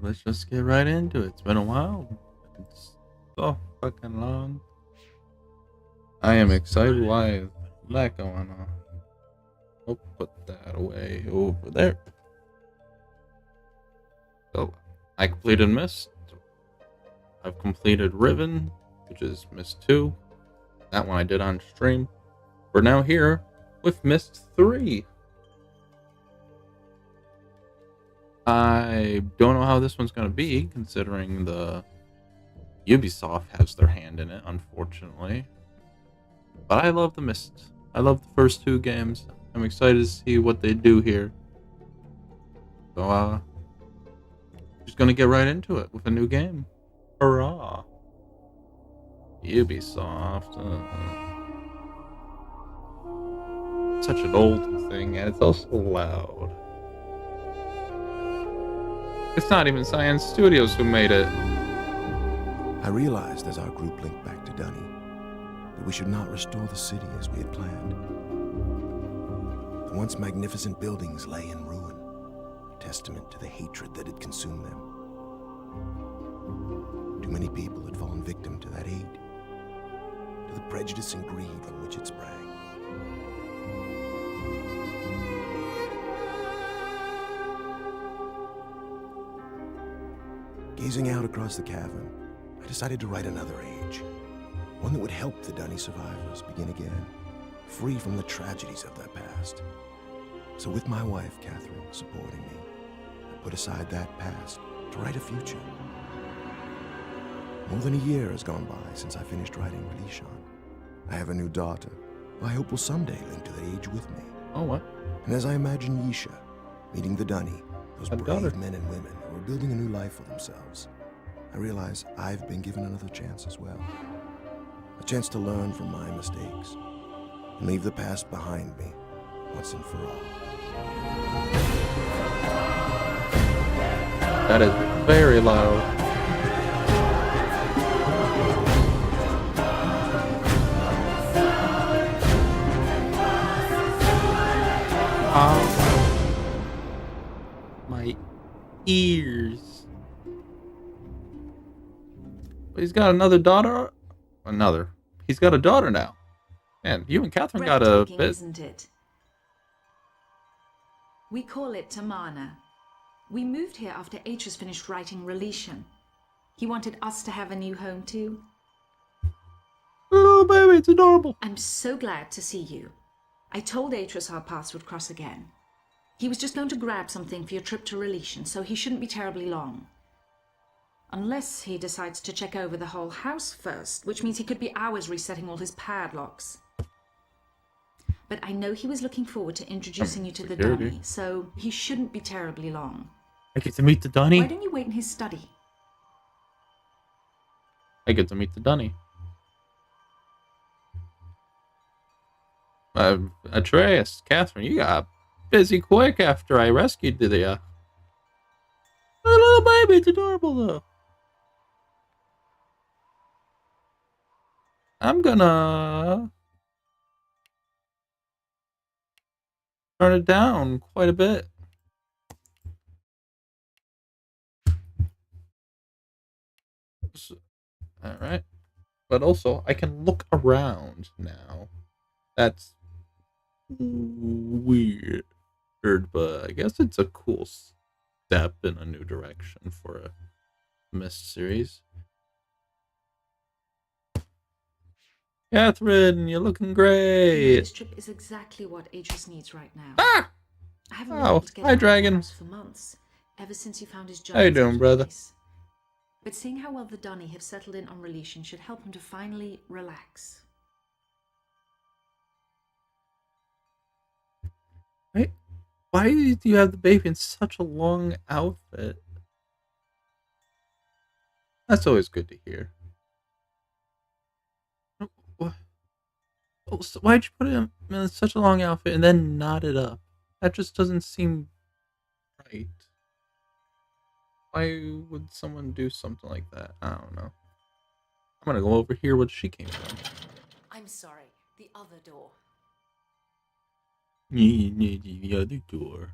let's just get right into it. It's been a while. It's so fucking long. I am excited. Why is that going on? Oh, put that away over there. So, I completed MYST. I've completed Riven, which is MYST 2. That one I did on stream. We're now here with MYST 3. I don't know how this one's going to be, considering the Ubisoft has their hand in it, unfortunately. But I love the MYST. I love the first two games. I'm excited to see what they do here. So, just gonna get right into it with a new game. Hurrah! Ubisoft. Such an old thing, and it's also loud. It's not even Science Studios who made it. I realized as our group linked back to Dunny that we should not restore the city as we had planned. The once magnificent buildings lay in ruin, a testament to the hatred that had consumed them. Too many people had fallen victim to that hate, to the prejudice and greed from which it sprang. Gazing out across the cavern, I decided to write another age, one that would help the Dunny survivors begin again, free from the tragedies of their past. So with my wife, Catherine, supporting me, I put aside that past to write a future. More than a year has gone by since I finished writing Relishon. I have a new daughter, who I hope will someday link to that age with me. Oh, what? And as I imagine Yisha meeting the Dunny, those brave daughter. men and women who are building a new life for themselves, I realize I've been given another chance as well. A chance to learn from my mistakes and leave the past behind me once and for all. That is very loud. My ears. But he's got another daughter. He's got a daughter now. Man, you and Catherine got a Breathtaking, bit. isn't it? We call it Tamana. We moved here after Atreus finished writing Relishon. He wanted us to have a new home too. Oh, baby, it's adorable. I'm so glad to see you. I told Atreus our paths would cross again. He was just going to grab something for your trip to Relishon, so he shouldn't be terribly long. Unless he decides to check over the whole house first, which means he could be hours resetting all his padlocks. But I know he was looking forward to introducing you to the Security. Dunny, so he shouldn't be terribly long. I get to meet the Dunny. Why don't you wait in his study? I get to meet the Dunny. Atreus, Catherine, you got busy quick after I rescued the little baby. It's adorable though. I'm gonna turn it down quite a bit. All right, but also I can look around now. That's weird, but I guess it's a cool step in a new direction for a MYST series. Catherine, you're looking great. This trip is exactly what Atreus needs right now. Ah! I haven't been Oh, able to get hi, out of the Dragon. house for months, ever since he found his How you giant doing, brother? place. But seeing how well the Dunny have settled in on Relishon should help him to finally relax. Why do you have the baby in such a long outfit? That's always good to hear. So why'd you put him in such a long outfit and then knot it up? That just doesn't seem right. Why would someone do something like that? I don't know. I'm gonna go over here where she came from. I'm sorry, the other door. The other door.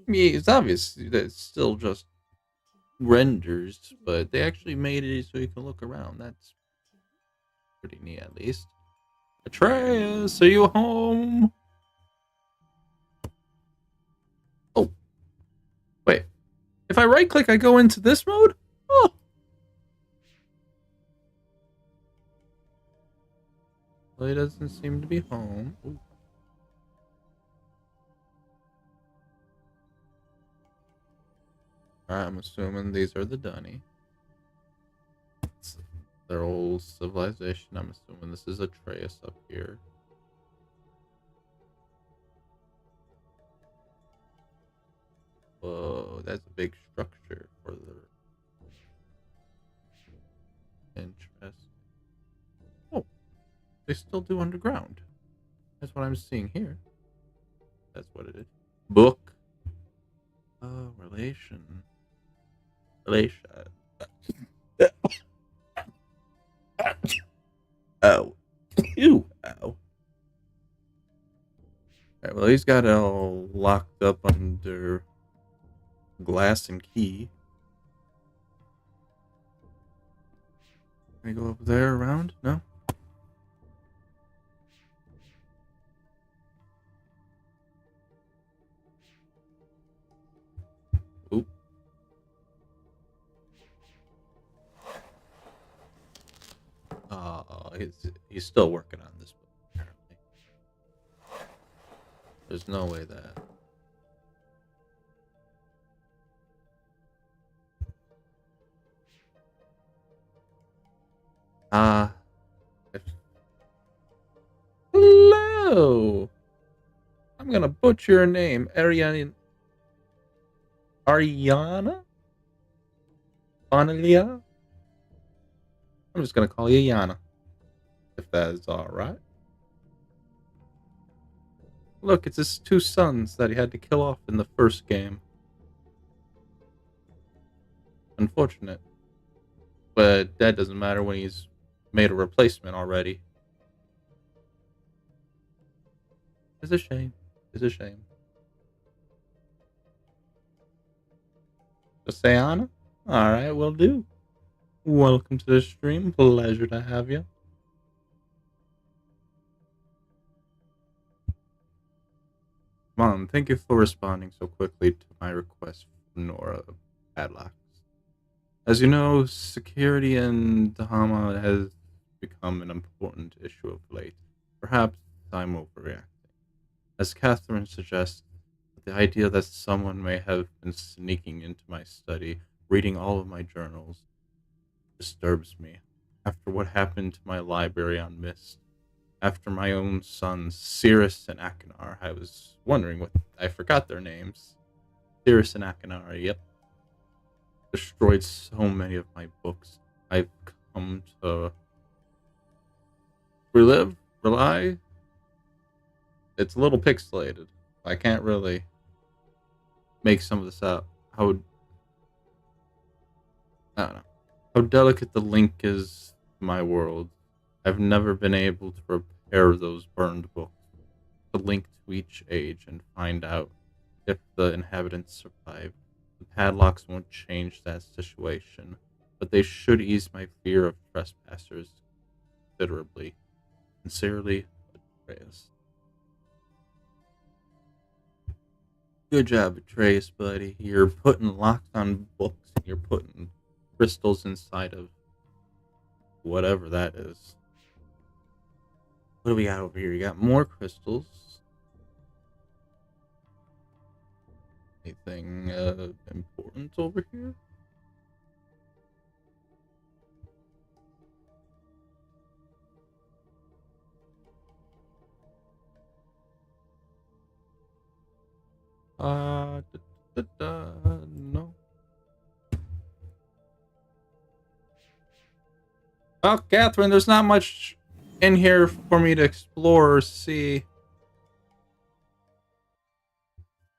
Yeah, it's obvious that it's still just renders, but they actually made it so you can look around. That's pretty neat, at least. Atreus, are you home? Oh, wait. If I right click, I go into this mode? Oh. Well, he doesn't seem to be home. Ooh. Alright, I'm assuming these are the Dunny. It's their old civilization. I'm assuming this is Atreus up here. Whoa, that's a big structure for their interest. Oh, they still do underground. That's what I'm seeing here. That's what it is. Book. Oh, relation. Relation. Oh. Ew. Ow. Alright, well, he's got it all locked up under glass and key. Can I go up there around? No? Oop. He's still working on this book, apparently. There's no way that. Uh, hello! I'm gonna butcher your name. Ariana? Bonalia? I'm just gonna call you Yana. If that is alright. Look, it's his two sons that he had to kill off in the first game. Unfortunate. But that doesn't matter when he's made a replacement already. It's a shame. It's a shame. Just say Anna? Alright, will do. Welcome to the stream. Pleasure to have you. Mom, thank you for responding so quickly to my request for Nora padlocks. As you know, security in Dahama has become an important issue of late. Perhaps I'm overreacting. As Catherine suggests, the idea that someone may have been sneaking into my study, reading all of my journals, disturbs me. After what happened to my library on MYST, after my own sons, Cirrus and Akinar, I was wondering what... I forgot their names. Cirrus and Akinar, yep. Destroyed so many of my books. I've come to rely. It's a little pixelated. I can't really make some of this out. I don't know. How delicate the link is to my world. I've never been able to repair those burned books, to link to each age and find out if the inhabitants survive. The padlocks won't change that situation, but they should ease my fear of trespassers considerably. Sincerely, Atreus. Good job, Atreus, buddy. You're putting locks on books, and you're putting crystals inside of whatever that is. What do we got over here? You got more crystals. Anything important over here? No. Oh, Catherine, there's not much in here for me to explore or see.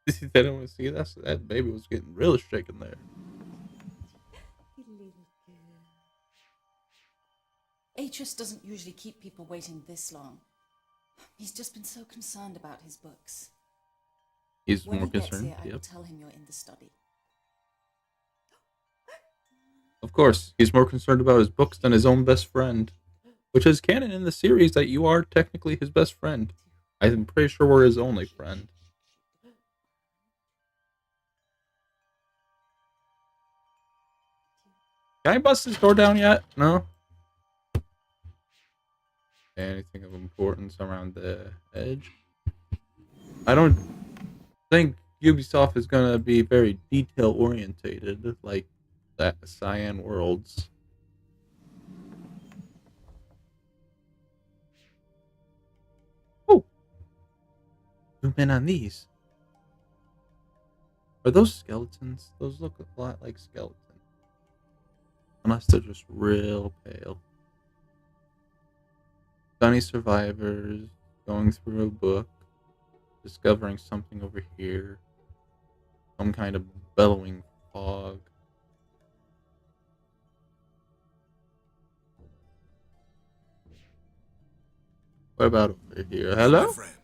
They don't want to see that. That baby was getting really shaken there. Atreus doesn't usually keep people waiting this long. He's just been so concerned about his books. He's When more he gets concerned. here, I will Yep. tell him you're in the study. Of course, he's more concerned about his books than his own best friend, which is canon in the series that you are technically his best friend. I'm pretty sure we're his only friend. Can I bust this door down yet? No? Anything of importance around the edge? I don't think Ubisoft is going to be very detail orientated like that Cyan Worlds. Oh! Zoom in on these. Are those skeletons? Those look a lot like skeletons. Unless they're just real pale. Sunny survivors going through a book, discovering something over here. Some kind of bellowing fog. What about over here? Hey, my Hello? friend.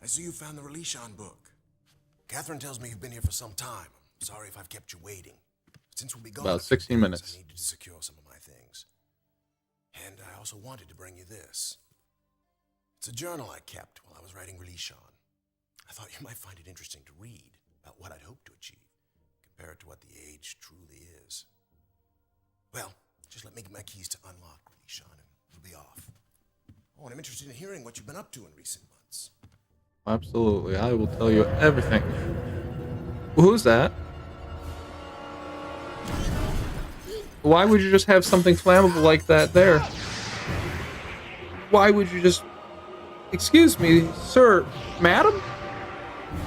I see you found the Relishan book. Catherine tells me you've been here for some time. I'm sorry if I've kept you waiting. Since we'll be gone About a few 16 days, minutes. I needed to secure some of my things. And I also wanted to bring you this. It's a journal I kept while I was writing Relishan. I thought you might find it interesting to read about what I'd hoped to achieve, compared to what the age truly is. Well, just let me get my keys to unlock Relishan and we'll be off. Oh, and I'm interested in hearing what you've been up to in recent months. Absolutely. I will tell you everything. Who's that? Why would you just have something flammable like that there? Why would you just... Excuse me, sir. Madam?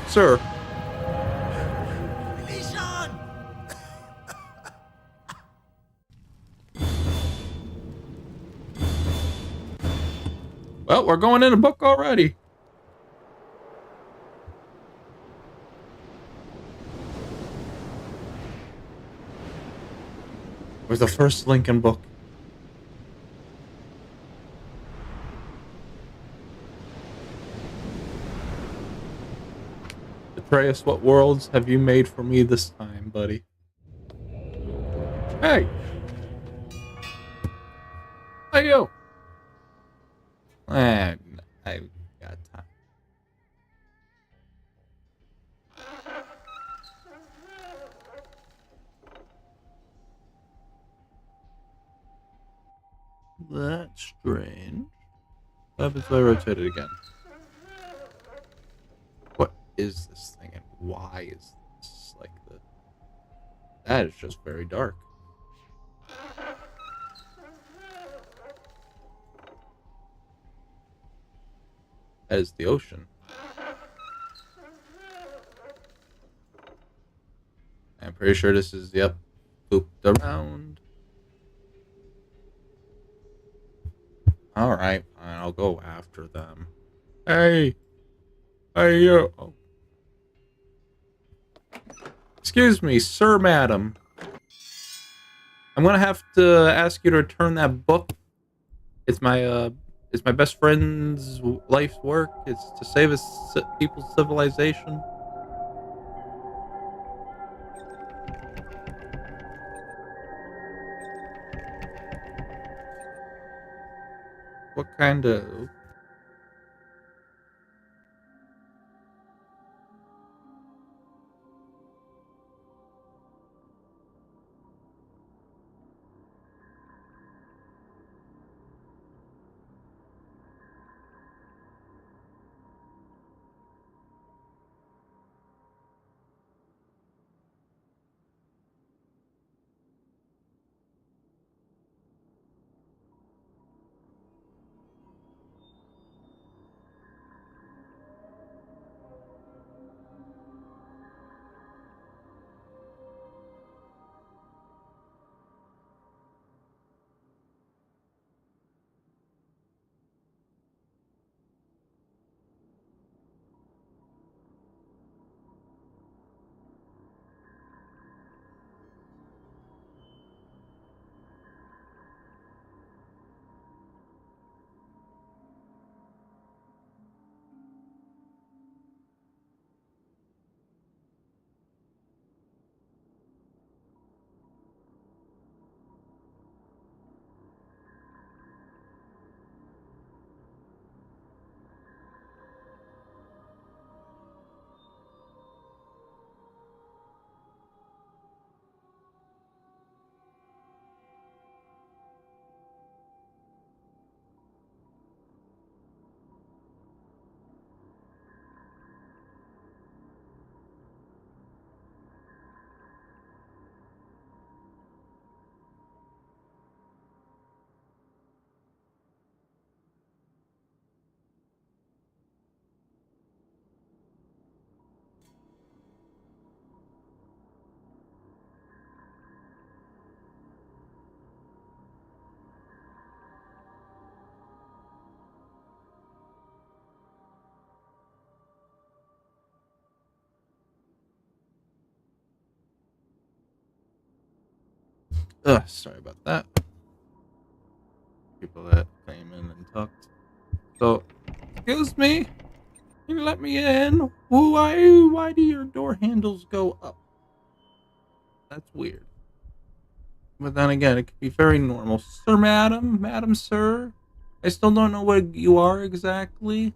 Sir. Relishan! Well, we're going in a book already. Where's the first Lincoln book? Atreus, what worlds have you made for me this time, buddy? Hey! Hey, you! I got time. That's strange. What happens if I rotate it again? What is this thing and why is this like the... That is just very dark. That is the ocean. I'm pretty sure this is, yep, looped around. Alright, fine, I'll go after them. Hey! Hey, you! Oh. Excuse me, sir, madam. I'm gonna have to ask you to return that book. It's my best friend's life's work. It's to save his people's civilization. What kind of... Sorry about that. People that came in and talked. So, excuse me, can you let me in? Why do your door handles go up? That's weird. But then again, it could be very normal. Sir, madam, sir. I still don't know what you are exactly.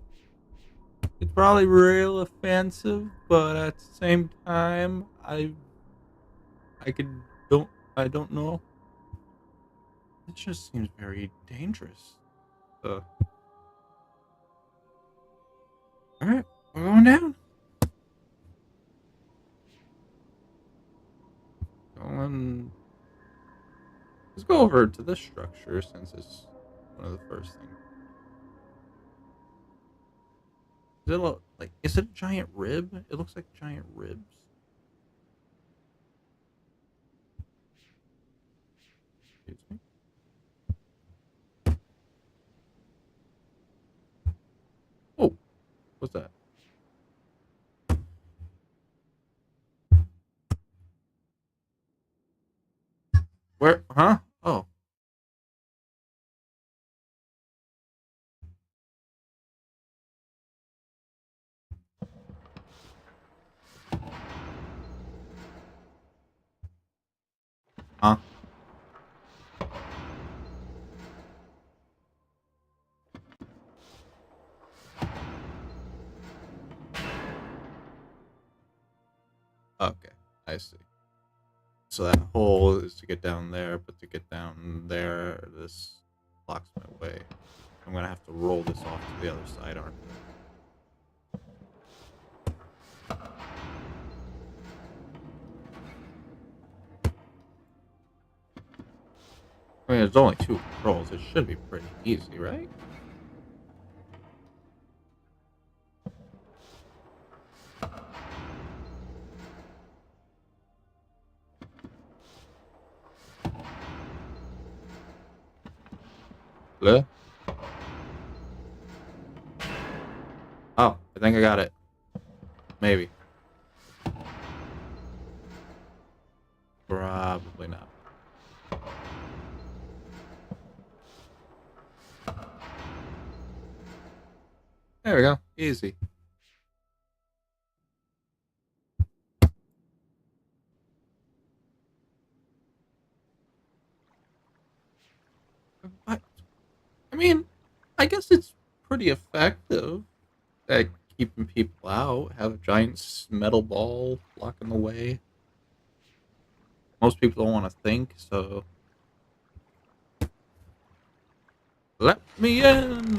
It's probably real offensive, but at the same time, I could I don't know. It just seems very dangerous. Uh, all right, we're going down. Going. Let's go over to this structure since it's one of the first things. Is it like? Is it a giant rib? It looks like giant ribs. Excuse me. Oh, what's that? Where? Huh? Oh. Huh? Okay, I see. So that hole is to get down there, but to get down there, this blocks my way. I'm gonna have to roll this off to the other side, aren't I? I mean, there's only two controls. It should be pretty easy, right? Bleh. Oh, I think I got it. Maybe. Probably not. There we go. Easy. I, I mean, I guess it's pretty effective at keeping people out. Have a giant metal ball blocking the way. Most people don't want to think, so let me in.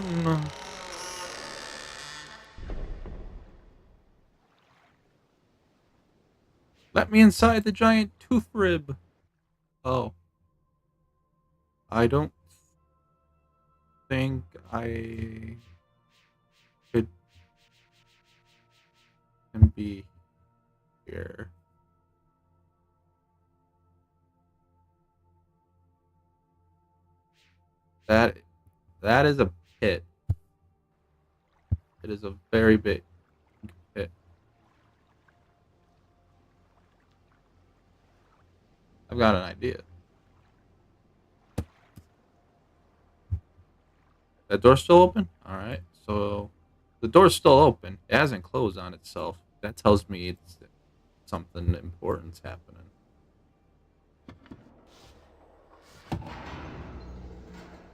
Let me inside the giant tooth rib. Oh, I don't think I could can be here. That that is a pit. It is a very big pit. I've got an idea. That door's still open? Alright. So the door's still open. It hasn't closed on itself. That tells me it's something important's happening.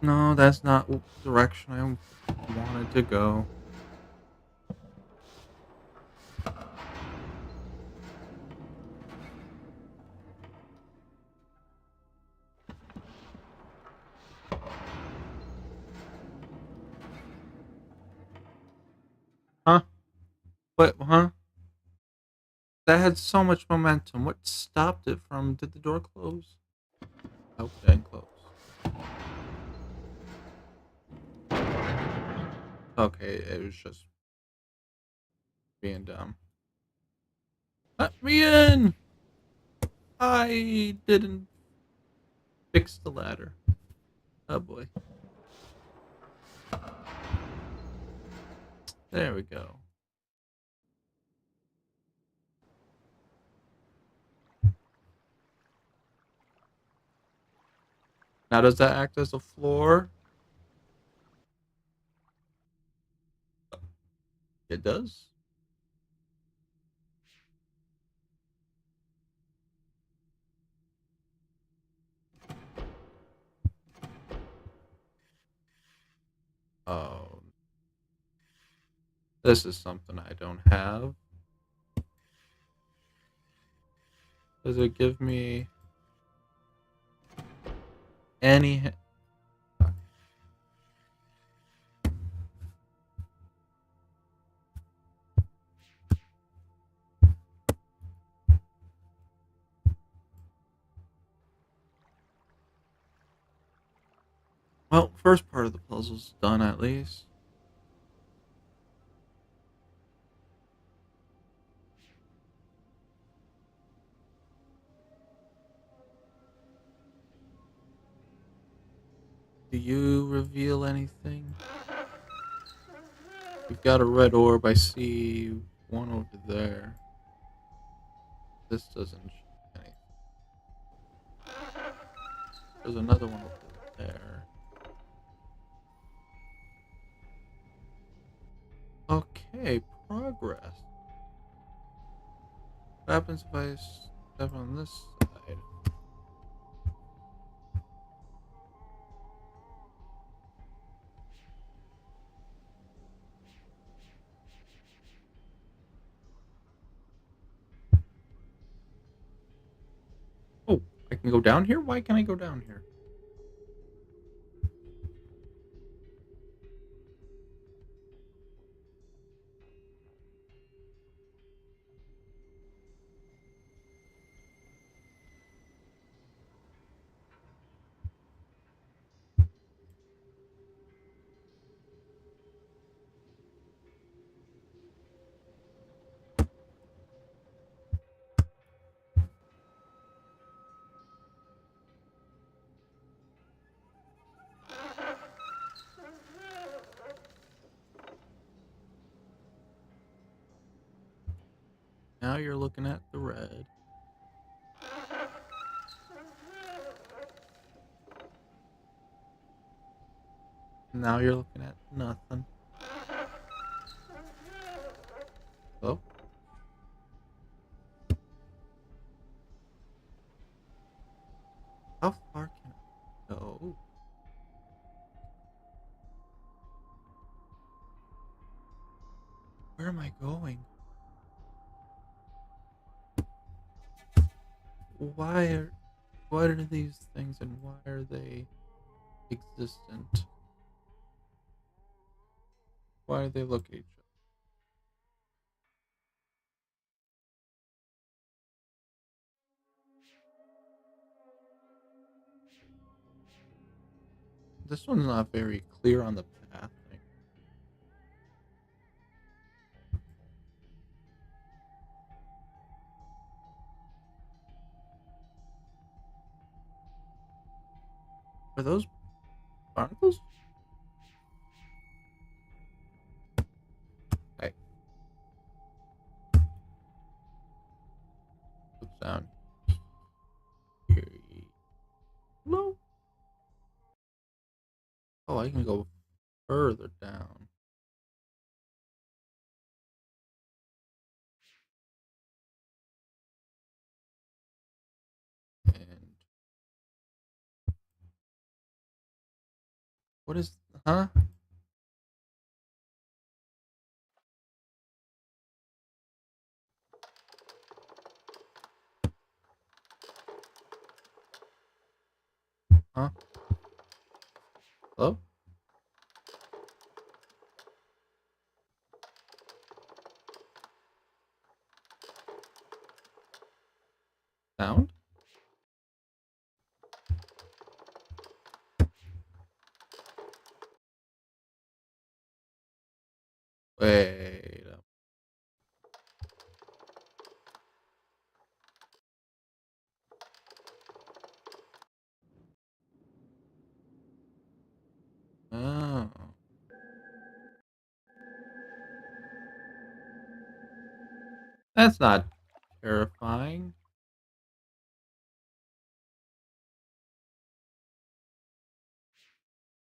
No, that's not the direction I wanted to go. Huh? What? Huh? That had so much momentum. What stopped it from? Did the door close? Oh, it didn't close. Okay, it was just being dumb. Let me in! I didn't fix the ladder. Oh boy. There we go. Now, does that act as a floor? It does. Oh, this is something I don't have. Does it give me any? Well, first part of the puzzle's done at least. Do you reveal anything? We've got a red orb. I see one over there. This doesn't show anything. There's another one over there. Okay, progress. What happens if I step on this side? Oh, I can go down here? Why can't I go down here? Now you're looking at the red. Now you're looking at nothing. Oh. How far can I go? Where am I going? Why are what are these things and why are they existent? Why do they look at each other? This one's not very clear on the path. Are those barnacles? Hey, what's down here? No. Oh, I can go further down. And what is huh? Huh? Hello? Sound? Wait up. Oh. That's not terrifying.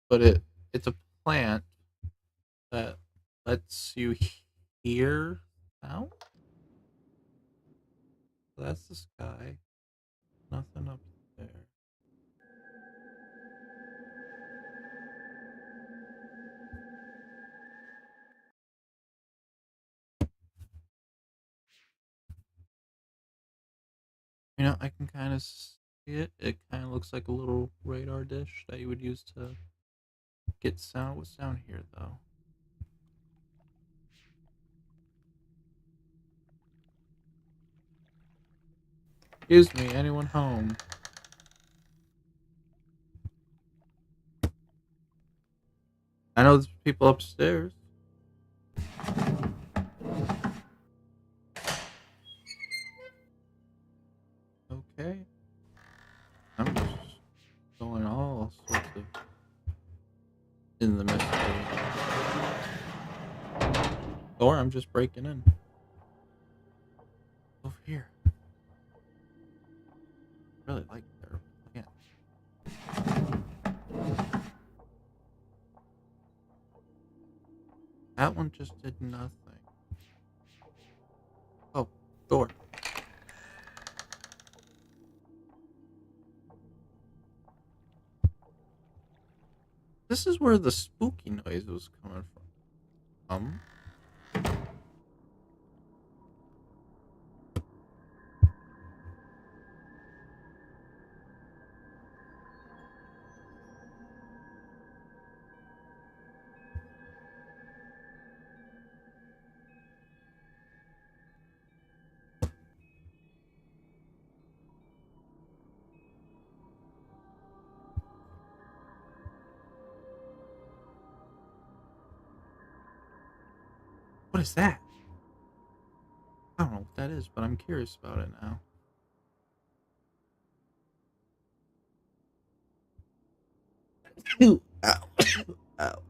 but it's a plant that lets you hear sound. So that's the sky. Nothing up there. You know, I can kind of see it. It kind of looks like a little radar dish that you would use to get sound. What's down here, though? Excuse me, anyone home? I know there's people upstairs. Okay. I'm just going all sorts of in the mystery. Or I'm just breaking in. Over here. Really like there. Again. That one just did nothing. Oh, door. This is where the spooky noise was coming from. What is that? I don't know what that is, but I'm curious about it now. Ooh, ow. Ow.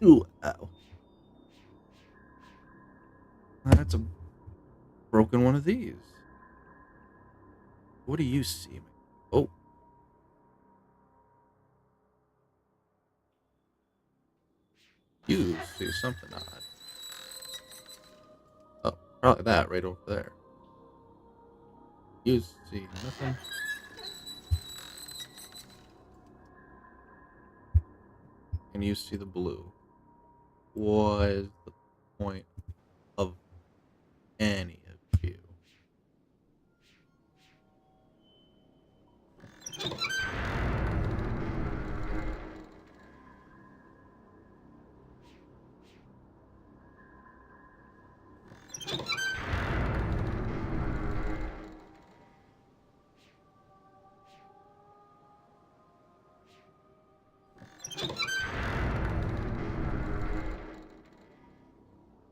Ooh, ow. That's a broken one of these. What do you see? Oh. You see something odd. Oh, probably that right over there. You see nothing. And you see the blue. What is the point of any of you?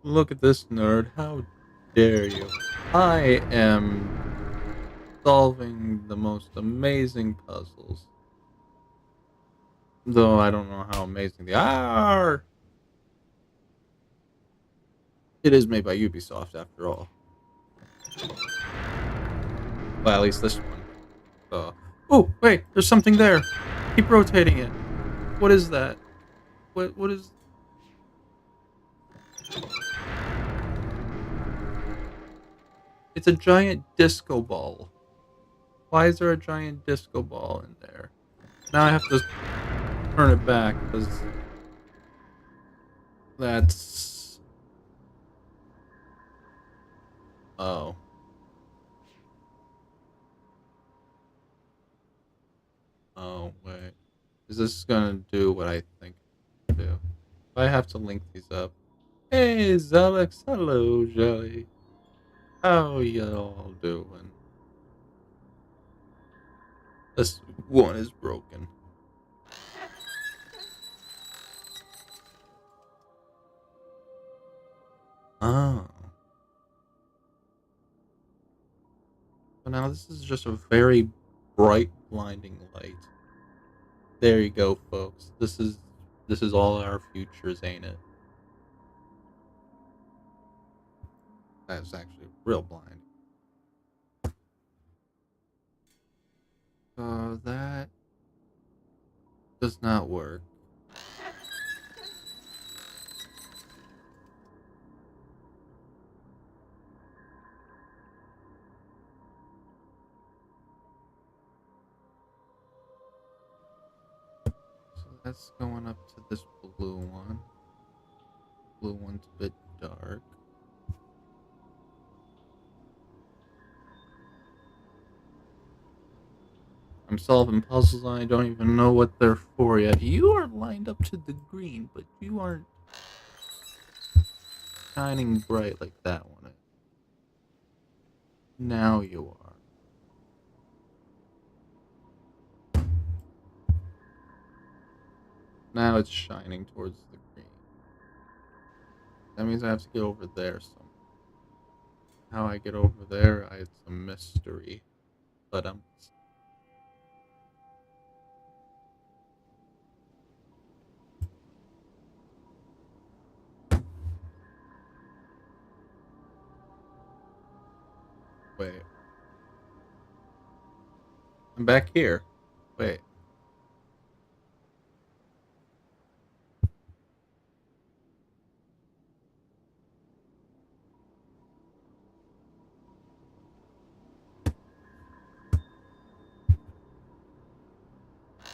Look at this nerd. How dare you? I am solving the most amazing puzzles. Though I don't know how amazing they are. It is made by Ubisoft, after all. Well, at least this one. Oh, wait, there's something there. Keep rotating it. What is that? What is... It's a giant disco ball. Why is there a giant disco ball in there? Now I have to turn it back, because... That's... Oh. Oh, wait. Is this gonna do what I think it do? If I have to link these up. Hey, Zelix. Hello, Jelly. How y'all doing? This one is broken. Oh. So now this is just a very bright, blinding light. There you go, folks. This is all our futures, ain't it? That's actually real blind. That does not work. That's going up to this blue one. Blue one's a bit dark. I'm solving puzzles and I don't even know what they're for yet. You are lined up to the green, but you aren't shining bright like that one is. Now you are. Now it's shining towards the green. That means I have to get over there somehow. How I get over there, it's a mystery. But wait. I'm back here. Wait.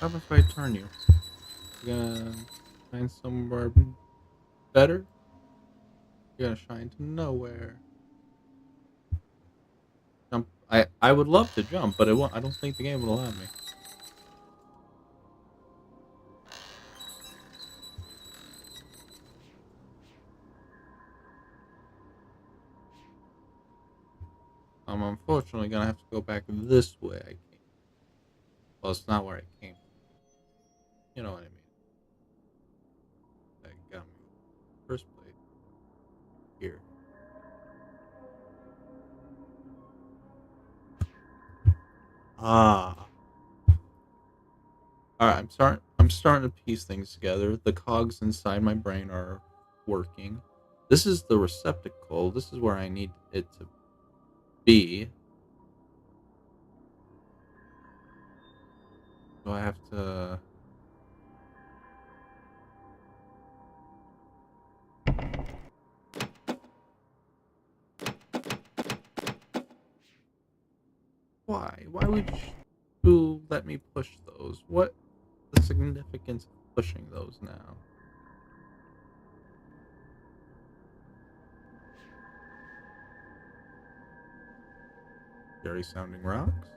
How about if I turn you? You gonna shine somewhere better? You're gonna shine to nowhere. Jump. I would love to jump, but it won't. I don't think the game will allow me. I'm unfortunately gonna have to go back this way. I came. Well, it's not where I came. You know what I mean? That got me first place here. Ah. All right. I'm starting to piece things together. The cogs inside my brain are working. This is the receptacle. This is where I need it to be. Do I have to? Why? Why would you let me push those? What the significance of pushing those now? Scary sounding rocks?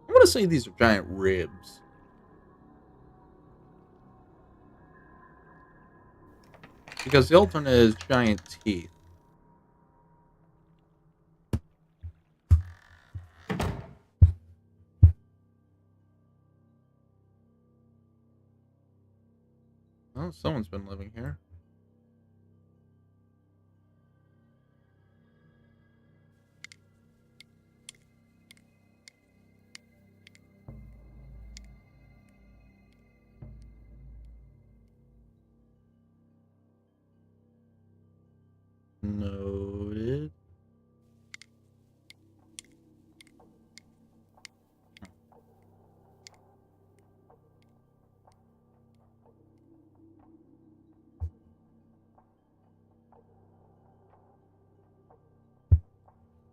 I'm gonna say these are giant ribs. Because the alternate is giant teeth. Well, someone's been living here. Noted.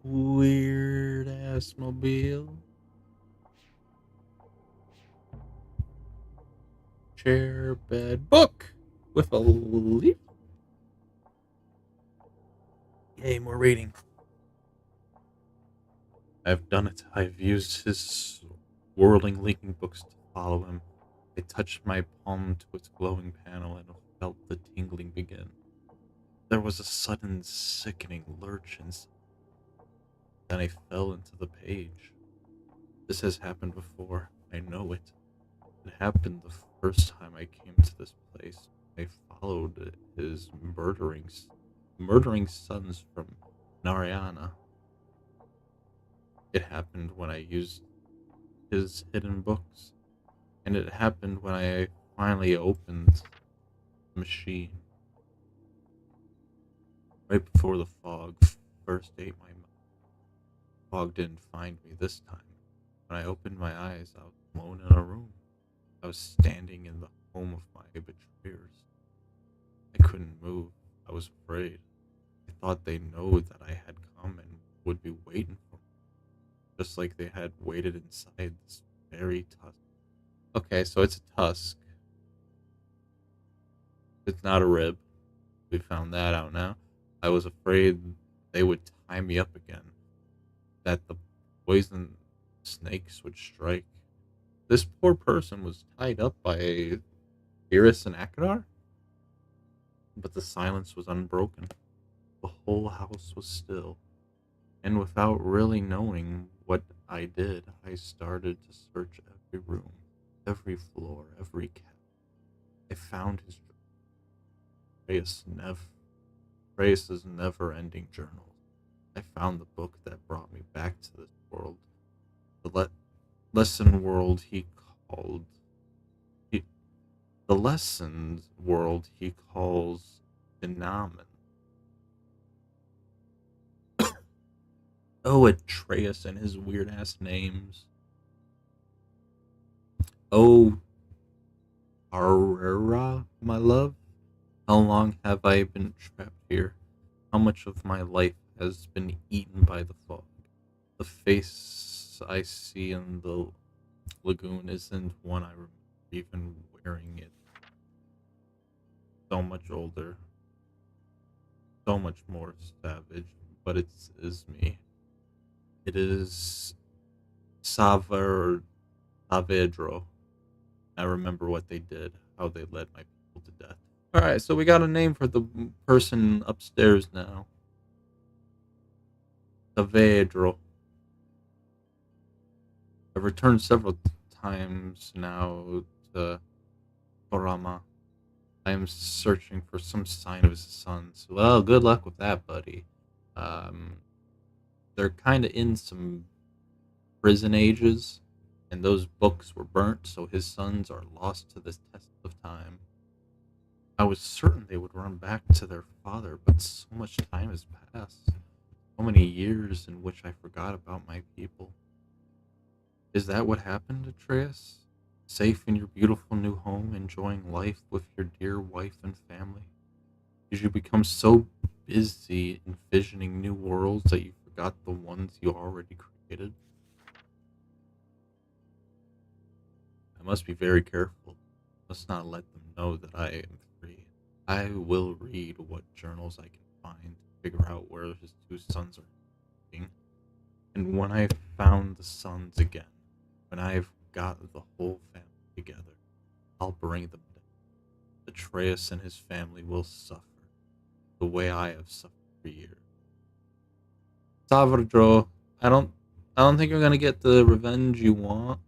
Weird ass mobile. Chair, bed, book with a leaf. Yay, more reading. I've done it. I've used his whirling, leaking books to follow him. I touched my palm to its glowing panel and felt the tingling begin. There was a sudden, sickening lurch, and then I fell into the page. This has happened before. I know it. It happened the first time I came to this place. I followed his murdering sons from Narayana. It happened when I used his hidden books, and it happened when I finally opened the machine. Right before the fog first ate my mouth. Fog didn't find me this time. When I opened my eyes, I was alone in a room. I was standing in the home of my betrayers. I couldn't move. I was afraid. I thought they know that I had come and would be waiting for me, just like they had waited inside this very tusk. Okay, so it's a tusk. It's not a rib. We found that out now. I was afraid they would tie me up again, that the poison snakes would strike. This poor person was tied up by Iris and Akadar, but the silence was unbroken. The whole house was still, and without really knowing what I did, I started to search every room, every floor, every cabinet. I found his Reyes's never-ending journals. I found the book that brought me back to this world, the lesson world he called he, the lessons world he calls Dinamen. Oh, Atreus and his weird ass names. Oh, Aurora, my love. How long have I been trapped here? How much of my life has been eaten by the fog? The face I see in the lagoon isn't one I remember even wearing it. So much older, so much more savage, but it is me. It is Savar Saavedro. I remember what they did, how they led my people to death. Alright, so we got a name for the person upstairs now. Saavedro. I've returned several times now to Torama. I am searching for some sign of his sons. Well, good luck with that, buddy. They're kind of in some prison ages, and those books were burnt, so his sons are lost to this test of time. I was certain they would run back to their father, but so much time has passed. So many years in which I forgot about my people. Is that what happened, Atreus? Safe in your beautiful new home, enjoying life with your dear wife and family? Did you become so busy envisioning new worlds that you forgot the ones you already created? I must be very careful. Must not let them know that I am free. I will read what journals I can find to figure out where his two sons are living. And when I've found the sons again, when I've got the whole family together, I'll bring them down. Atreus and his family will suffer the way I have suffered for years. Savardro, I don't think you're gonna get the revenge you want.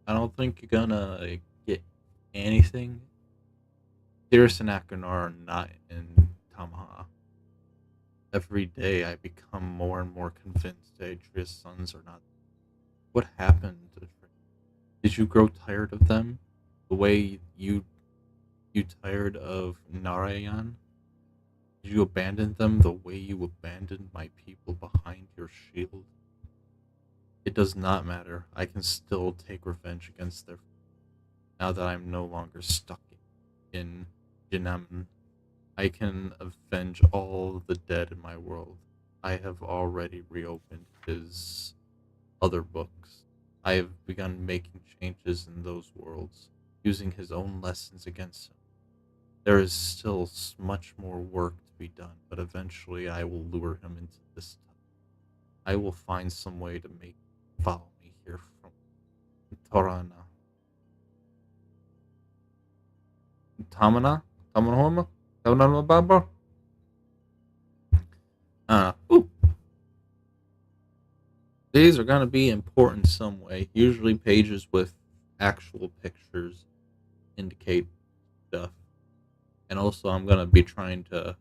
I don't think you're gonna get anything. Cirrus and Akanar are not in Tamaha. Every day I become more and more convinced Adria's sons are not. What happened? Did you grow tired of them? The way you tired of Narayan? Did you abandon them the way you abandoned my people behind your shield? It does not matter. I can still take revenge against their. Now that I'm no longer stuck in Jinamen, I can avenge all the dead in my world. I have already reopened his other books. I have begun making changes in those worlds, using his own lessons against him. There is still much more work to be done, but eventually I will lure him into this stuff. I will find some way to make him follow me here from Torana. Tamana? Tamanhoma? Tamanababa? Ooh. These are going to be important some way. Usually pages with actual pictures indicate stuff. And also I'm going to be trying to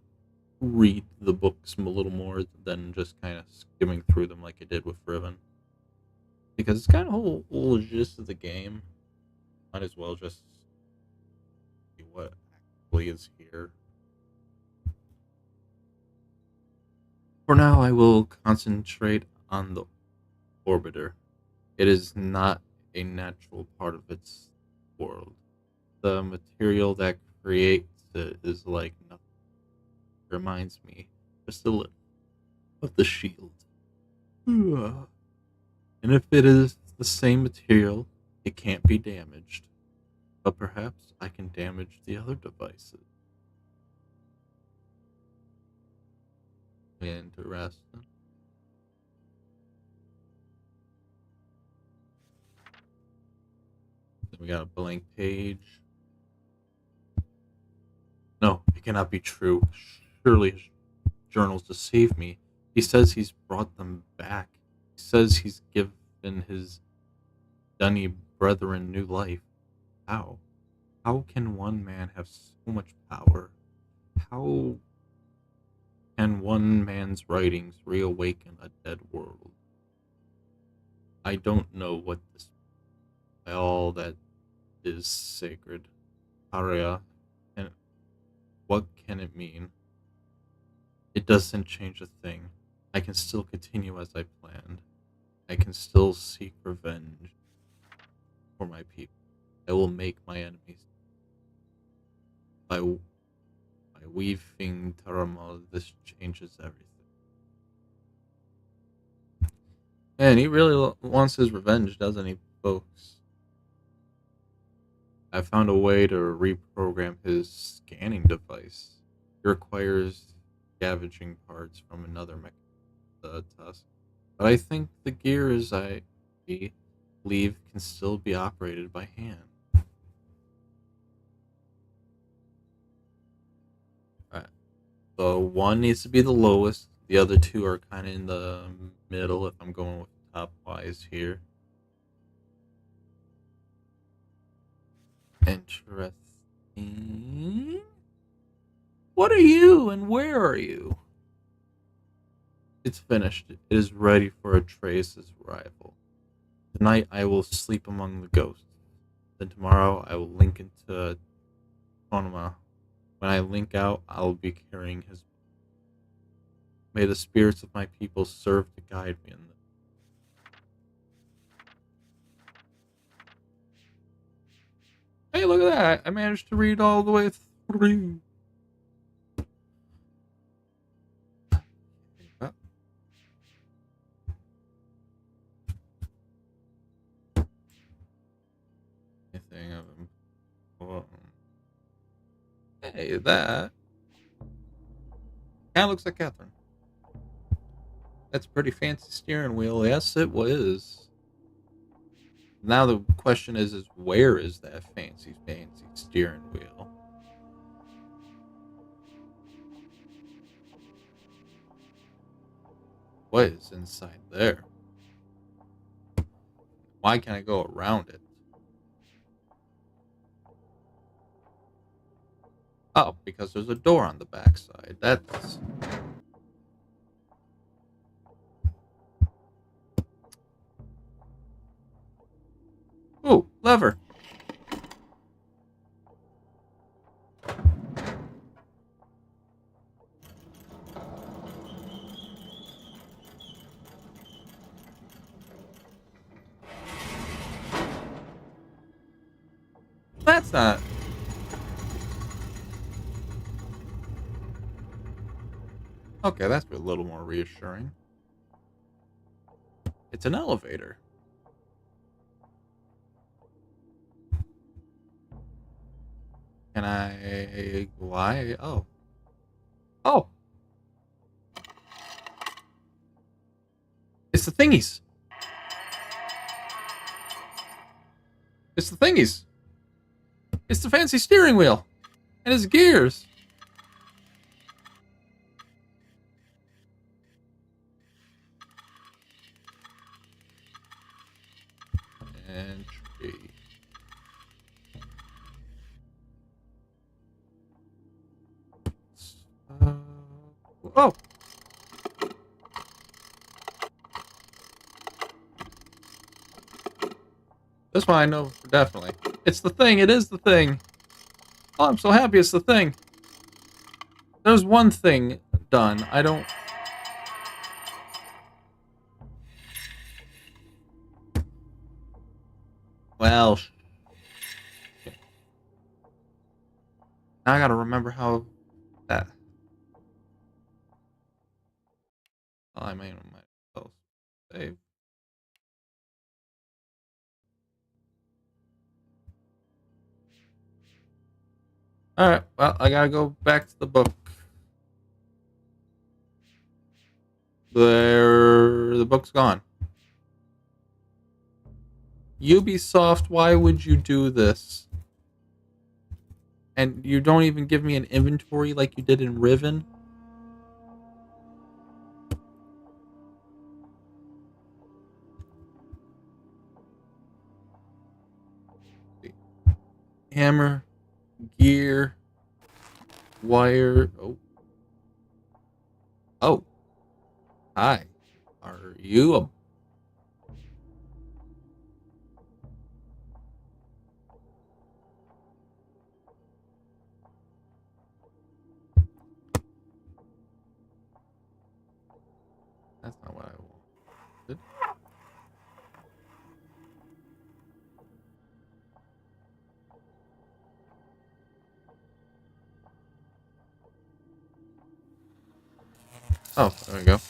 read the books a little more than just kind of skimming through them like I did with Riven. Because it's kind of whole gist of the game. Might as well just see what actually is here. For now, I will concentrate on the orbiter. It is not a natural part of its world. The material that creates it is like nothing. reminds me just a little of the shield. And if it is the same material, it can't be damaged. But perhaps I can damage the other devices. Interesting. Then we got a blank page. No, it cannot be true. Surely his journals deceive me. He says he's brought them back. He says he's given his Dunny brethren new life. How? How can one man have so much power? How can one man's writings reawaken a dead world? I don't know what this all that is sacred, Arya, and what can it mean? It doesn't change a thing. I can still continue as I planned. I can still seek revenge for my people. I will make my enemies. By weaving Taramal, this changes everything. And he really wants his revenge, doesn't he, folks? I found a way to reprogram his scanning device. It requires scavenging parts from another tusk. But I think the gears I believe can still be operated by hand. Alright. So one needs to be the lowest. The other two are kind of in the middle if I'm going with top wise here. Interesting. What are you and where are you? It's finished. It is ready for Atreus' arrival. Tonight I will sleep among the ghosts. Then tomorrow I will link into Tonoma. When I link out, I will be carrying his. May the spirits of my people serve to guide me in this. Hey, look at that! I managed to read all the way through. Anything of him? Hey, that kind of looks like Catherine. That's a pretty fancy steering wheel. Yes, it was. Now the question is where is that fancy steering wheel? What is inside there? Why can't I go around it? Oh, because there's a door on the backside. That's... Ooh, lever. That's not... Okay, that's a little more reassuring. It's an elevator. Can I... Why? Oh. Oh! It's the thingies! It's the thingies! It's the fancy steering wheel! And its gears! Entry. Oh! This one I know for definitely. It's the thing, it is the thing. Oh, I'm so happy it's the thing. There's one thing done. I don't... Well... Now I gotta remember how... that... I might well save. Alright, well, I gotta go back to the book. The book's gone. Ubisoft, why would you do this? And you don't even give me an inventory like you did in Riven? Hammer, gear, wire. Oh. Hi. Are you a... That's not what I wanted. Oh, there we go.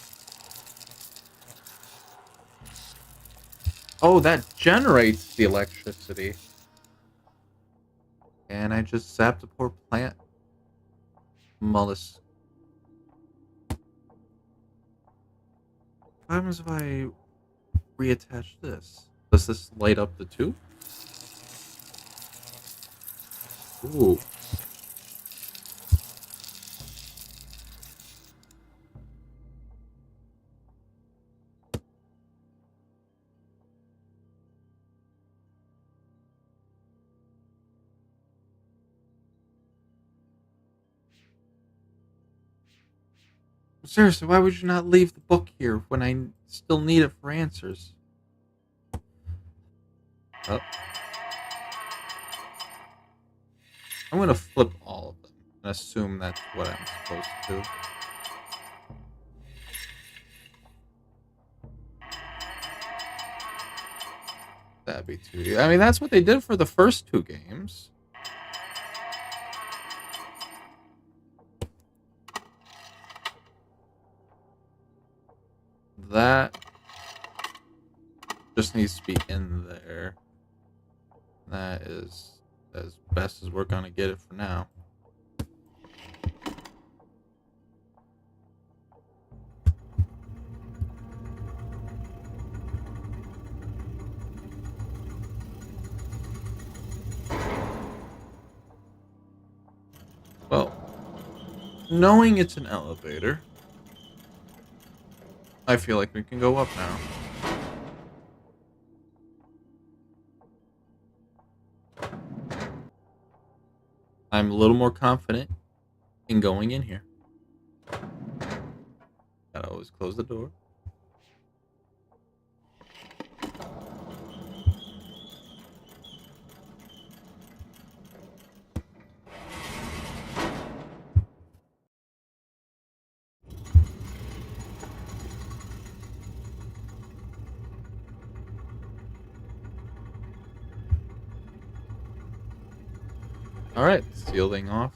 Oh, that generates the electricity. And I just zapped a poor plant. Mollusk. What happens if I reattach this? Does this light up the tube? Ooh. Seriously, why would you not leave the book here when I still need it for answers? Oh. I'm gonna flip all of them and assume that's what I'm supposed to do. That'd be too easy. I mean, that's what they did for the first two games. That just needs to be in there. That is as best as we're gonna get it for now. Well, knowing it's an elevator, I feel like we can go up now. I'm a little more confident in going in here. Gotta always close the door. Alright, sealing off.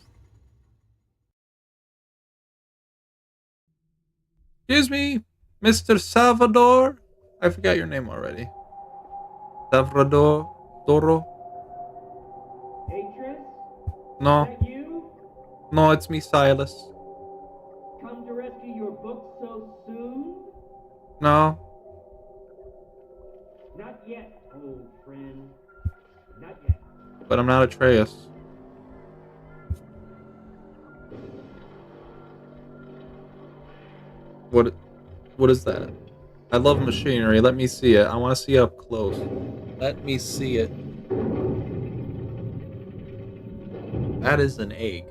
Excuse me, Mr. Salvador? I forgot your name already. Salvador Toro? Atris? No, Is that you? no, it's me, Silas. Come to rescue your book so soon? No, Not yet, old friend. Not yet. but I'm not Atreus. What? What is that? I love machinery. Let me see it. I want to see it up close. Let me see it. That is an egg.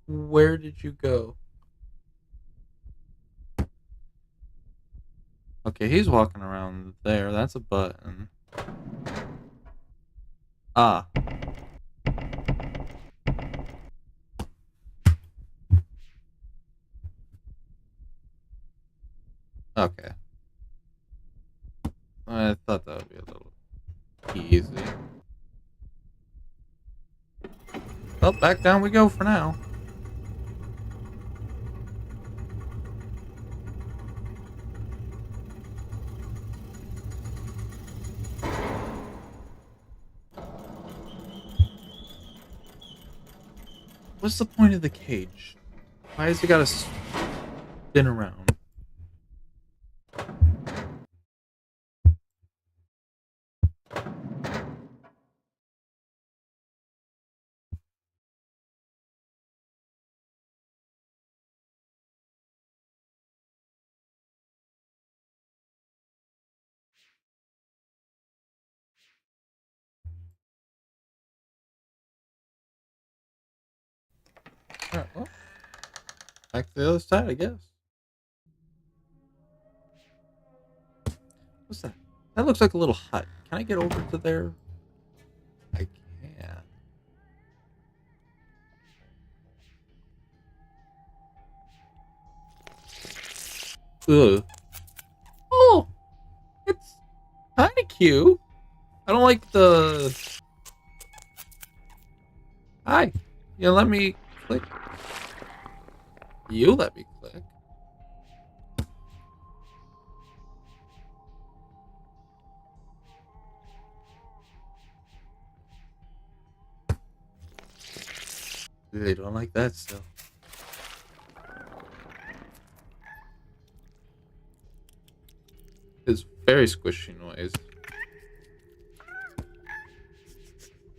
Where did you go? Okay, he's walking around there. That's a button. Ah. Okay. I thought thought that would be a little easy. Well, back down we go for now. What's the point of the cage? Why has it got to spin around? Alright, well, back to the other side, I guess. What's that? That looks like a little hut. Can I get over to there? I can. Ugh. Oh! It's kind of cute. I don't like the... Hi. You let me click. You let me click. They don't like that still. It's very squishy noise.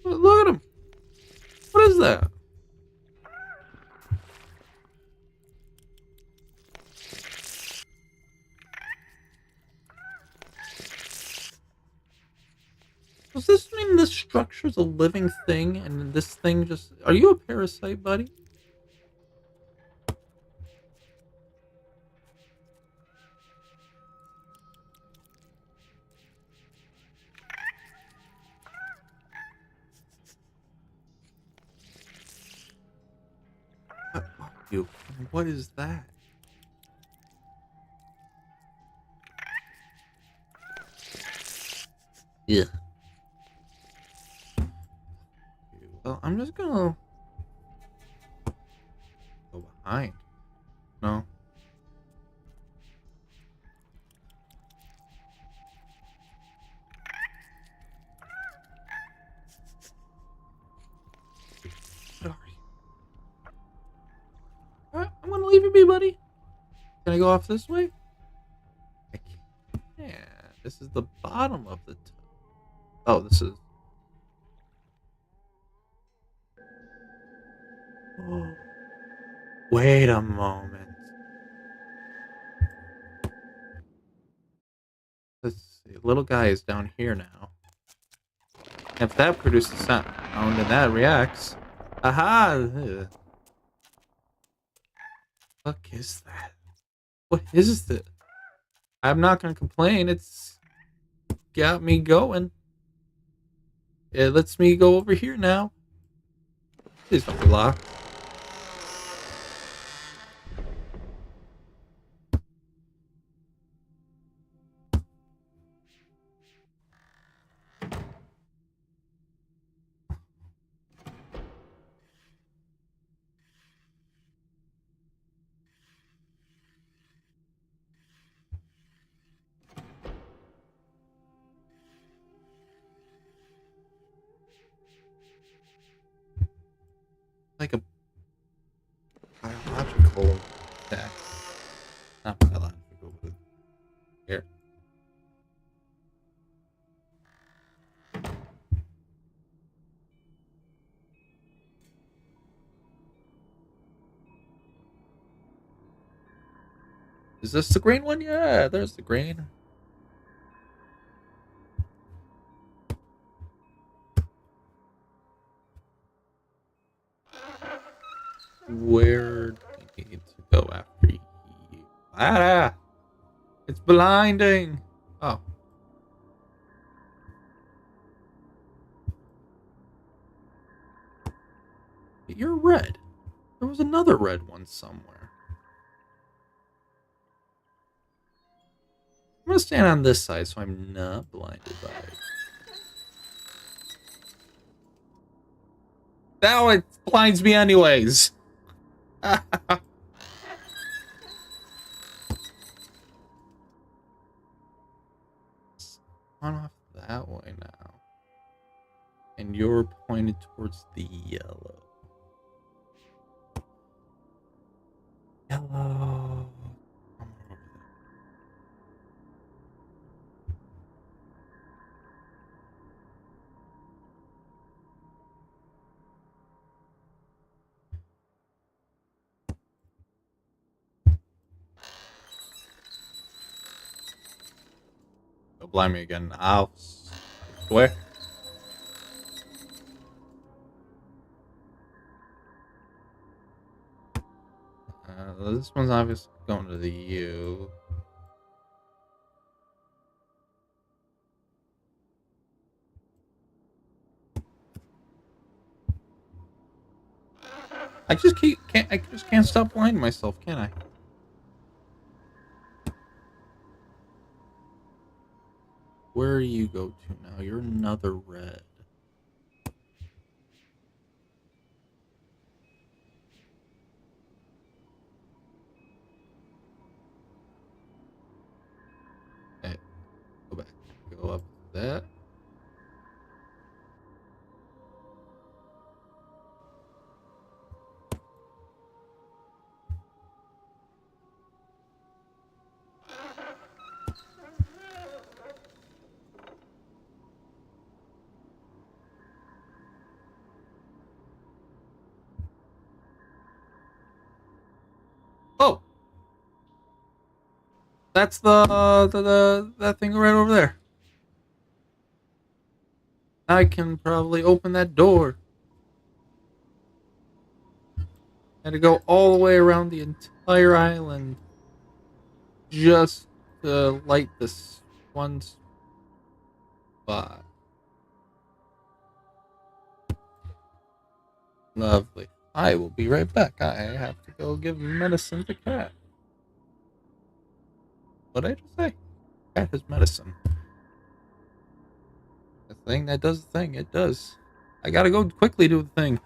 Oh, look at him. What is that? Does this mean this structure's a living thing and this thing just... Are you a parasite, buddy? What are you? What is that? Yeah. Well, I'm just gonna go behind. No. Sorry. Alright, I'm gonna leave you be, buddy. Can I go off this way? I can't. Yeah, this is the bottom of the... Oh, this is... Oh. Wait a moment. Let's see. Little guy is down here now. If that produces sound and that reacts... Aha! Ugh. Fuck is that? What is this? I'm not gonna complain. It's got me going. It lets me go over here now. Please don't be locked. Like a biological attack. Not biological, but here. Is this the green one? Yeah, there's the green. Where do we need to go after you? Ah! It's blinding! Oh. You're red. There was another red one somewhere. I'm gonna stand on this side so I'm not blinded by it. Now it blinds me anyways. On off that way now. And you're pointed towards the yellow. Yellow. Come over there. Don't blind me again. I'll swear. This one's obviously going to the U. I just can't stop blinding myself, can I? Where do you go to now? You're another red. Okay, go back. Go up that. Oh, that's the that thing right over there. I can probably open that door. Had to go all the way around the entire island just to light this one spot. Lovely. I will be right back. I have to go give medicine to Cat. What did I just say? Cat has medicine. The thing that does the thing, it does. I gotta go quickly do the thing.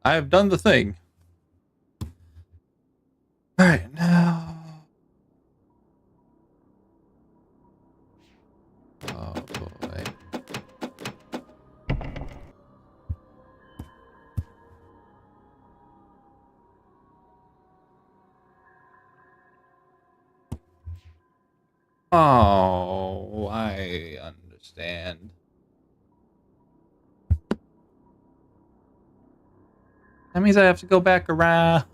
I have done the thing. Alright, now. Oh boy. Oh, I understand. That means I have to go back around.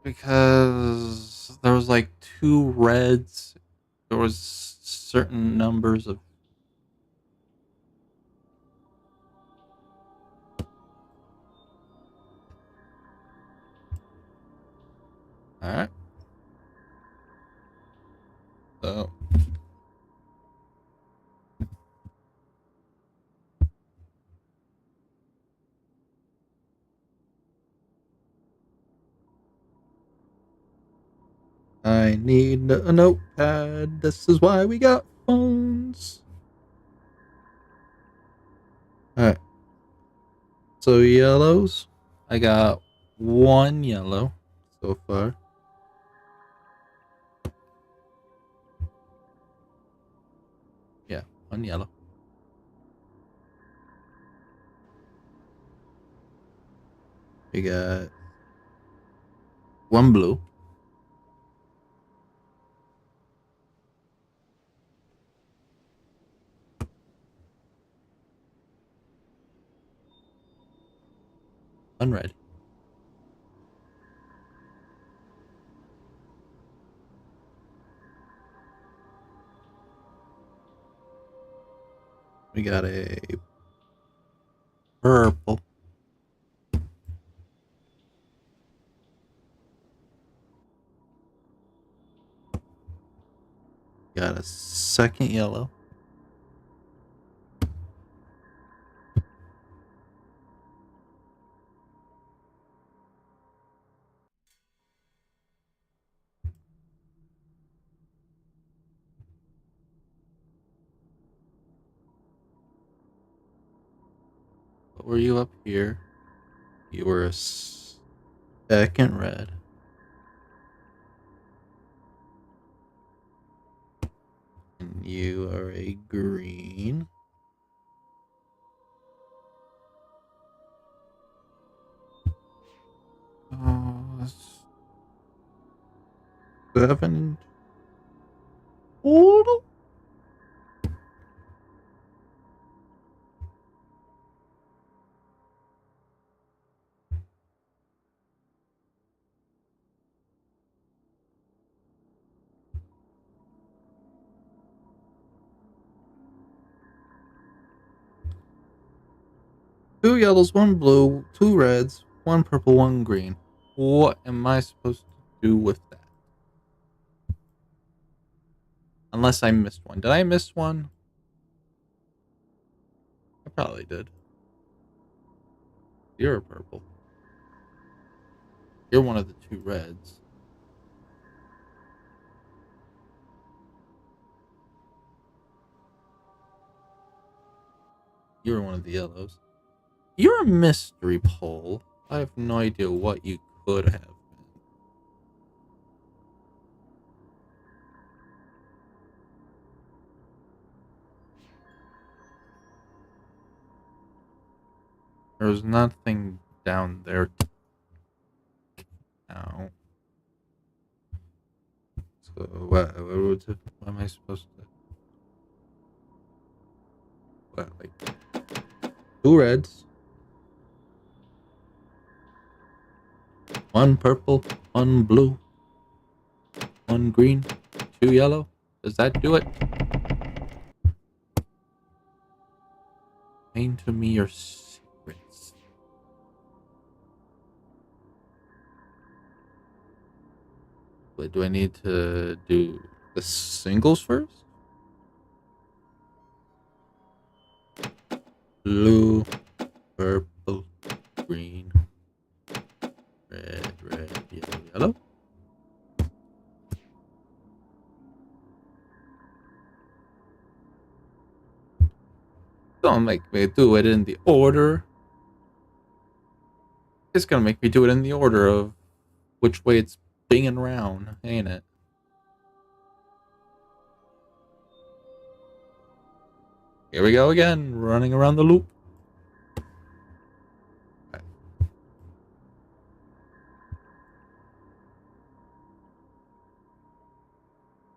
Because there was like 2 reds. There was certain numbers of. Alright. So I need a notepad. This is why we got phones. Alright. So yellows. I got one yellow so far. Yeah, one yellow. We got one blue. One red. We got a purple. Got a second yellow. What were you up here? You were a second red. And you are a green. Oh, 7 total? Two yellows, one blue, two reds, one purple, one green. What am I supposed to do with that? Unless I missed one. Did I miss one? I probably did. You're a purple. You're one of the two reds. You're one of the yellows. You're a mystery pole. I have no idea what you could have been. There's nothing down there now. So what am I supposed to? What, like two reds, one purple, one blue, one green, two yellow. Does that do it? Explain to me your secrets. Wait, do I need to do the singles first? Blue, purple, green, red, yellow, yellow. Don't make me do it in the order. It's gonna make me do it in the order of which way it's binging around, ain't it? Here we go again, running around the loop.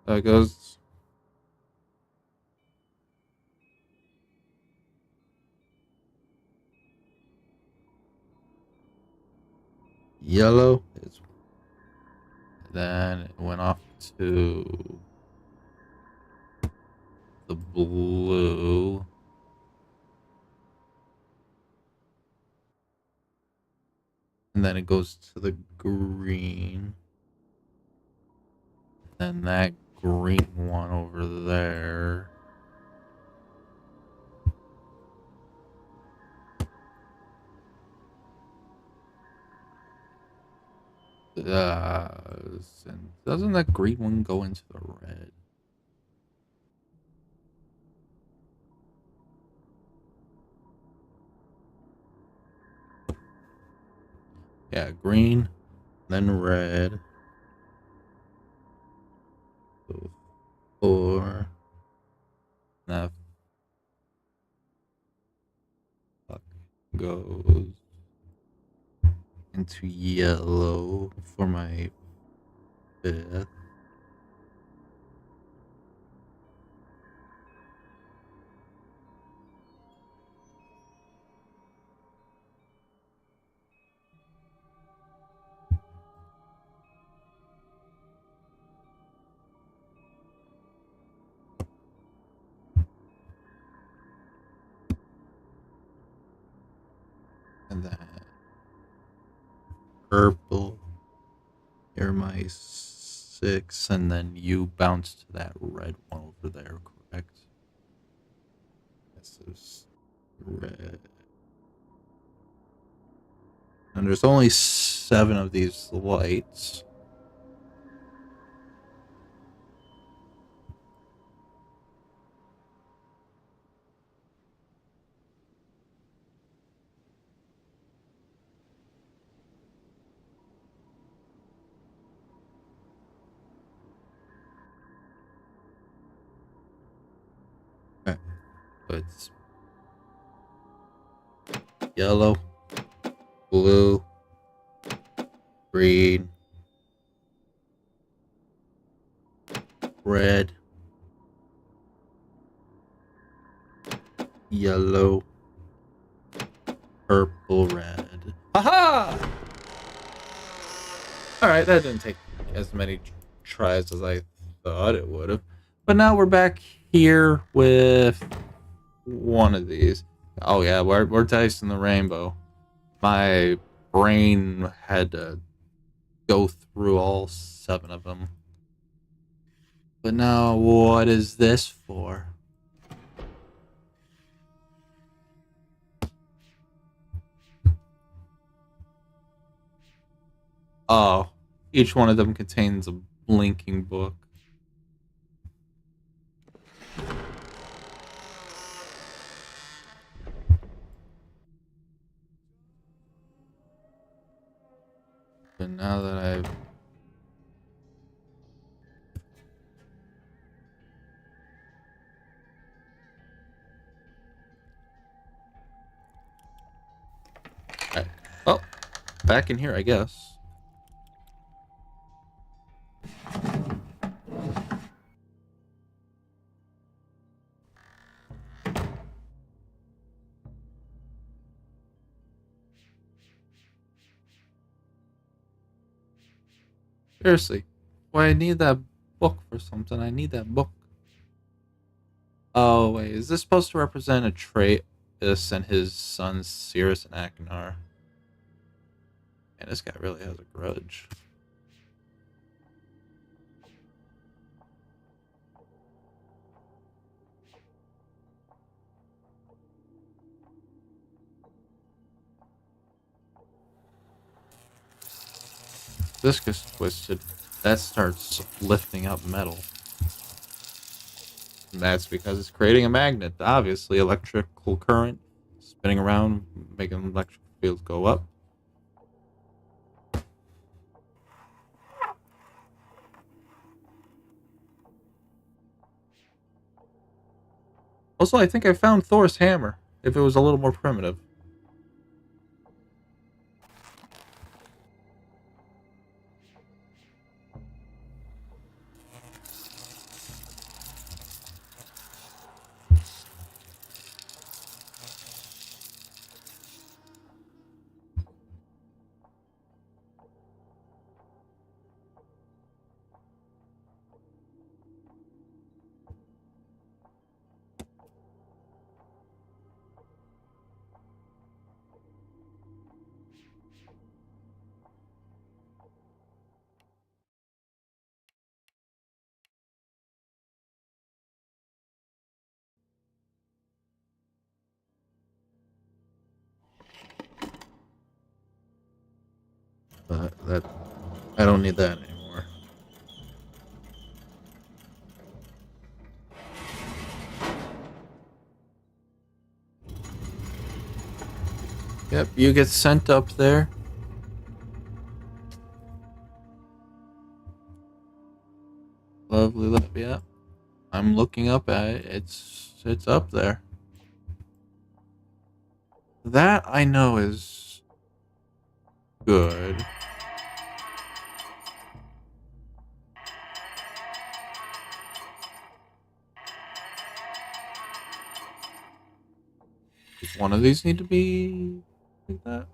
So it goes. Yellow is. Then it went off to the blue. And then it goes to the green. Then that green one over there. And doesn't that green one go into the red? Yeah, green, then red. So 4. That fuck goes into yellow for my 5th. And then purple. You're my 6, and then you bounce to that red one over there, correct? This is red. And there's only 7 of these lights. Okay. So it's yellow, blue, green, red, yellow, purple, red. Aha! Alright, that didn't take as many tries as I thought it would have. But now we're back here with one of these. Oh yeah, we're dicing the rainbow. My brain had to go through all 7 of them. But now, what is this for? Oh, each one of them contains a blinking book. But now that I've... Well, back in here, I guess. Seriously, why I need that book for something? I need that book. Oh, wait, is this supposed to represent Atreus and his sons, Cirrus and Akhenar? And this guy really has a grudge. This gets twisted. That starts lifting up metal. And that's because it's creating a magnet. Obviously, electrical current spinning around, making electric fields go up. Also, I think I found Thor's hammer, if it was a little more primitive. But that I don't need that anymore. Yep, you get sent up there. Lovely, yeah. I'm looking up at it. It's up there. That I know is good. Does one of these need to be like that?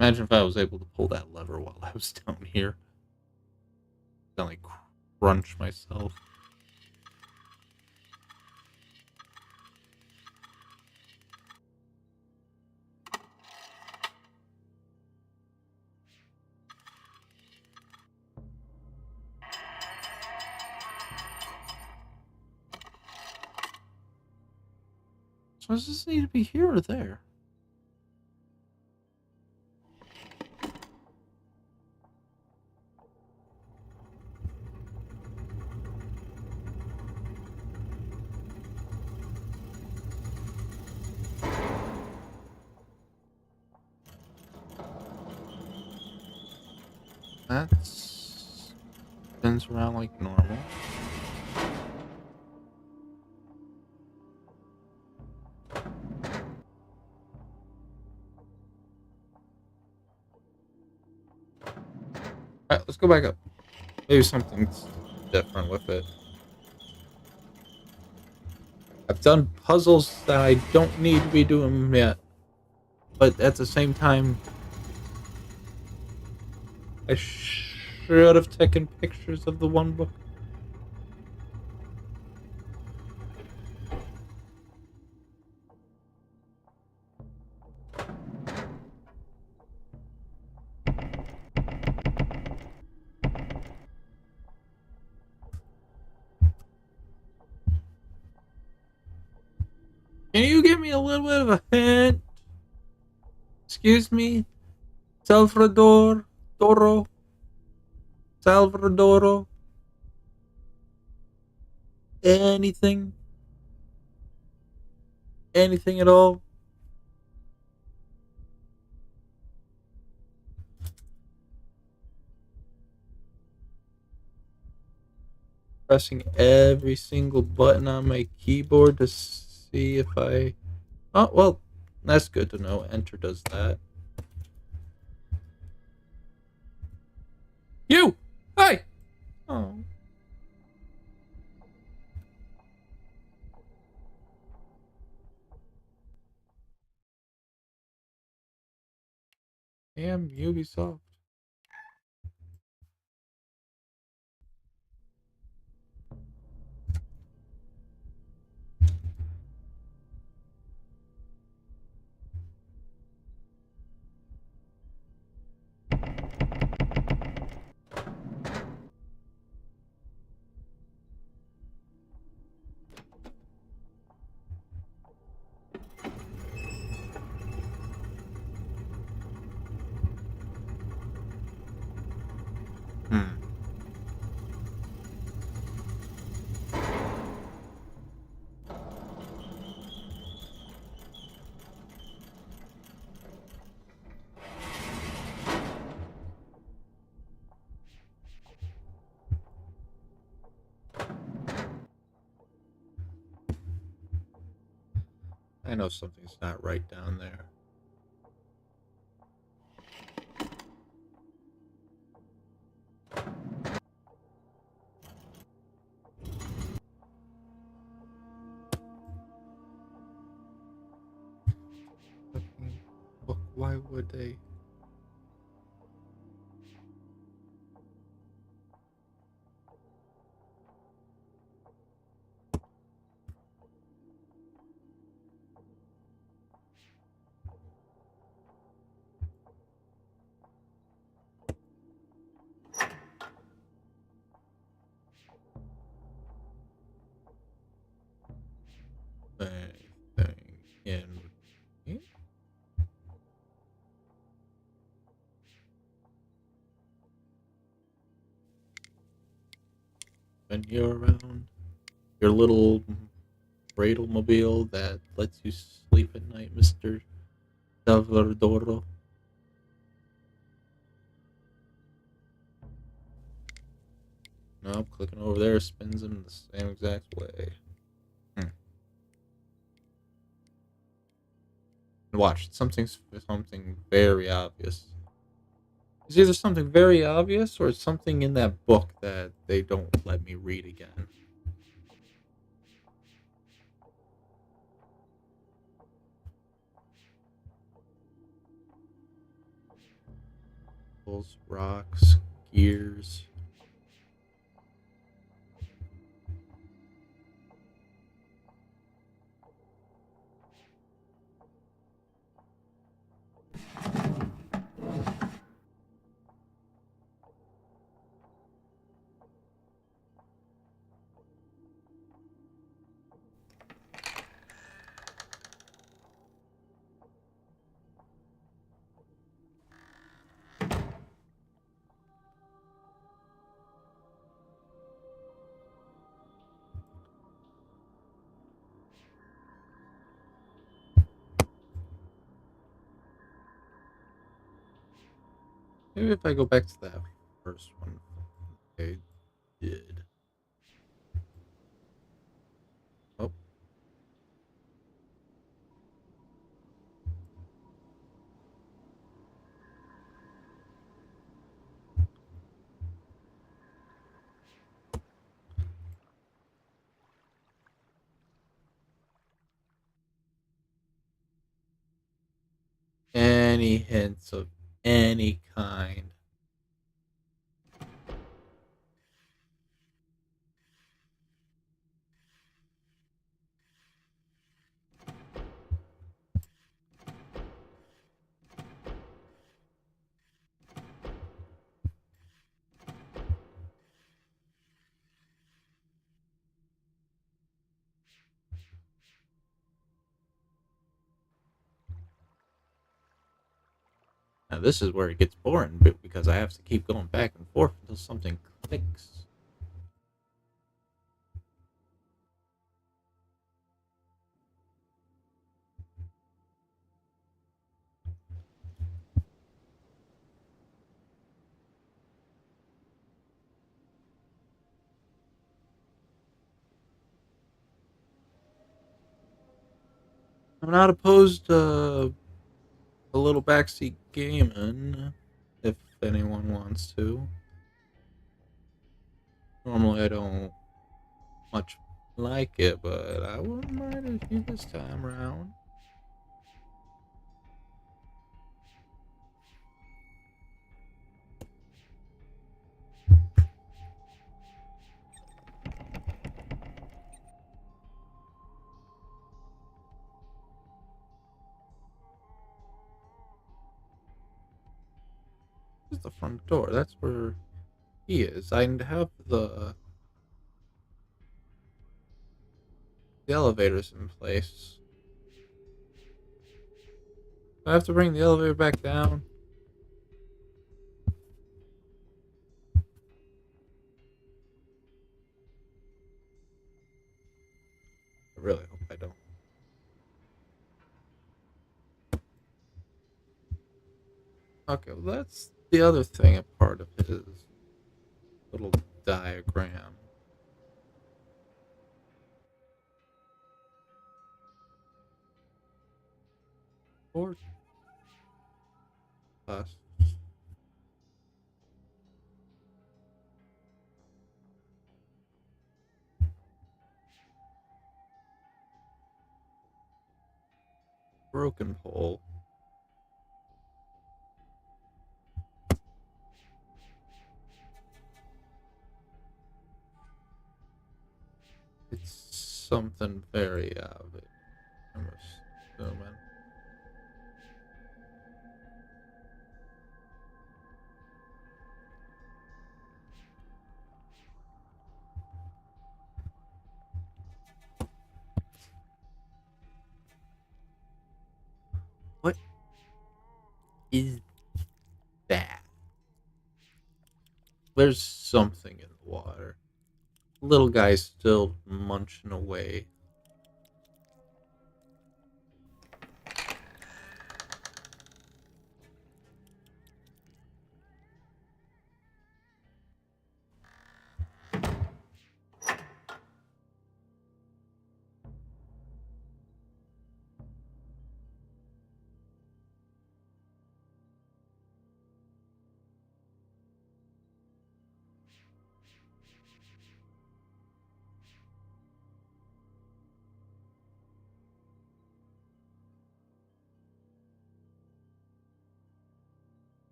Imagine if I was able to pull that lever while I was down here. I'd like crunch myself. So does this need to be here or there? That spins around like normal. Alright, let's go back up. Maybe something's different with it. I've done puzzles that I don't need to be doing yet. But at the same time, I should have taken pictures of the one book. Can you give me a little bit of a hint? Excuse me? Salvador Toro? Salvadoro? Anything? Anything at all? Pressing every single button on my keyboard to see if I... Oh, well, that's good to know. Enter does that. You! Hi! Oh. Damn Ubisoft. I know something's not right down there. Fucking book, why would they? Anything in me? When you're around your little cradle mobile that lets you sleep at night, Mr. Salvadoro. Nope, clicking over there spins him the same exact way. Watch, something very obvious. It's either something very obvious or it's something in that book that they don't let me read again. Those rocks, gears. Maybe if I go back to that first one I did. Oh. Any hints of any kind. Now this is where it gets boring because I have to keep going back and forth until something clicks. I'm not opposed to a little backseat gaming if anyone wants to. Normally I don't much like it, but I wouldn't mind if you this time around. This is the front door. That's where he is. I have the elevators in place. Do I have to bring the elevator back down? I really hope I don't. Okay, well that's the other thing, a part of his little diagram. course. Us. Broken pole. It's something very obvious. I'm assuming. What is that? There's something in the water. Little guy's still munching away.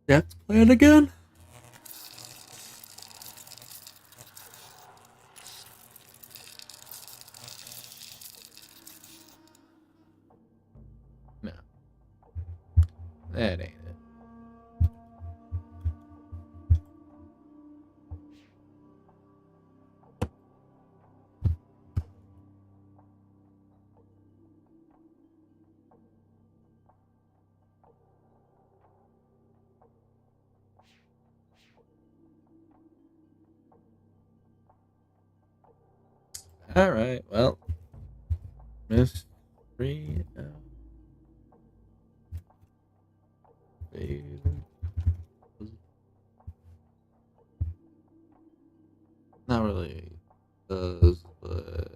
That's playing again? No. That ain't it. Alright, well. MYST III. Not really does, but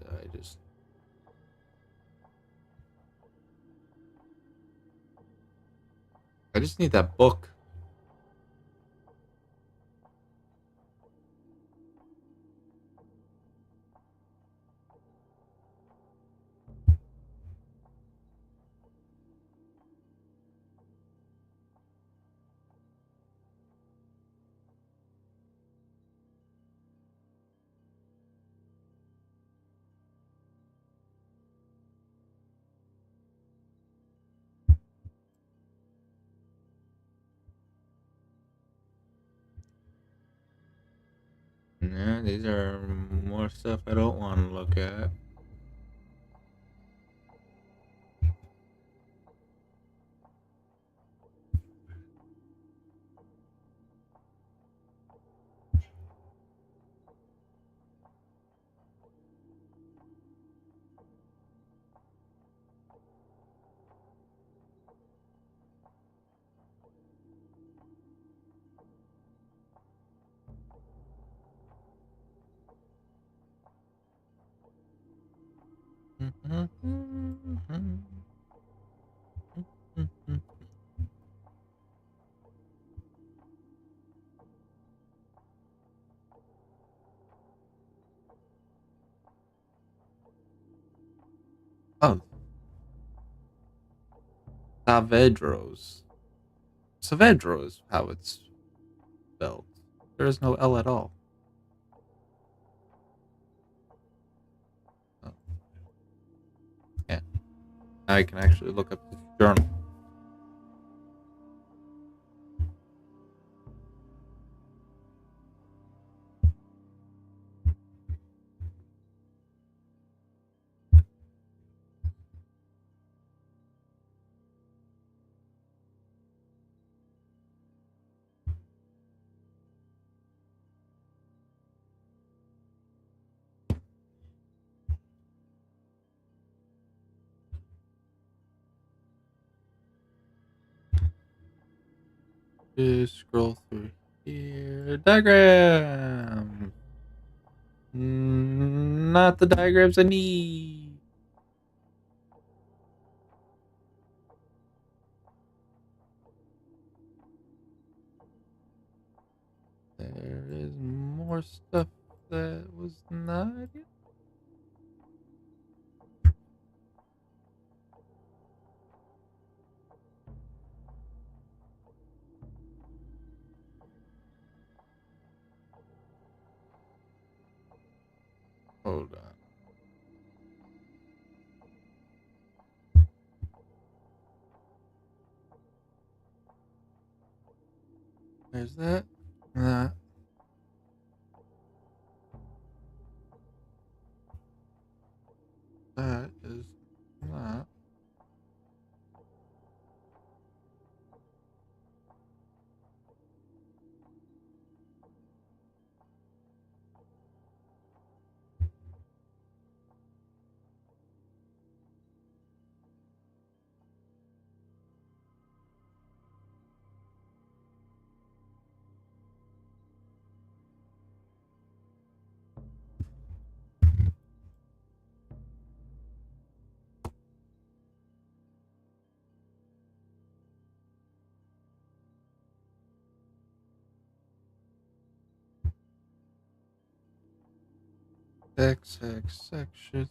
I just need that book. Yeah, these are more stuff I don't want to look at. Oh, Saavedros. Saavedro is how it's spelled. There is no L at all. Oh. Yeah. Now I can actually look up the journal. Just scroll through here. Diagram. Not the diagrams I need. more stuff that was not yet? Hold on. There's that. That. That is that. Section.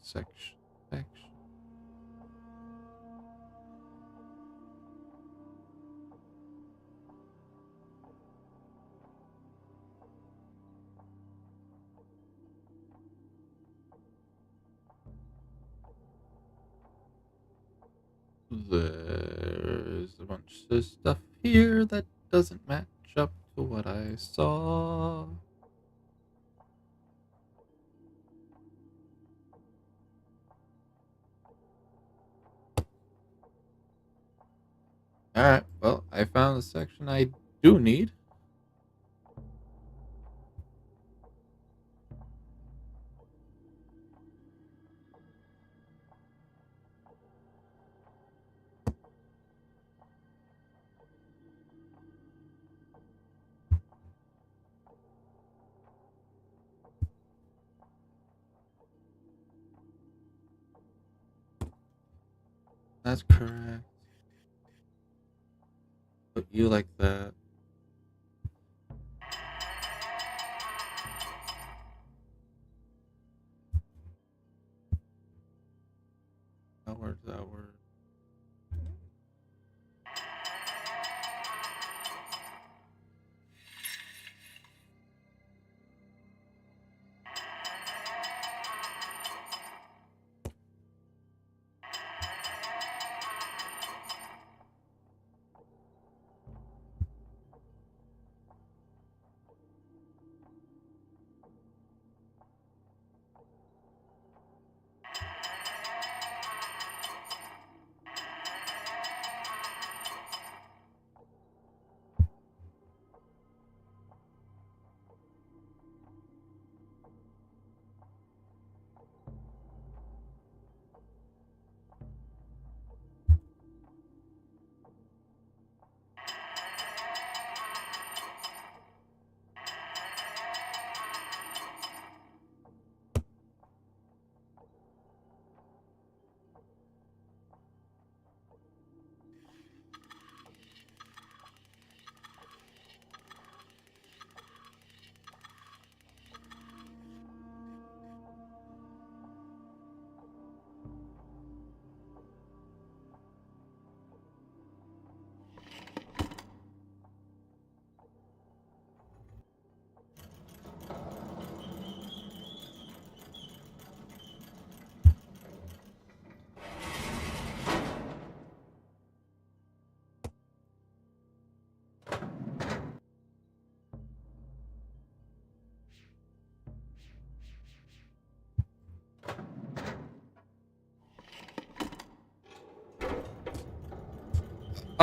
There's a bunch of stuff here that doesn't match up to what I saw. Alright, well, I found the section I do need. That's correct. But you like that. That word.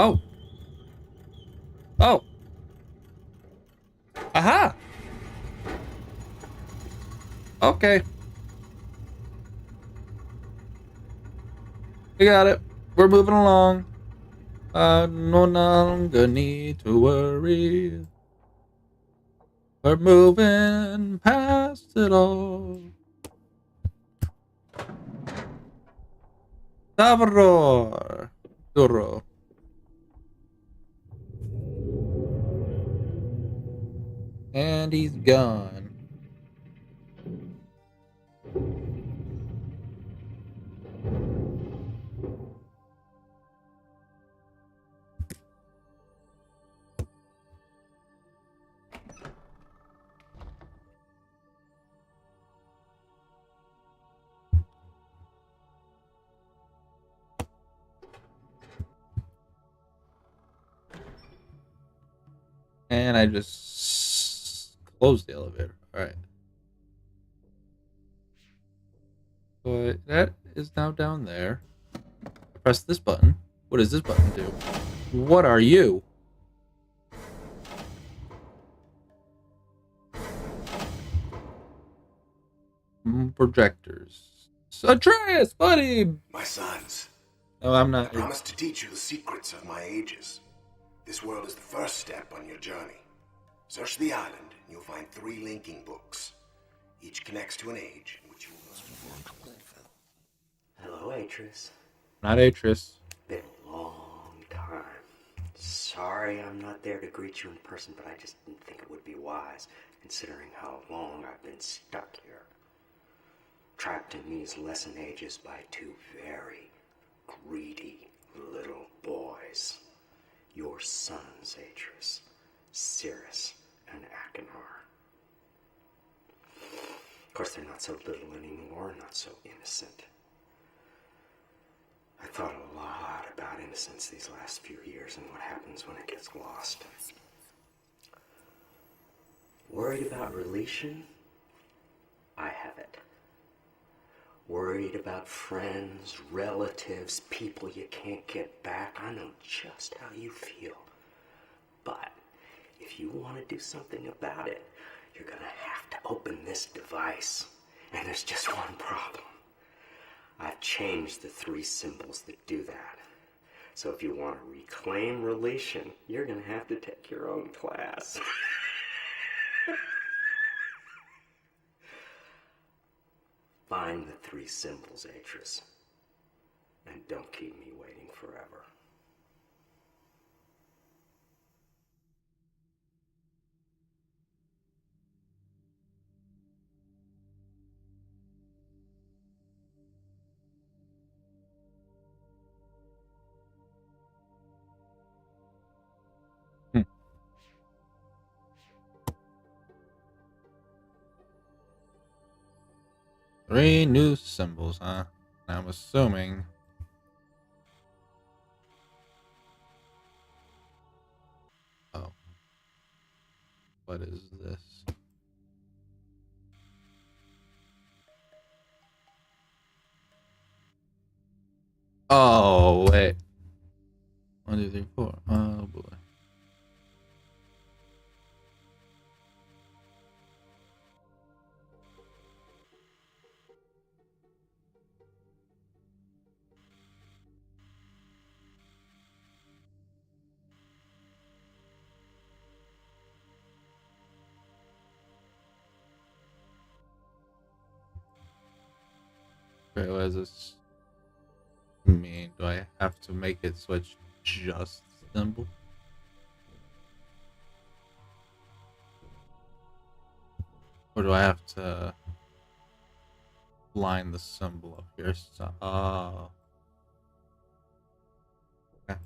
Oh. Oh. Aha. Okay. We got it. We're moving along. No longer need to worry. We're moving past it all. Davro. Duro. And he's gone. And I just closed the elevator. Alright. But that is now down there. I press this button. What does this button do? What are you? Projectors. Atreus, buddy! My sons, No, I'm I not. promised to teach you the secrets of my ages. This world is the first step on your journey. Search the island, and you'll find 3 linking books. Each connects to an age in which you will fulfill. Hello, Atreus. Not Atreus. Been a long time. Sorry I'm not there to greet you in person, but I just didn't think it would be wise, considering how long I've been stuck here. Trapped in these lesson ages by 2 very greedy little boys. Your sons, Atreus, Cirrus, and Achenar. Of course, they're not so little anymore, not so innocent. I thought a lot about innocence these last few years and what happens when it gets lost. Worried about relation? I have it. Worried about friends, relatives, people you can't get back. I know just how you feel. But if you want to do something about it, you're going to have to open this device. And there's just one problem. I've changed the 3 symbols that do that. So if you want to reclaim relation, you're going to have to take your own class. Find the 3 symbols, Atreus. And don't keep me waiting forever. Hmm. 3 new symbols, huh? I'm assuming. Oh. What is this? Oh, wait. 1, 2, 3, 4. Oh, boy. Okay, what does this mean? Do I have to make it switch just symbol? Or do I have to line the symbol up here? So, oh. Okay.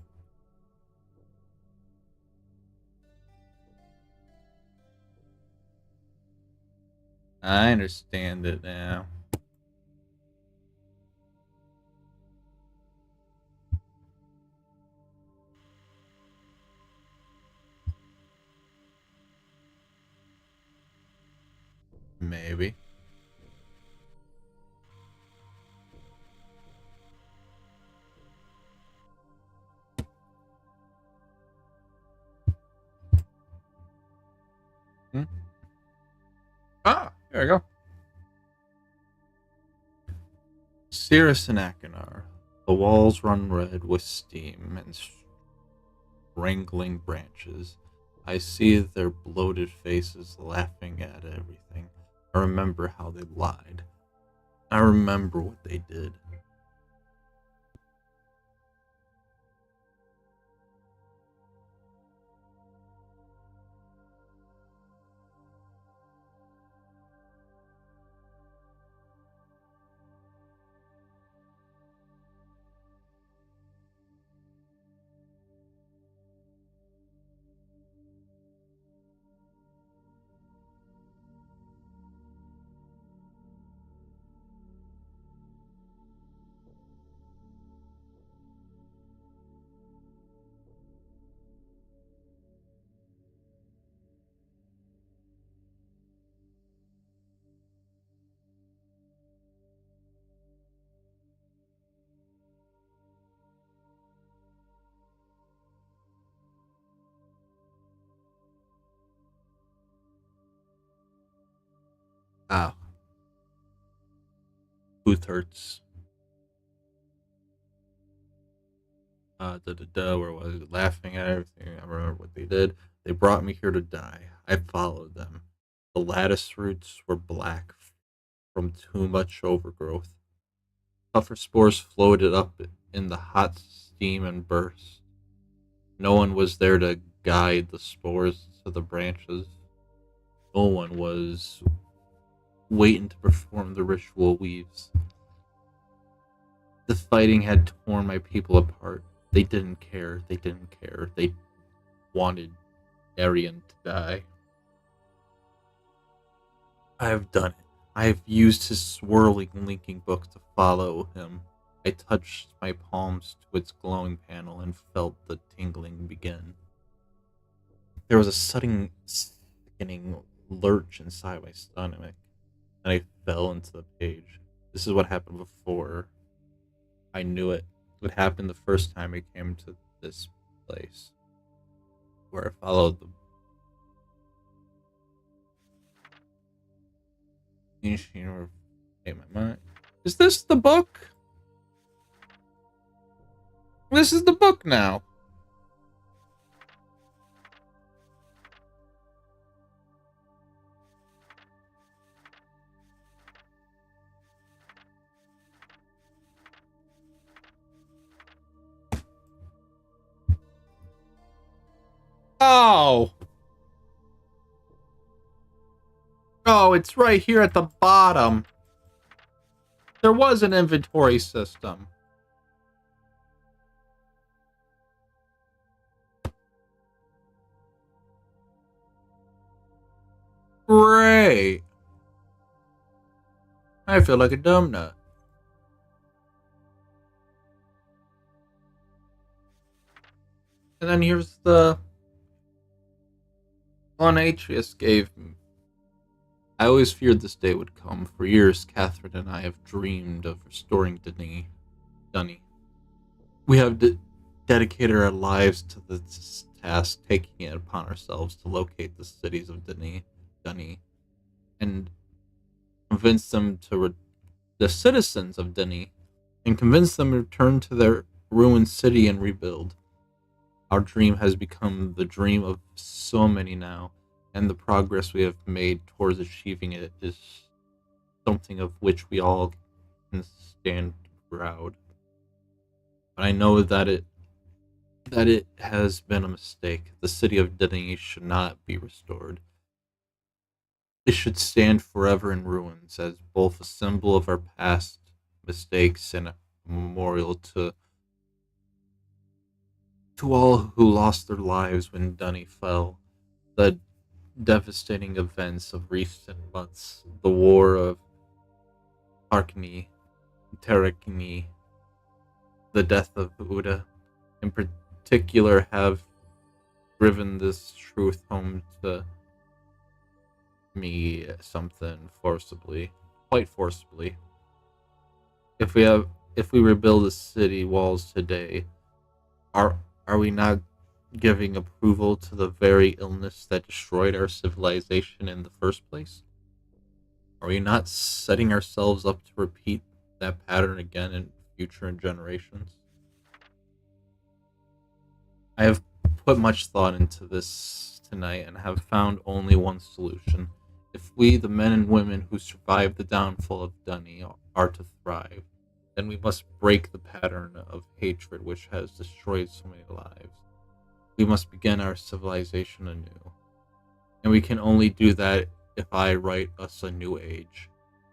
I understand it now. Maybe. Hmm? Ah, there we go. Cirrus and Achenar. The walls run red with steam and strangling branches. I see their bloated faces laughing at everything. I remember how they lied. I remember what they did. Ah, Booth hurts. Where was it? Laughing at everything. I remember what they did. They brought me here to die. I followed them. The lattice roots were black from too much overgrowth. Tougher spores floated up in the hot steam and burst. No one was there to guide the spores to the branches. No one was waiting to perform the ritual weaves. The fighting had torn my people apart. They didn't care. They didn't care. They wanted Arian to die. I have done it. I have used his swirling linking book to follow him. I touched my palms to its glowing panel and felt the tingling begin. There was a sudden sickening lurch inside my stomach, and I fell into the page. This is what happened before. I knew it. It would happen the first time I came to this place, where I followed the machine. Ate my mind. Is this the book? This is the book now. Oh! Oh, it's right here at the bottom. There was an inventory system. Great. I feel like a dumb nut. And then here's the one Atreus gave me. I always feared this day would come. For years, Catherine and I have dreamed of restoring Dunny. We have dedicated our lives to this task, taking it upon ourselves to locate the cities of Dunny, and convince them to the citizens of Dunny, and convince them to return to their ruined city and rebuild. Our dream has become the dream of so many now, and the progress we have made towards achieving it is something of which we all can stand proud. But I know that it has been a mistake. The city of Dunny should not be restored. It should stand forever in ruins as both a symbol of our past mistakes and a memorial to all who lost their lives when Dunny fell. The devastating events of recent months, the war of Tarakini, the death of Uda, in particular, have driven this truth home to me quite forcibly. If we rebuild the city walls today, are we not giving approval to the very illness that destroyed our civilization in the first place? Are we not setting ourselves up to repeat that pattern again in future generations? I have put much thought into this tonight and have found only one solution. If we, the men and women who survived the downfall of Dunny, are to thrive, then we must break the pattern of hatred which has destroyed so many lives. We must begin our civilization anew. And we can only do that if I write us a new age.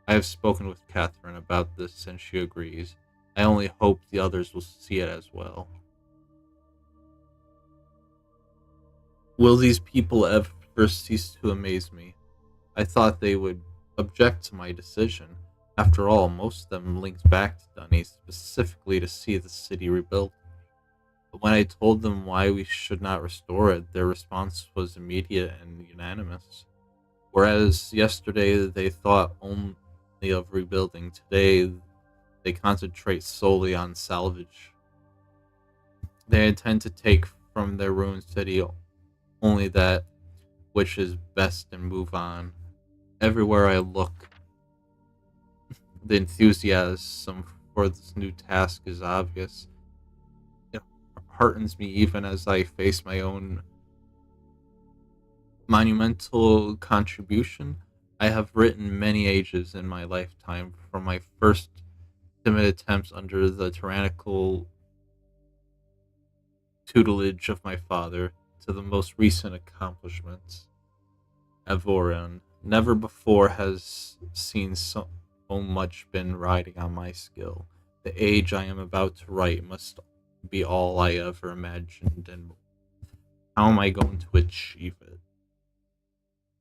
I have spoken with Catherine about this and she agrees. I only hope the others will see it as well. Will these people ever cease to amaze me? I thought they would object to my decision. After all, most of them linked back to Dunny specifically to see the city rebuilt. But when I told them why we should not restore it, their response was immediate and unanimous. Whereas yesterday they thought only of rebuilding, today they concentrate solely on salvage. They intend to take from their ruined city only that which is best and move on. Everywhere I look, the enthusiasm for this new task is obvious. It heartens me even as I face my own monumental contribution. I have written many ages in my lifetime, from my first timid attempts under the tyrannical tutelage of my father to the most recent accomplishments. Avoran, never before has seen so much been riding on my skill. The age I am about to write must be all I ever imagined, and how am I going to achieve it?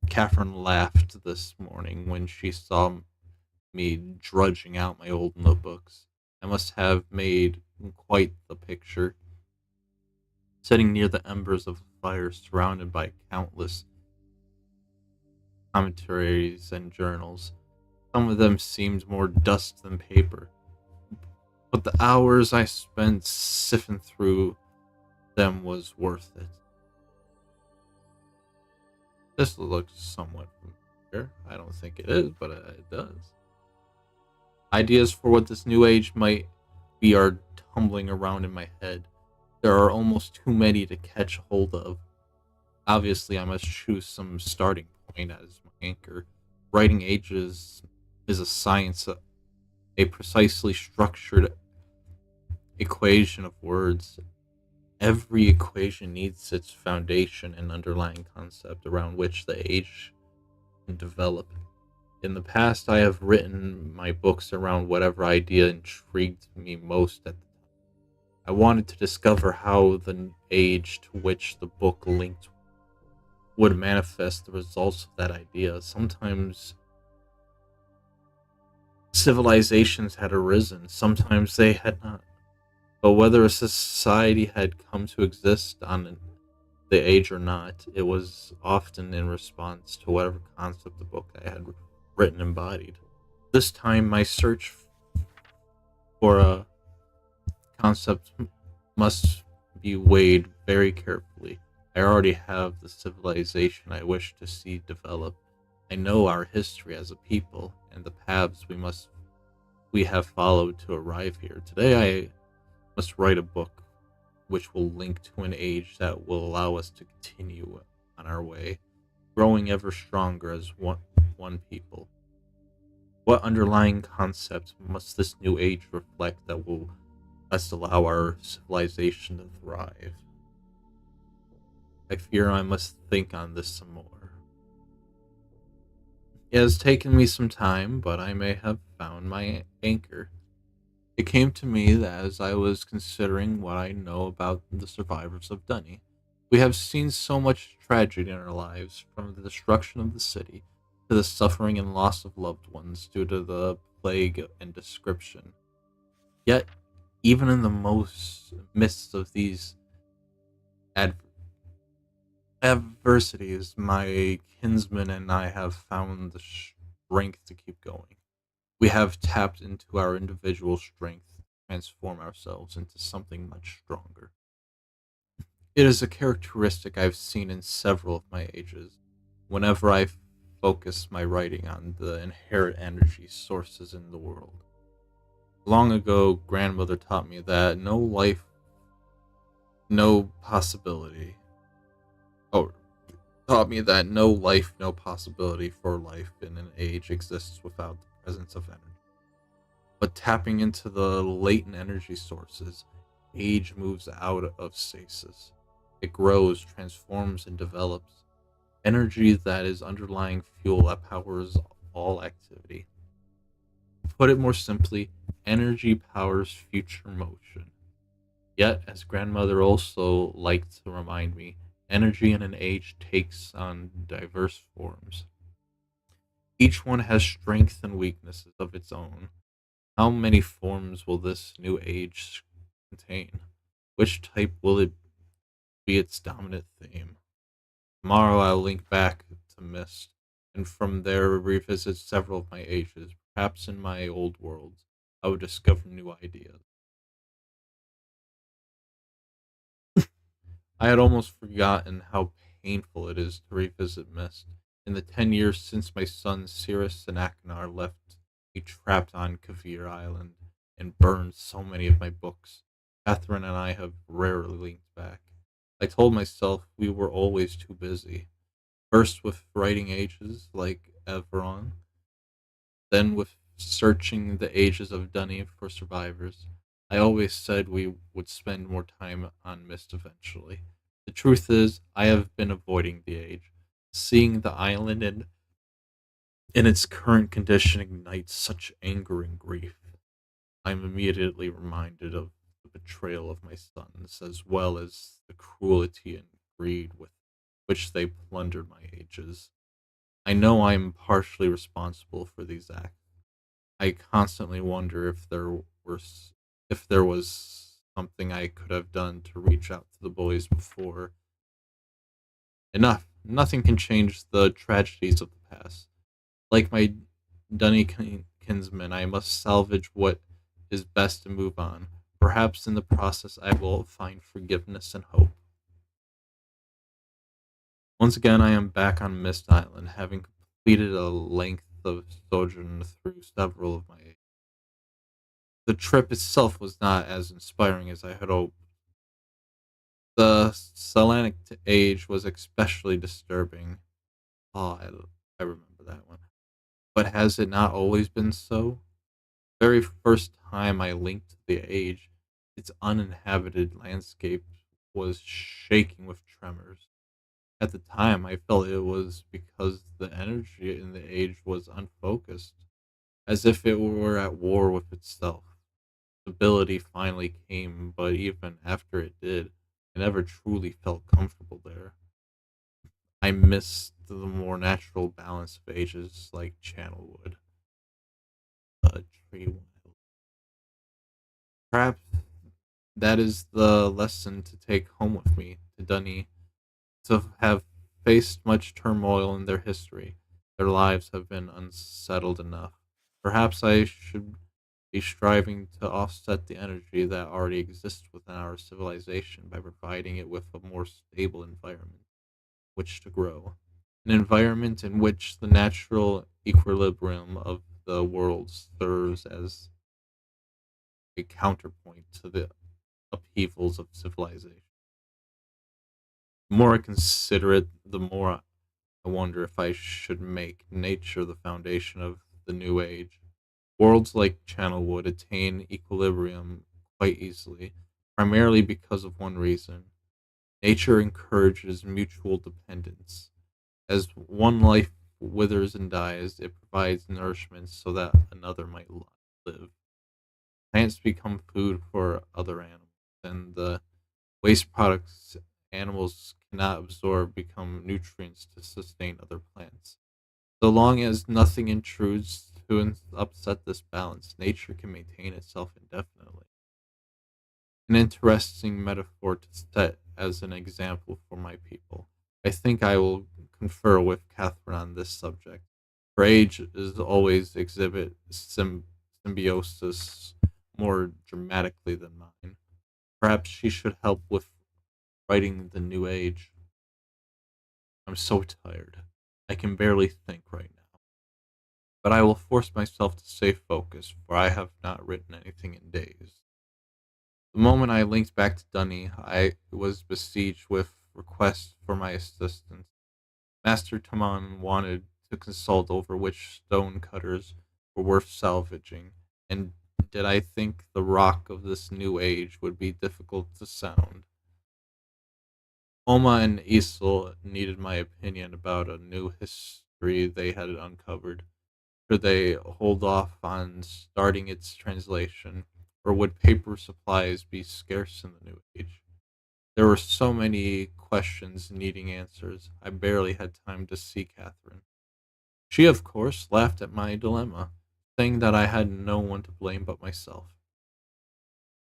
Catherine laughed this morning when she saw me drudging out my old notebooks. I must have made quite the picture, sitting near the embers of the fire, surrounded by countless commentaries and journals. Some of them seemed more dust than paper, but the hours I spent sifting through them was worth it. This looks somewhat familiar. I don't think it is, but it does. Ideas for what this new age might be are tumbling around in my head. There are almost too many to catch hold of. Obviously, I must choose some starting point as my anchor. Writing ages is a science, a precisely structured equation of words. Every equation needs its foundation and underlying concept around which the age can develop. In the past, I have written my books around whatever idea intrigued me most at the time. I wanted to discover how the age to which the book linked would manifest the results of that idea. Sometimes civilizations had arisen, sometimes they had not. But whether a society had come to exist on the age or not, it was often in response to whatever concept the book I had written embodied. This time, my search for a concept must be weighed very carefully. I already have the civilization I wish to see develop. I know our history as a people and the paths we have followed to arrive here. Today I must write a book which will link to an age that will allow us to continue on our way, growing ever stronger as one people. What underlying concept must this new age reflect that will best allow our civilization to thrive? I fear I must think on this some more. It has taken me some time, but I may have found my anchor. It came to me that as I was considering what I know about the survivors of Dunny. We have seen so much tragedy in our lives, from the destruction of the city to the suffering and loss of loved ones due to the plague and description. Yet, even in the most midst of these ad- adversities, my kinsman and I have found the strength to keep going. We have tapped into our individual strength to transform ourselves into something much stronger. It is a characteristic I've seen in several of my ages. Whenever I focus my writing on the inherent energy sources in the world. Long ago, grandmother taught me that no life, no possibility. Oh, taught me that no life, no possibility for life in an age exists without the presence of energy. But tapping into the latent energy sources, age moves out of stasis. It grows, transforms, and develops. Energy that is underlying fuel that powers all activity. To put it more simply, energy powers future motion. Yet, as grandmother also liked to remind me, energy in an age takes on diverse forms. Each one has strengths and weaknesses of its own. How many forms will this new age contain? Which type will it be its dominant theme? Tomorrow I'll link back to MYST, and from there revisit several of my ages. Perhaps in my old worlds, I would discover new ideas. I had almost forgotten how painful it is to revisit MYST. In the 10 years since my sons Cirrus and Akinar left me trapped on Kavir Island and burned so many of my books, Catherine and I have rarely linked back. I told myself we were always too busy. First with writing ages like Everon, then with searching the ages of Dunny for survivors. I always said we would spend more time on Mist eventually. The truth is, I have been avoiding the age. Seeing the island in its current condition ignites such anger and grief. I'm immediately reminded of the betrayal of my sons, as well as the cruelty and greed with which they plundered my ages. I know I am partially responsible for these acts. I constantly wonder if there was something I could have done to reach out to the boys before. Enough. Nothing can change the tragedies of the past. Like my Dunny kinsman, I must salvage what is best and move on. Perhaps in the process I will find forgiveness and hope. Once again, I am back on Mist Island, having completed a length of sojourn through several of my. The trip itself was not as inspiring as I had hoped. The Selenic age was especially disturbing. Oh, I remember that one. But has it not always been so? Very first time I linked to the age, its uninhabited landscape was shaking with tremors. At the time, I felt it was because the energy in the age was unfocused, as if it were at war with itself. Stability finally came, but even after it did, I never truly felt comfortable there. I missed the more natural balance of ages like Channelwood, Tree Wild. Perhaps that is the lesson to take home with me to Dunny, to have faced much turmoil in their history. Their lives have been unsettled enough. Perhaps I should be striving to offset the energy that already exists within our civilization by providing it with a more stable environment in which to grow. An environment in which the natural equilibrium of the world serves as a counterpoint to the upheavals of civilization. The more I consider it, the more I wonder if I should make nature the foundation of the new age. Worlds like Channel would attain equilibrium quite easily, primarily because of one reason. Nature encourages mutual dependence. As one life withers and dies, it provides nourishment so that another might live. Plants become food for other animals, and the waste products animals cannot absorb become nutrients to sustain other plants. So long as nothing intrudes to upset this balance, nature can maintain itself indefinitely. An interesting metaphor to set as an example for my people. I think I will confer with Catherine on this subject. Her age is always exhibit symbiosis more dramatically than mine. Perhaps she should help with writing the new age. I'm so tired. I can barely think right now. But I will force myself to stay focused, for I have not written anything in days. The moment I linked back to Dunny, I was besieged with requests for my assistance. Master Taman wanted to consult over which stone cutters were worth salvaging, and did I think the rock of this new age would be difficult to sound. Oma and Isel needed my opinion about a new history they had uncovered. Should they hold off on starting its translation, or would paper supplies be scarce in the new age? There were so many questions needing answers, I barely had time to see Catherine. She, of course, laughed at my dilemma, saying that I had no one to blame but myself.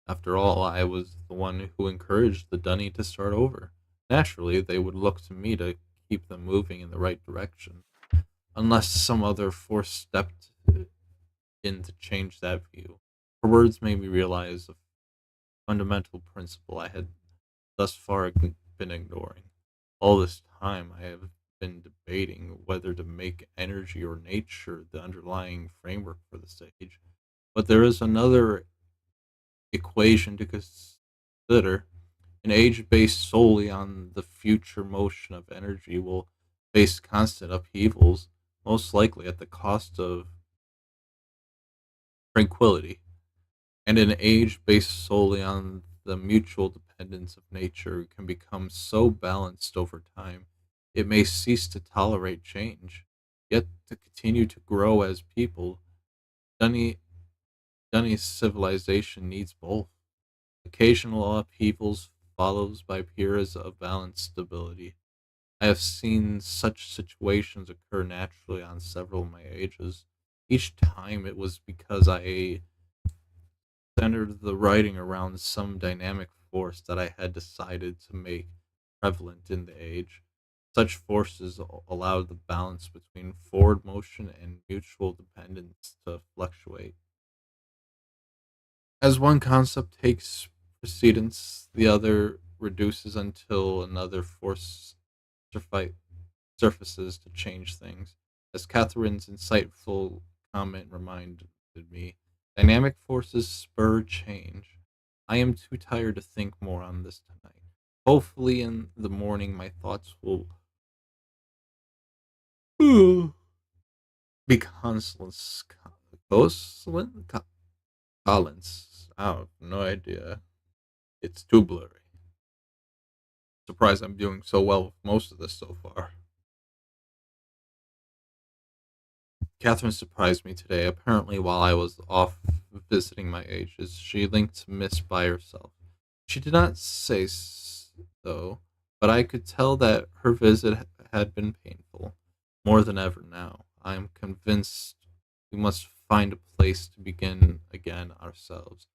After all, I was the one who encouraged the Dunny to start over. Naturally, they would look to me to keep them moving in the right direction, unless some other force stepped in to change that view. Her words made me realize a fundamental principle I had thus far been ignoring. All this time, I have been debating whether to make energy or nature the underlying framework for the stage. But there is another equation to consider. An age based solely on the future motion of energy will face constant upheavals, most likely at the cost of tranquility. And an age based solely on the mutual dependence of nature can become so balanced over time, it may cease to tolerate change, yet to continue to grow as people. Dunny, Dunny's civilization needs both. Occasional upheavals follows by periods of balanced stability. I have seen such situations occur naturally on several of my ages. Each time it was because I centered the writing around some dynamic force that I had decided to make prevalent in the age. Such forces allowed the balance between forward motion and mutual dependence to fluctuate. As one concept takes precedence, the other reduces until another force surfi- surfaces to change things. As Catherine's insightful comment reminded me, dynamic forces spur change. I am too tired to think more on this tonight. Hopefully, in the morning, my thoughts will be Collins. I have no idea. It's too blurry. Surprised I'm doing so well with most of this so far. Catherine surprised me today. Apparently, while I was off visiting my ages, she linked Miss by herself. She did not say so, but I could tell that her visit had been painful, more than ever now. I am convinced we must find a place to begin again ourselves.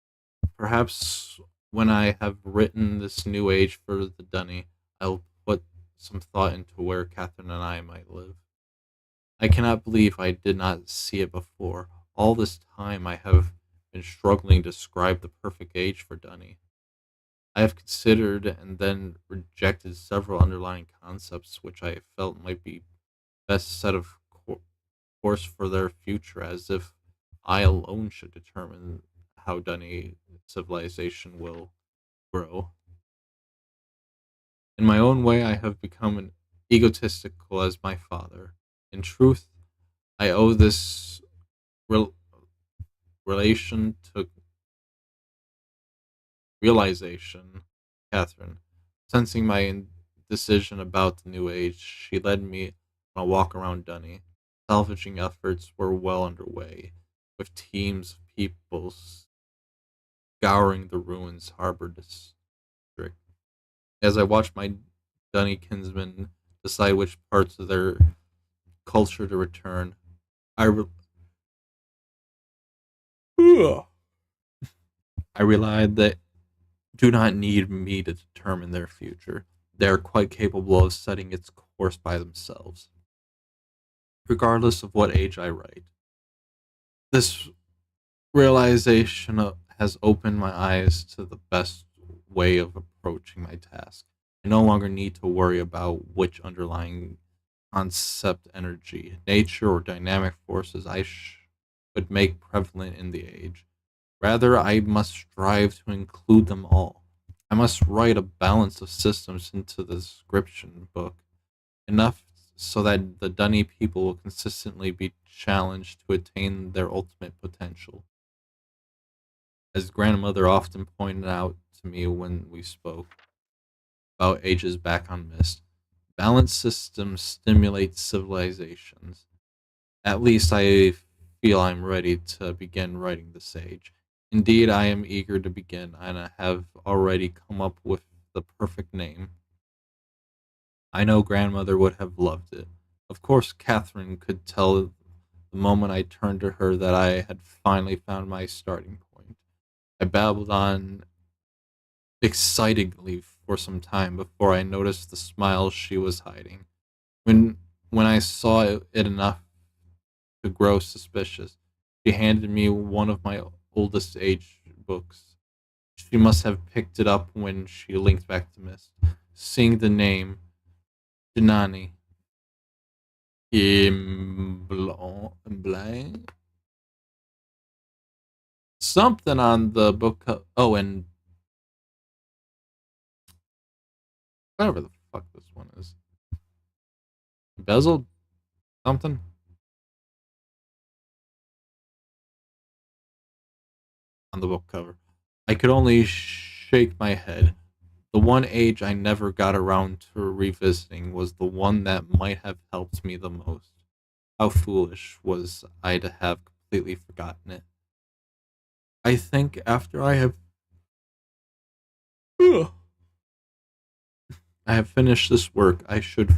Perhaps when I have written this new age for the Dunny, I'll put some thought into where Catherine and I might live. I cannot believe I did not see it before. All this time I have been struggling to describe the perfect age for Dunny. I have considered and then rejected several underlying concepts which I felt might be best set of course for their future, as if I alone should determine how Dunny civilization will grow. In my own way, I have become an egotistical as my father. In truth, I owe this rel- relation to realization, Catherine. Sensing my indecision about the new age, she led me on a walk around Dunny. Salvaging efforts were well underway, with teams of people scouring the ruins harbor district. As I watched my Dunny kinsmen decide which parts of their culture to return, I, re- I realized that do not need me to determine their future. They are quite capable of setting its course by themselves, regardless of what age I write. This realization has opened my eyes to the best way of approaching my task. I no longer need to worry about which underlying concept, energy, nature, or dynamic forces would make prevalent in the age. Rather, I must strive to include them all. I must write a balance of systems into the description book, enough so that the Dunny people will consistently be challenged to attain their ultimate potential. As grandmother often pointed out to me when we spoke about ages back on Mist, balanced systems stimulate civilizations. At least I feel I'm ready to begin writing the Sage. Indeed, I am eager to begin, and I have already come up with the perfect name. I know grandmother would have loved it. Of course, Catherine could tell the moment I turned to her that I had finally found my starting point. I babbled on excitedly for some time before I noticed the smile she was hiding. When when I saw it enough to grow suspicious, she handed me one of my oldest age books. She must have picked it up when she linked back to Mist. Seeing the name, Janani, Blanc. Something on the book. Oh, and whatever the fuck this one is. Bezeled something. On the book cover. I could only shake my head. The one age I never got around to revisiting was the one that might have helped me the most. How foolish was I to have completely forgotten it. I think after I have finished this work, I should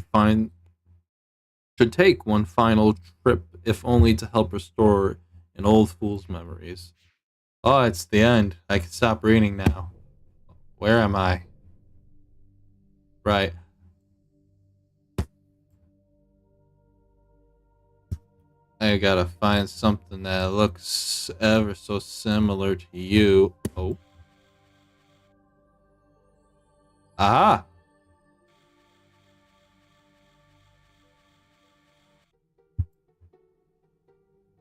take one final trip, if only to help restore an old fool's memories. Oh, it's the end. I can stop reading now. Where am I? Right. I gotta find something that looks ever so similar to you. Oh. Aha!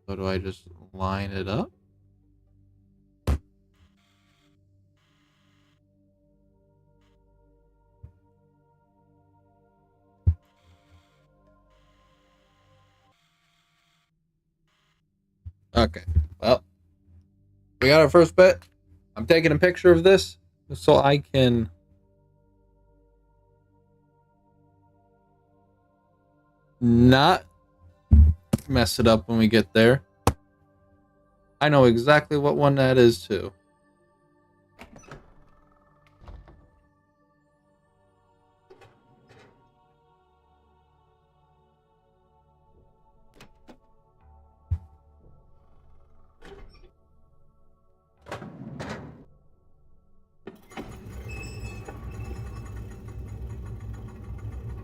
So do I just line it up? Okay. Well, we got our first bit. I'm taking a picture of this so I can not mess it up when we get there. I know exactly what one that is too.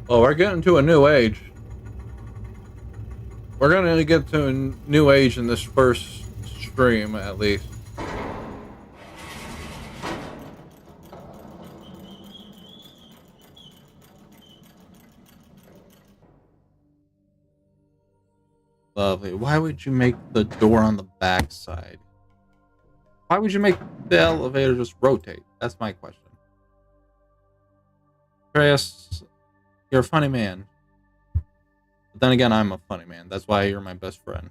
Well, we're getting to a new age. We're gonna get to a new age in this first stream, at least. Lovely. Why would you make the door on the back side? Why would you make the elevator just rotate? That's my question. Andreas, you're a funny man. But then again, I'm a funny man. That's why you're my best friend in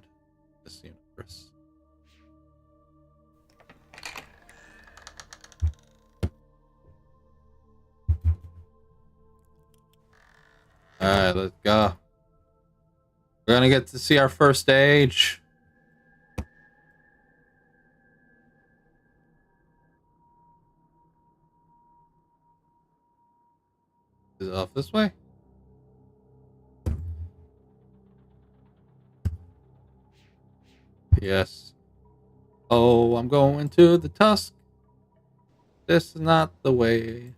this universe. Alright, let's go. We're gonna get to see our first stage. Is it off this way? Yes. Oh, I'm going to the Tusk. This is not the way.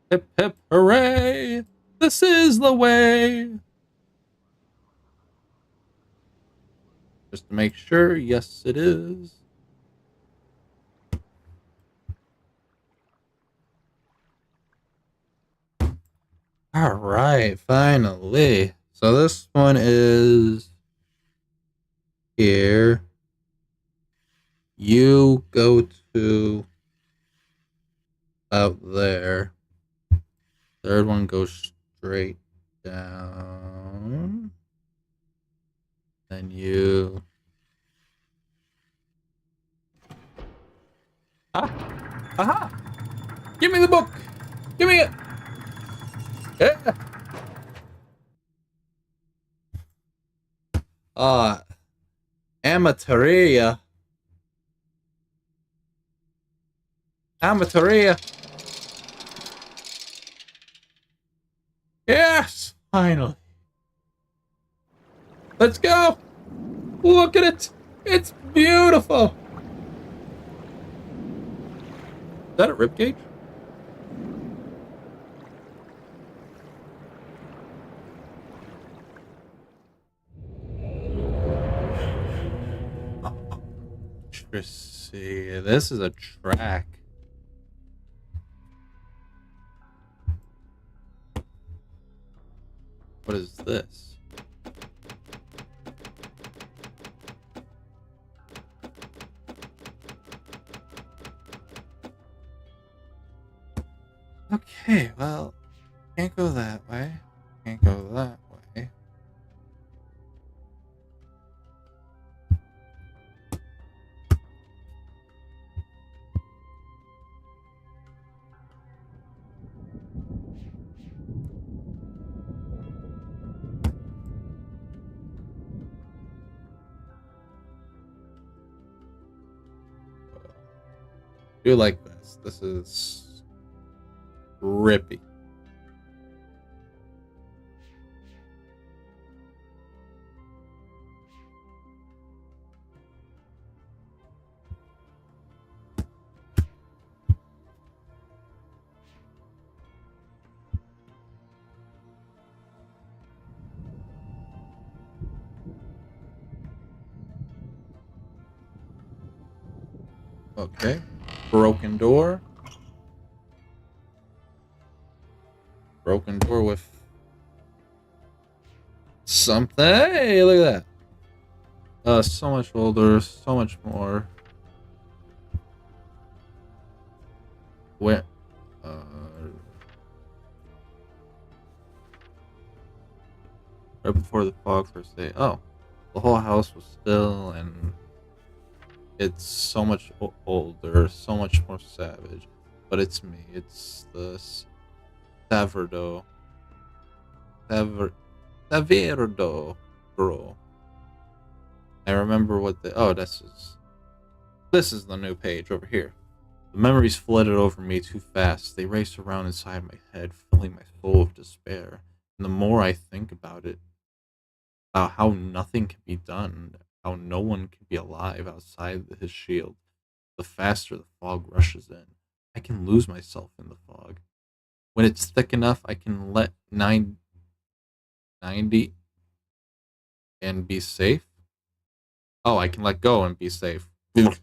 Hip hip hooray! This is the way! Just to make sure, yes it is. Alright, finally. So this one is here. You go to out there. Third one goes straight down. Then you... Ah! Aha! Give me the book! Give me it! Yeah! Amateuria. Amateuria. Yes! Finally. Let's go! Look at it! It's beautiful! Is that a ribcage? See, this is a track. What is this? Okay, well, can't go that way. Can't go that way. Do like this. This is rippy. Okay. Broken door. Broken door with something. Hey, look at that. So much older, so much more. Where, uh, right before the fog first day. Oh, the whole house was still, and it's so much older, so much more savage. But it's me. It's the Saverdo. Saverdo, bro. I remember what the. Oh, this is the new page over here. The memories flooded over me too fast. They raced around inside my head, filling my soul with despair. And the more I think about it, about how nothing can be done, how no one can be alive outside his shield, the faster the fog rushes in. I can lose myself in the fog. When it's thick enough, I can let 90 and be safe. Oh, I can let go and be safe. I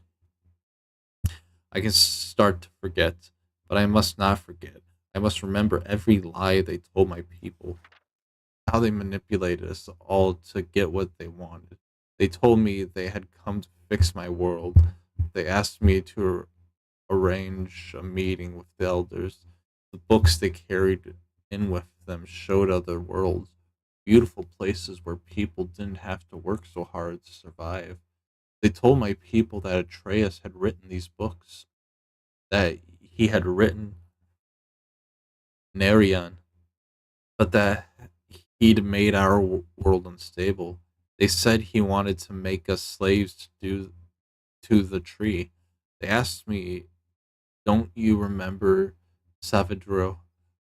can start to forget, but I must not forget. I must remember every lie they told my people, how they manipulated us all to get what they wanted. They told me they had come to fix my world. They asked me to arrange a meeting with the elders. The books they carried in with them showed other worlds, beautiful places where people didn't have to work so hard to survive. They told my people that Atreus had written these books, that he had written Nerion, but that he'd made our world unstable. They said he wanted to make us slaves to the tree. They asked me, "Don't you remember Savadro?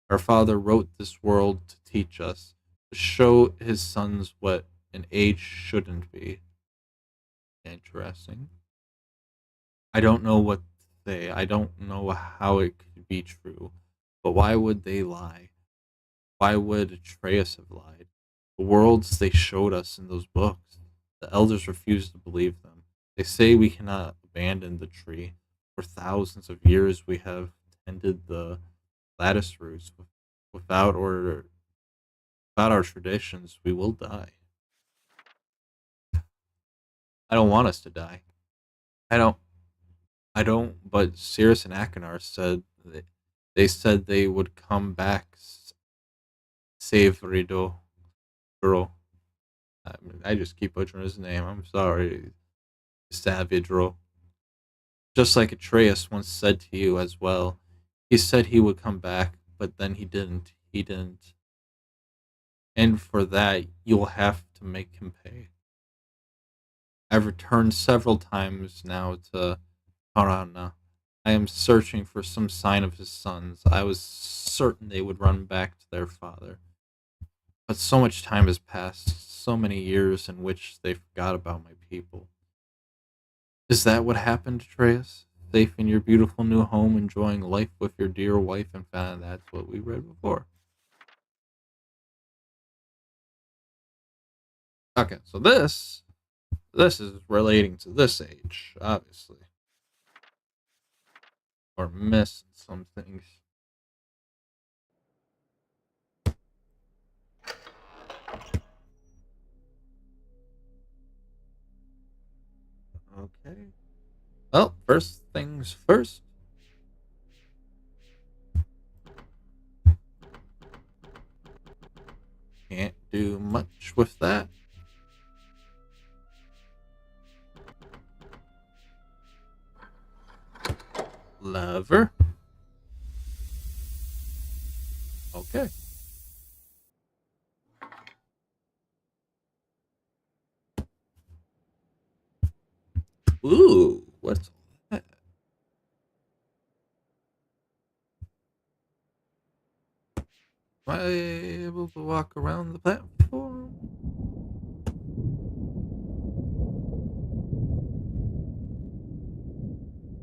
Our father wrote this world to teach us, to show his sons what an age shouldn't be." Interesting. I don't know what to say. I don't know how it could be true. But why would they lie? Why would Atreus have lied? The worlds they showed us in those books, the elders refused to believe them. They say we cannot abandon the tree. For thousands of years we have tended the lattice roots. Without order, without our traditions, we will die. I don't want us to die. I don't. I don't. But Cirrus and Achenar said they said they would come back. Save Rido, girl. I just keep butchering his name. I'm sorry, Savidro. Just like Atreus once said to you as well. He said he would come back, but then he didn't. He didn't. And for that, you'll have to make him pay. I've returned several times now to Harana. I am searching for some sign of his sons. I was certain they would run back to their father. But so much time has passed, so many years in which they forgot about my people. Is that what happened, Atreus? Safe in your beautiful new home, enjoying life with your dear wife and family. That's what we read before. Okay, so this is relating to this age, obviously. Or missing some things. Okay. Well, first things first. do much with that. Lever. Okay. Ooh, what's that? Am I able to walk around the platform?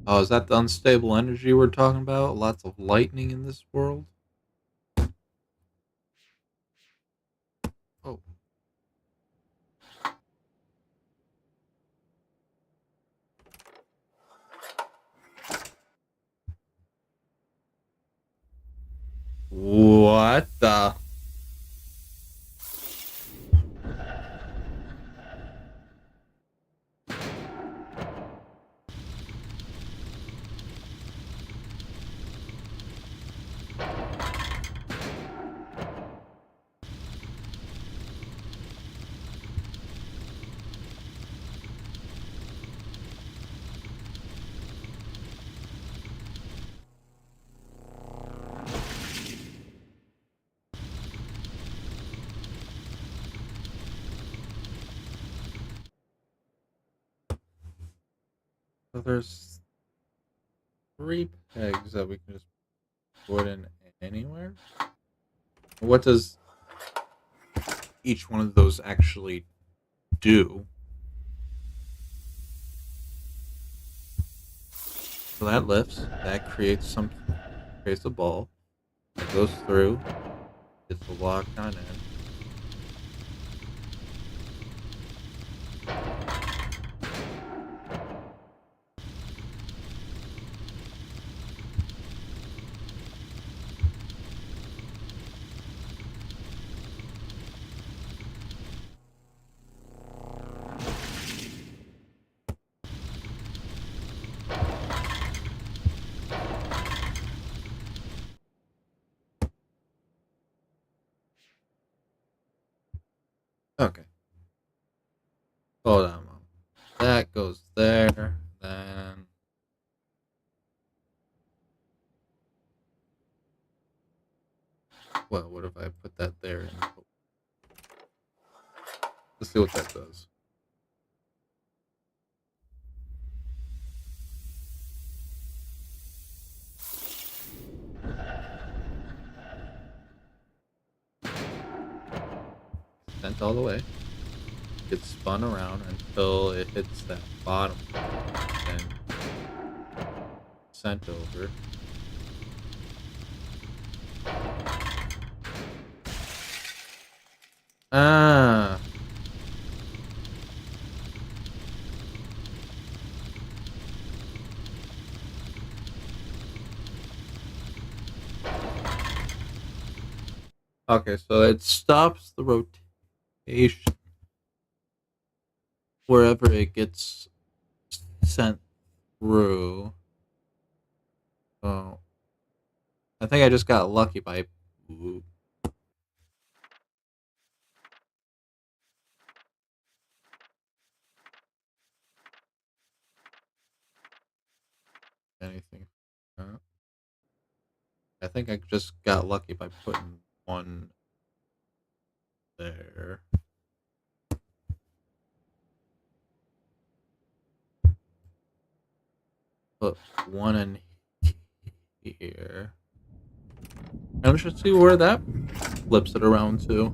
Oh, is that the unstable energy we're talking about? Lots of lightning in this world? Oh. What the? So there's 3 pegs that we can just put in anywhere? What does each one of those actually do? So that lifts, that creates a ball, that goes through, gets locked on in. Okay. Hold on a moment. That goes there, then well, what if I put that there and let's see what that does. Sent all the way. Gets spun around until it hits that bottom and sent over. Ah. Okay, so it stops the rotation wherever it gets sent through. Oh, I think I just got lucky by. Ooh, anything. I think I just got lucky by putting one there. Put one in here. And we should see where that flips it around to.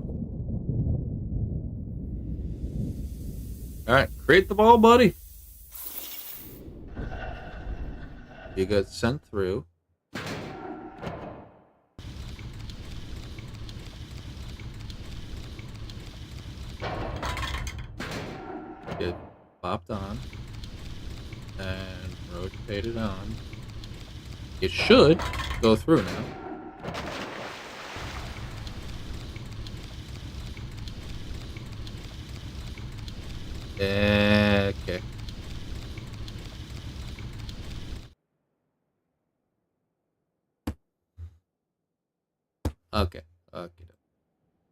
Alright, create the ball, buddy. You get sent through. Get popped on. And rotated on. It should go through now. Okay. Okay. Okay.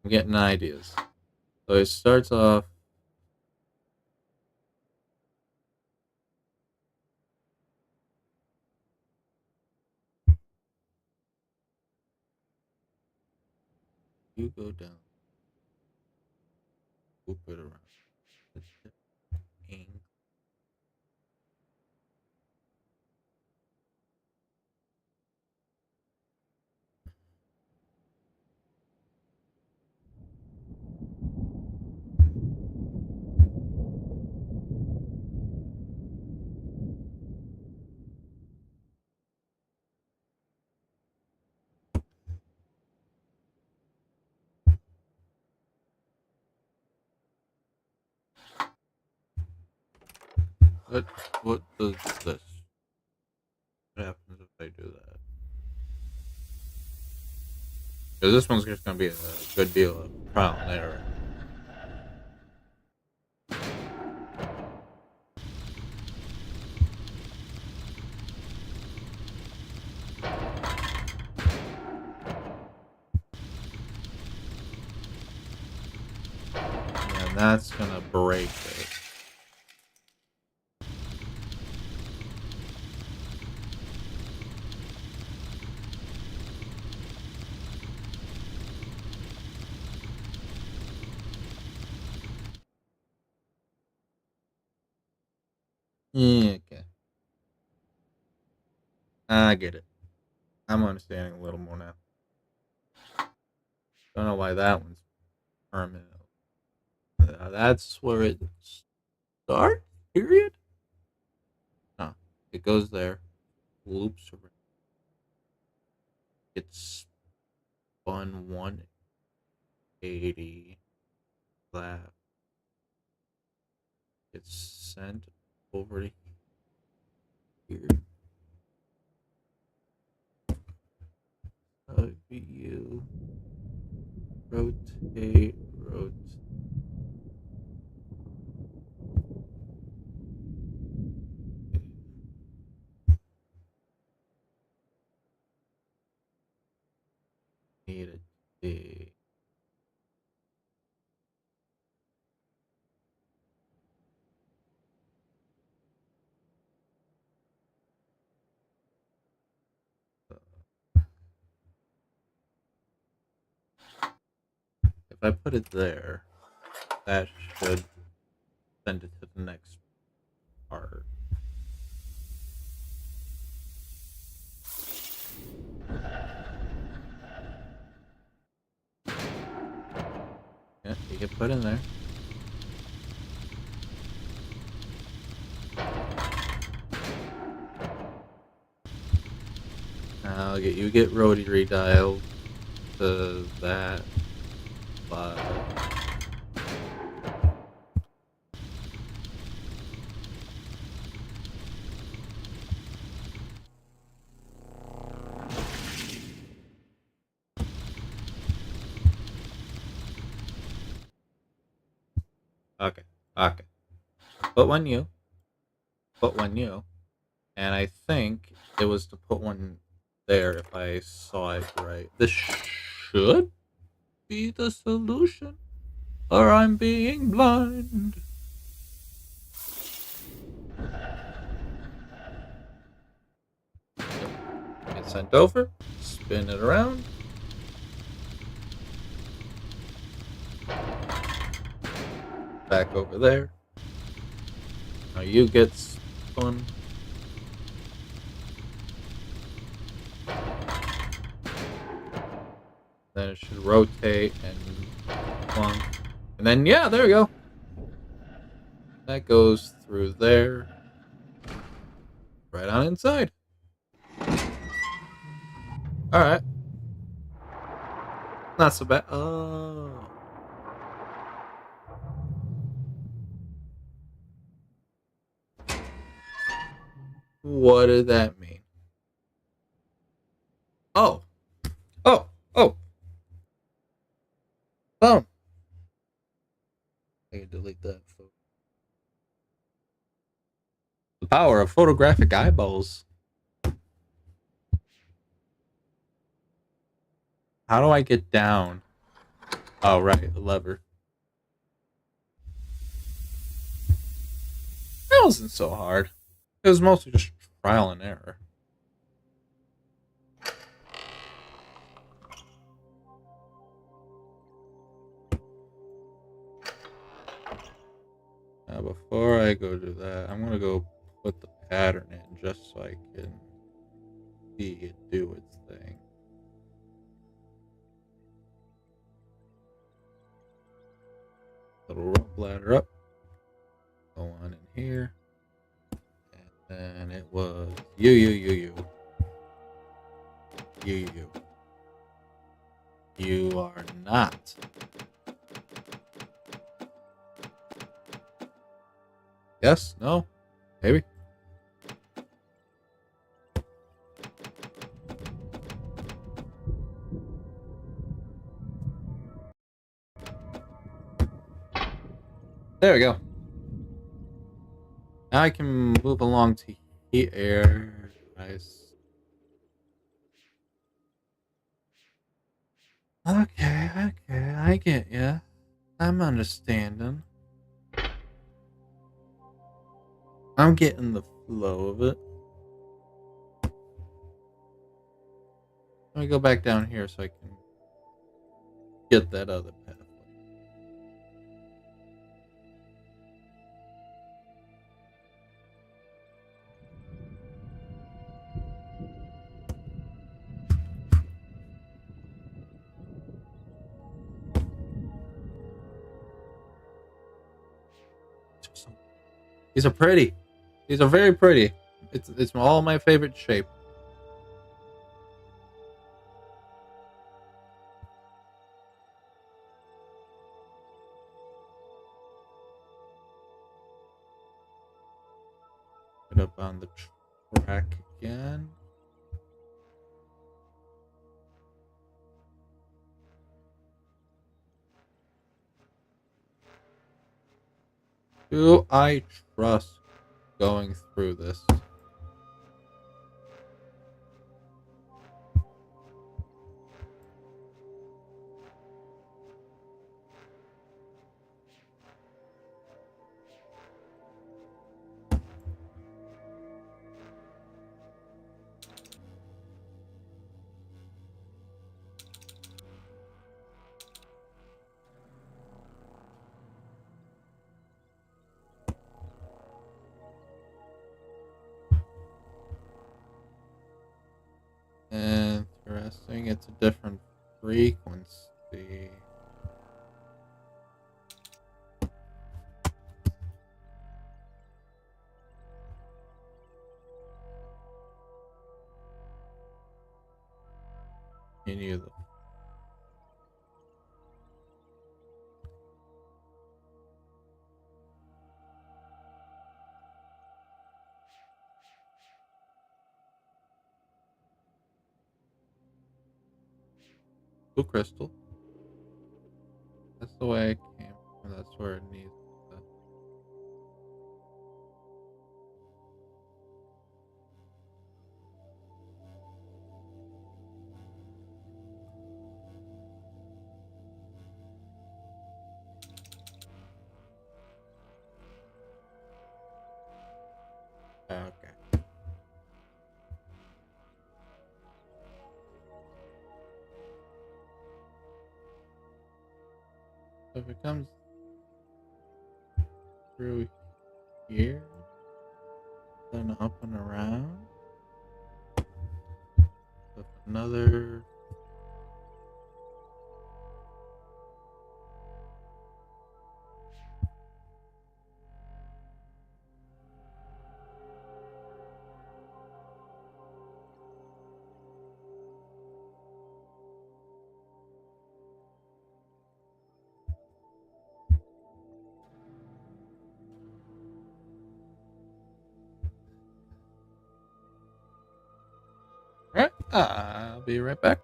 I'm getting ideas. So it starts off. You go down. Whoop it around. What what does this? What happens if I do that? Because this one's just gonna be a good deal of trial and error. And that's gonna break it. Yeah, okay. I get it. I'm understanding a little more now. Don't know why that one's permanent. That's where it starts? Period? No. It goes there. Loops around. It's spun 180 left. It's sent over to here. View. Rotate. Need a D. If I put it there, that should send it to the next part. Yeah, you get put in there. Now you get rotary dialed to that file. Okay, okay. Put one new. Put one new. And I think it was to put one there if I saw it right. This should be the solution. Or I'm being blind. Get sent over. Spin it around. Back over there. Now you get spun. Then it should rotate and plunk. And then, yeah, there we go. That goes through there. Right on inside. Alright. Not so bad. Oh. What did that mean? Oh. Oh. Oh. Oh. I can delete that. The power of photographic eyeballs. How do I get down? Oh, right. The lever. That wasn't so hard. It was mostly just trial and error. Now, before I go do that, I'm gonna go put the pattern in just so I can see it do its thing. Little rope ladder up. Go on in here. And then it was you. You are not. Yes? No? Maybe? There we go. Now I can move along to here. Nice. Okay, I get ya. I'm understanding. I'm getting the flow of it. Let me go back down here so I can get that other pathway. These are pretty. These are very pretty. It's all my favorite shape. Get up on the track again. Do I trust going through this? Interesting. It's a different frequency. Any of the blue crystal. That's the way I came from. That's where it needs to. Okay. So if it comes through here, then up and around, with another. Alright, I'll be right back.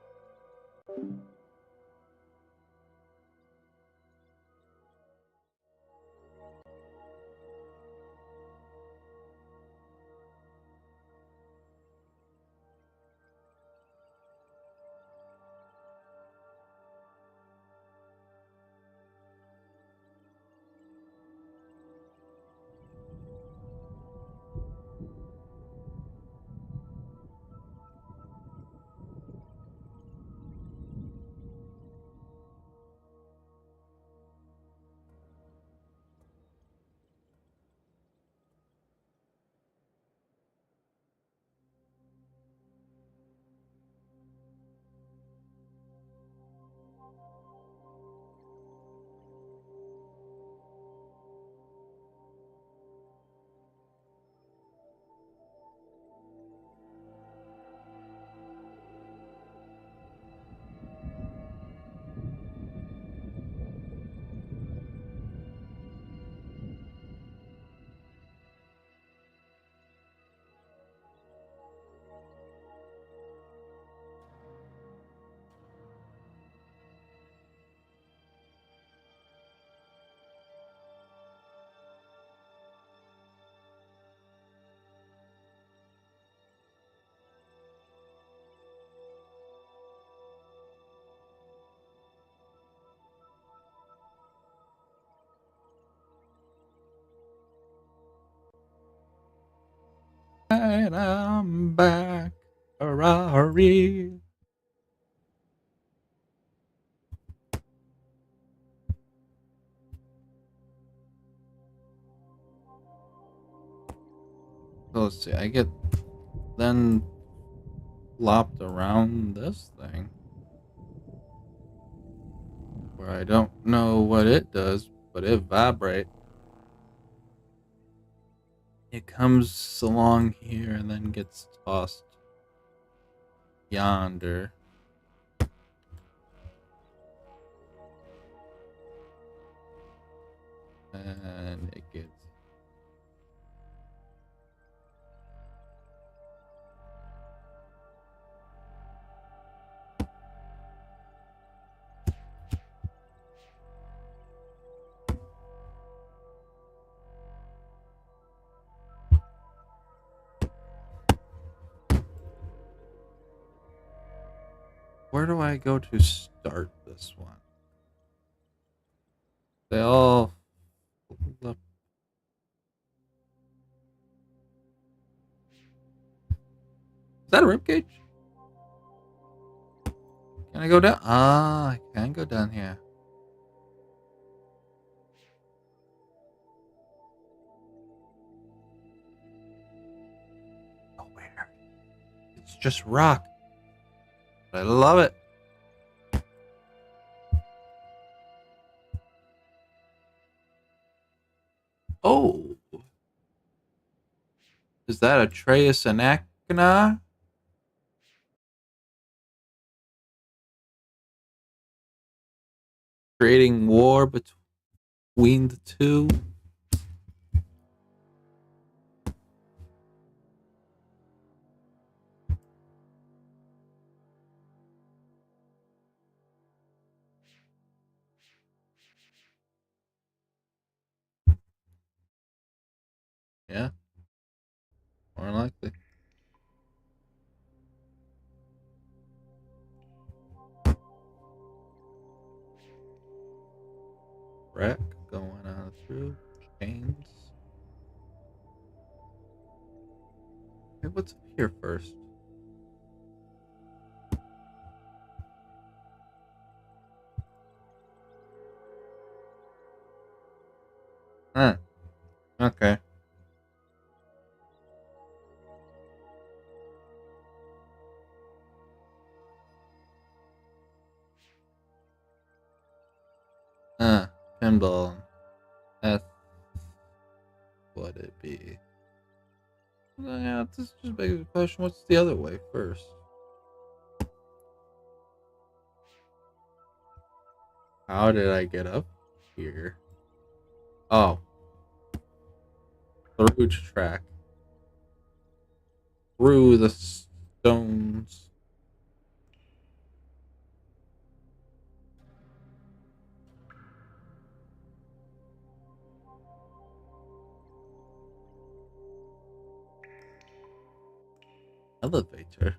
And I'm back. Hurrah. So let's see. I get then lopped around this thing where I don't know what it does, but it vibrates. It comes along here and then gets tossed yonder. And it gets where do I go to start this one? They all look. Is that a ribcage? Can I go down? Ah, I can go down here. Nowhere. It's just rock. I love it. Oh. Is that Atreus Anachna? Creating war between the two? Yeah, more likely. Wreck going on through chains. Hey, what's up here first? Huh. Okay. Pinball. That's what it be. Yeah, this just begs the question, what's the other way first? How did I get up here? Oh. Through track. Through the stones. Elevator.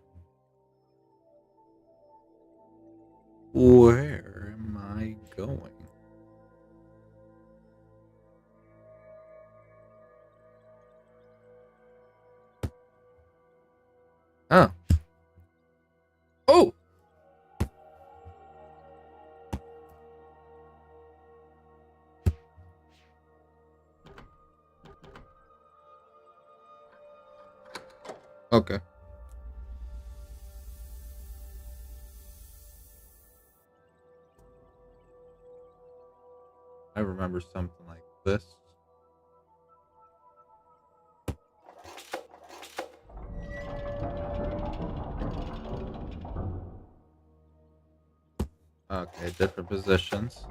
Where am I going? Oh. Oh! Okay. I remember something like this. Okay, different positions.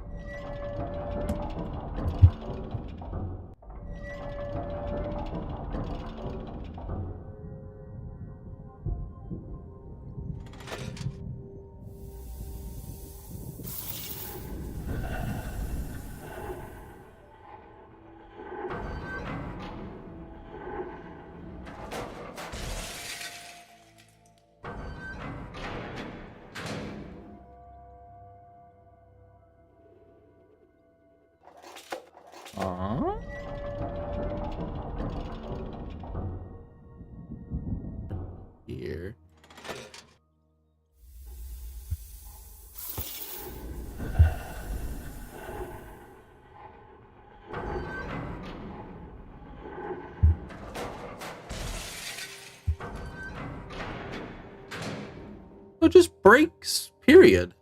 So just breaks, period.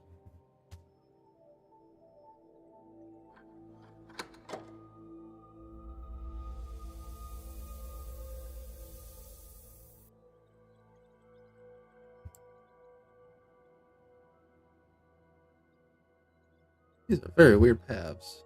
These are very weird paths.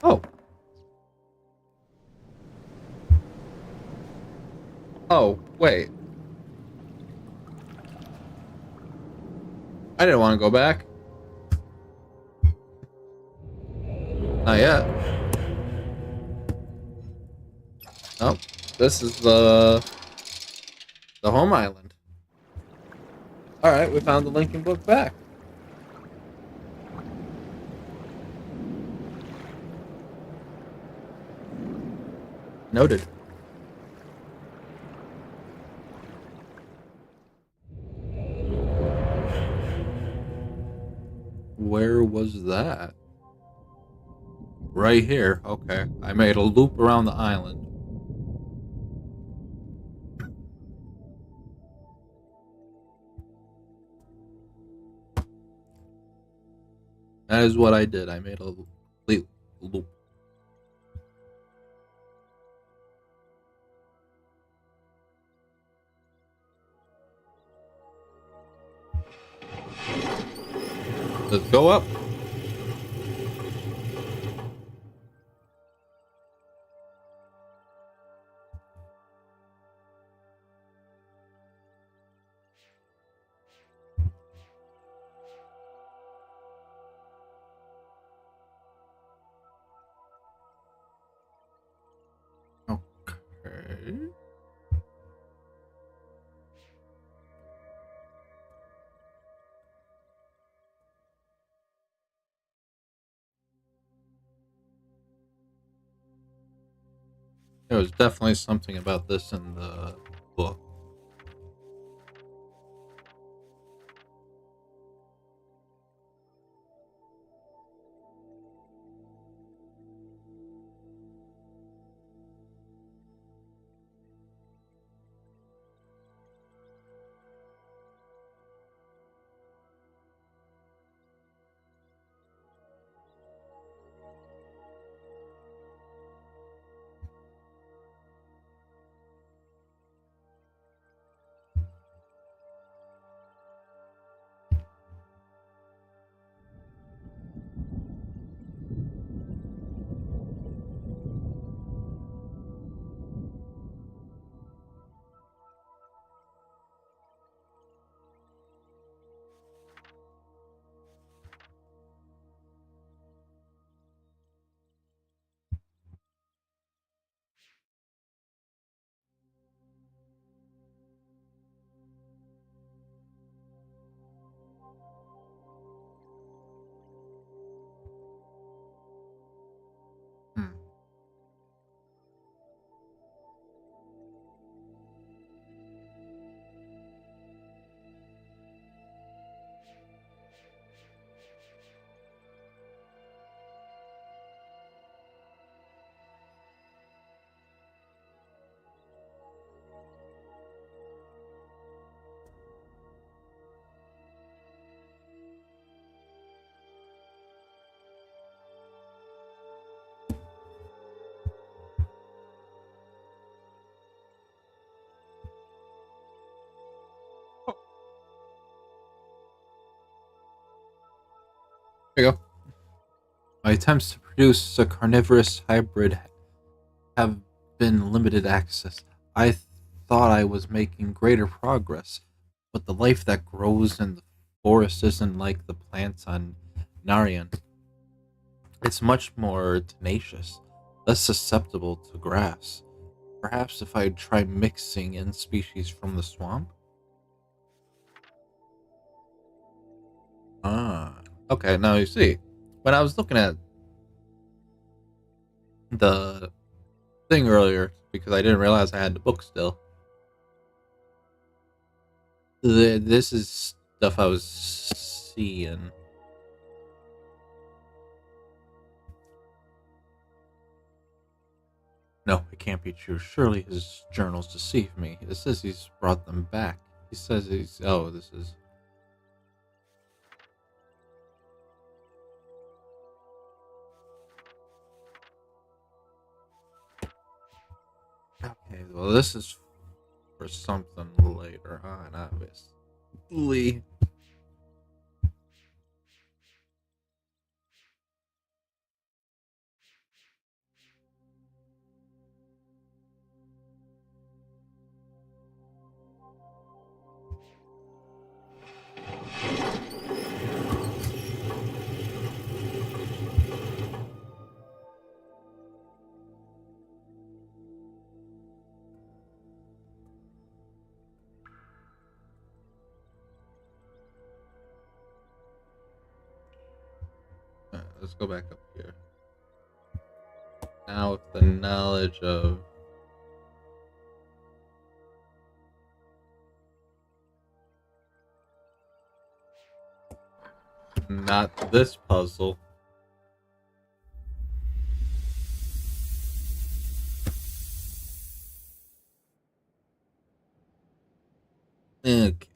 Oh. Oh, wait. I didn't want to go back. Not yet. Nope. This is the home island. Alright, we found the Lincoln book back. Noted. Where was that? Right here. Okay. I made a loop around the island. That is what I did. I made a complete loop. Let's go up. Okay. There was definitely something about this in the book. Hmm. There you go. My attempts to produce a carnivorous hybrid have been limited access. I thought I was making greater progress, but the life that grows in the forest isn't like the plants on Narian. It's much more tenacious, less susceptible to grass. Perhaps if I try mixing in species from the swamp? Ah, okay, now you see. When I was looking at the thing earlier, because I didn't realize I had the book still, this is stuff I was seeing. No, it can't be true. Surely his journals deceive me. It says he's brought them back. He says he's. Oh, this is. Okay, well, this is for something later on, obviously. Let's go back up here. Now, with the knowledge of. Not this puzzle. Okay.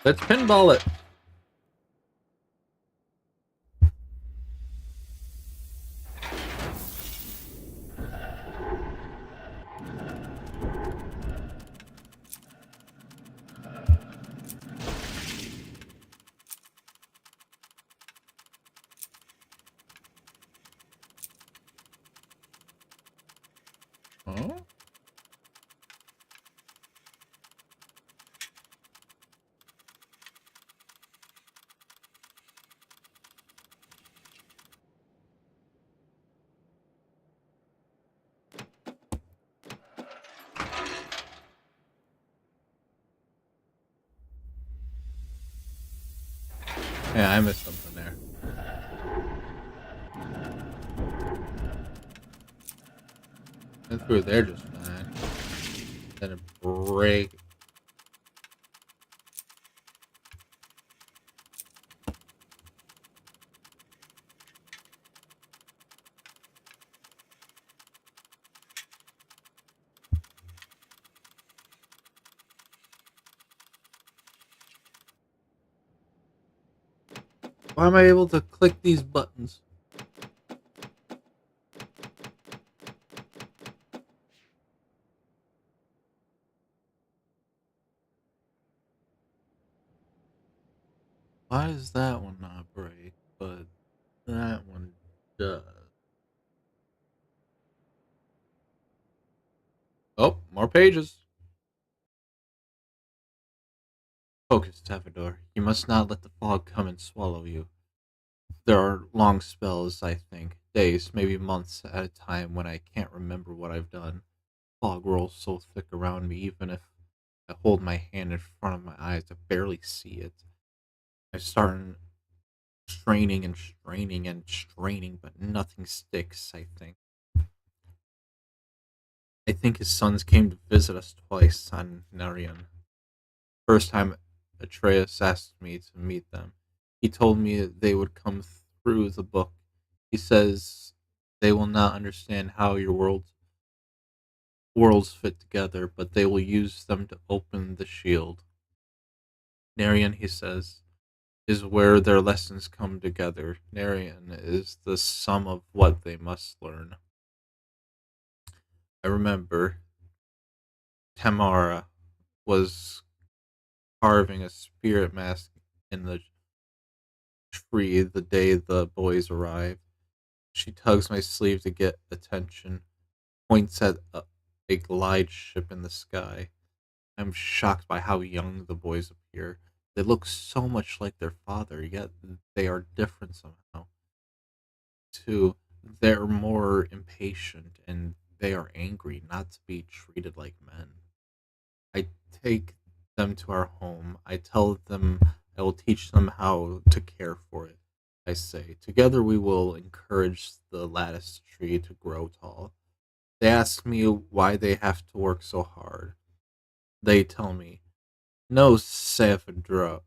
Let's pinball it. Oh? Yeah, I missed something there. Went through there just fine. Then a break. Why am I able to click these buttons? Why does that one not break, but that one does? Oh, more pages. Focus, Tavador. You must not let the fog come and swallow you. There are long spells, I think, days, maybe months at a time when I can't remember what I've done. Fog rolls so thick around me, even if I hold my hand in front of my eyes, I barely see it. I start straining and straining and straining, but nothing sticks, I think. I think his sons came to visit us twice on Narian. First time Atreus asked me to meet them. He told me that they would come through the book. He says they will not understand how your worlds fit together, but they will use them to open the shield. Narian, he says, is where their lessons come together. Narian is the sum of what they must learn. I remember Tamara was carving a spirit mask in the tree the day the boys arrive. She tugs my sleeve to get attention, points at a glide ship in the sky. I'm shocked by how young the boys appear. They look so much like their father, yet they are different somehow. Too, they're more impatient and they are angry not to be treated like men. I take them to our home. I tell them I will teach them how to care for it. I say, together we will encourage the lattice tree to grow tall. They ask me why they have to work so hard. They tell me, no, Savadro.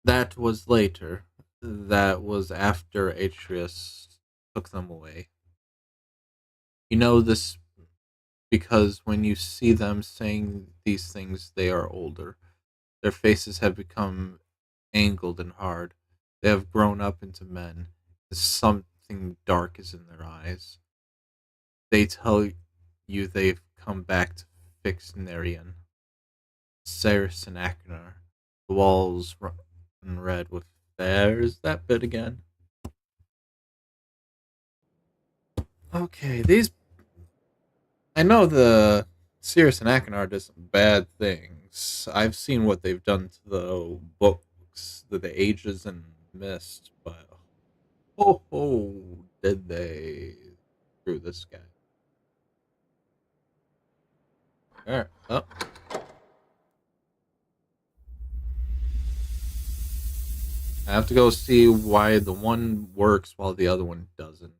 That was later. That was after Atreus took them away. You know this because when you see them saying these things, they are older. Their faces have become angled and hard. They have grown up into men. Something dark is in their eyes. They tell you they've come back to fix Nerian. Ceres and Achenar. The walls run red with there's that bit again. Okay, these I know the Cirrus and Achenar did some bad things. I've seen what they've done to the books, the Ages and Mist, but did they screw this guy? Alright, well. I have to go see why the one works while the other one doesn't.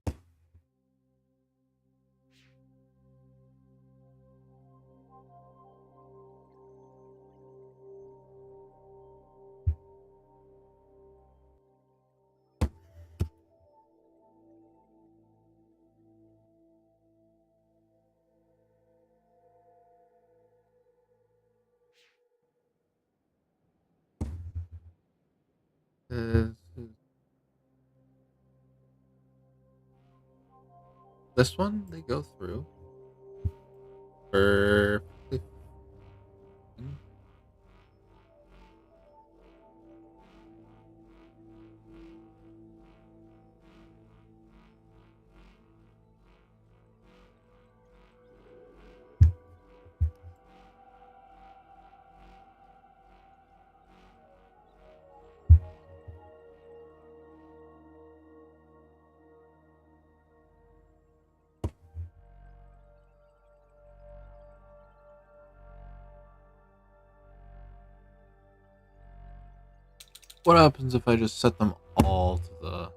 Uh, this one they go through perfectly fine. What happens if I just set them all to the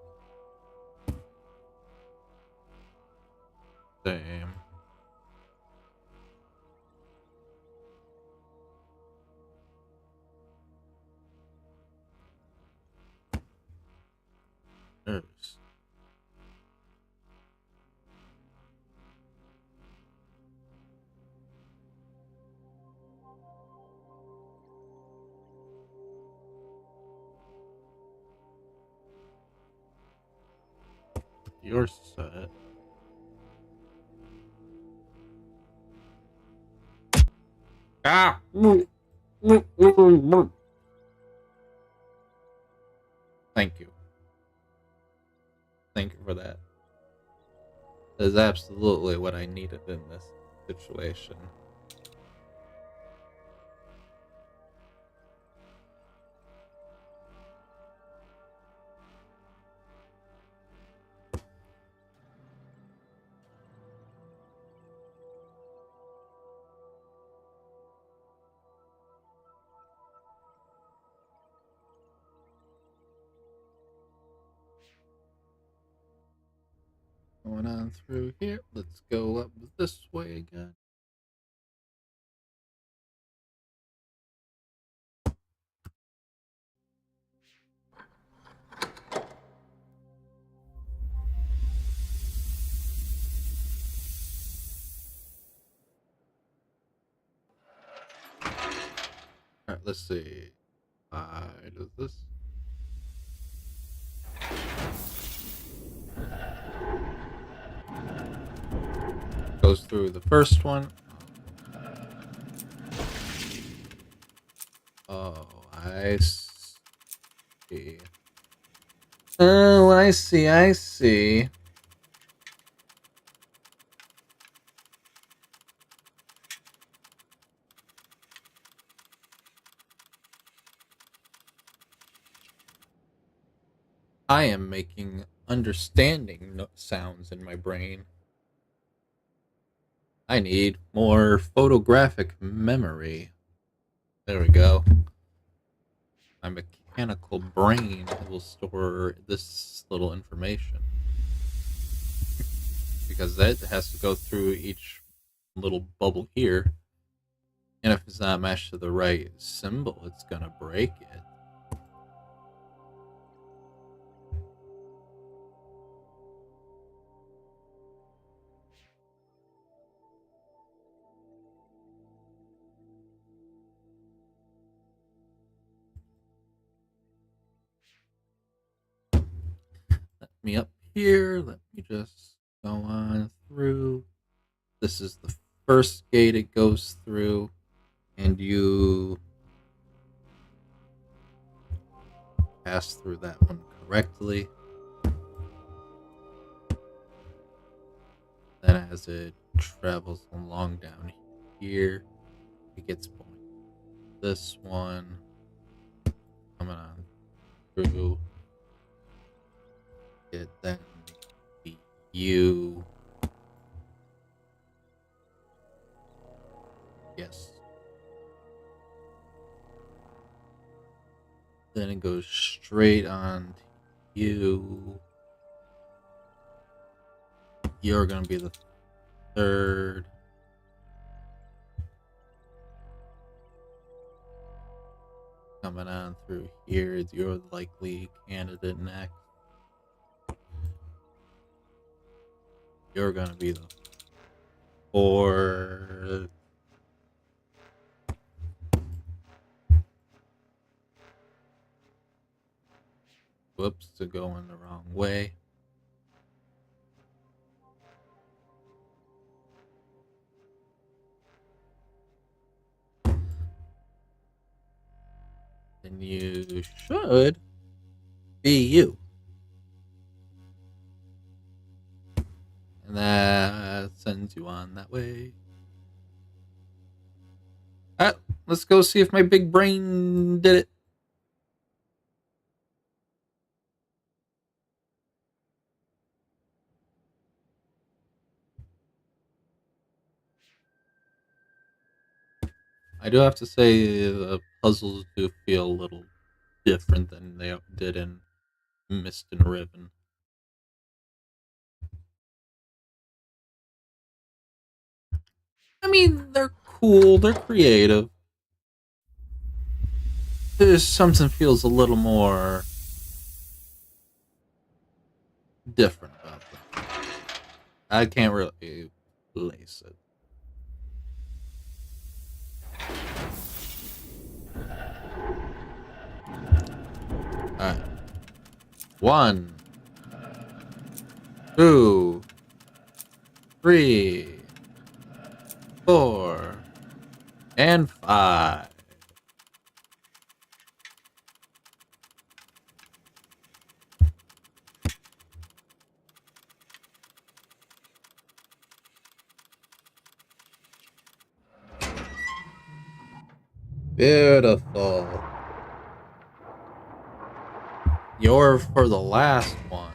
same? There's your set. Ah! Thank you. Thank you for that. That is absolutely what I needed in this situation. Going on through here. Let's go up this way again. Alright, let's see. Does this? Goes through the first one. Oh, I see. Oh, I see. I am making understanding sounds in my brain. I need more photographic memory. There we go. My mechanical brain will store this little information. Because that has to go through each little bubble here. And if it's not matched to the right symbol, it's gonna break it. Let me up here. Let me just go on through. This is the first gate it goes through. And you pass through that one correctly. Then as it travels along down here, it gets pointed. This one coming on through it, then the U. Yes. Then it goes straight on to you. You're gonna be the third. Coming on through here, you're the likely candidate next. You're gonna be the fourth. Whoops, to going the wrong way. Then you should be you. And that sends you on that way. Alright, let's go see if my big brain did it. I do have to say the puzzles do feel a little different than they did in Mist and Riven. I mean, they're cool, they're creative. There's something feels a little more different about them. I can't really place it. Alright. 1, 2, 3, 4, and 5. Beautiful. You're for the last one.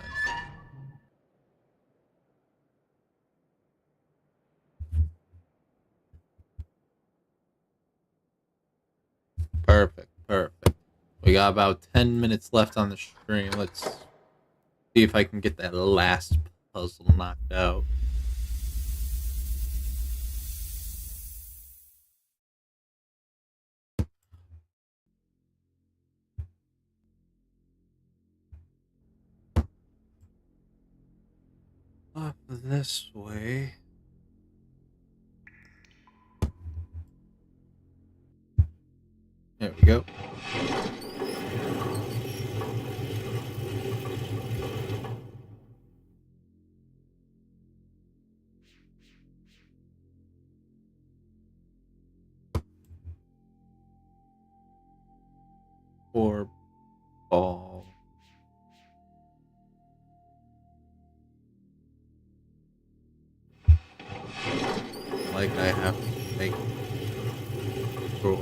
Perfect, perfect. We got about 10 minutes left on the stream. Let's see if I can get that last puzzle knocked out. Up this way. There we go. Four ball. Like I have to make sure.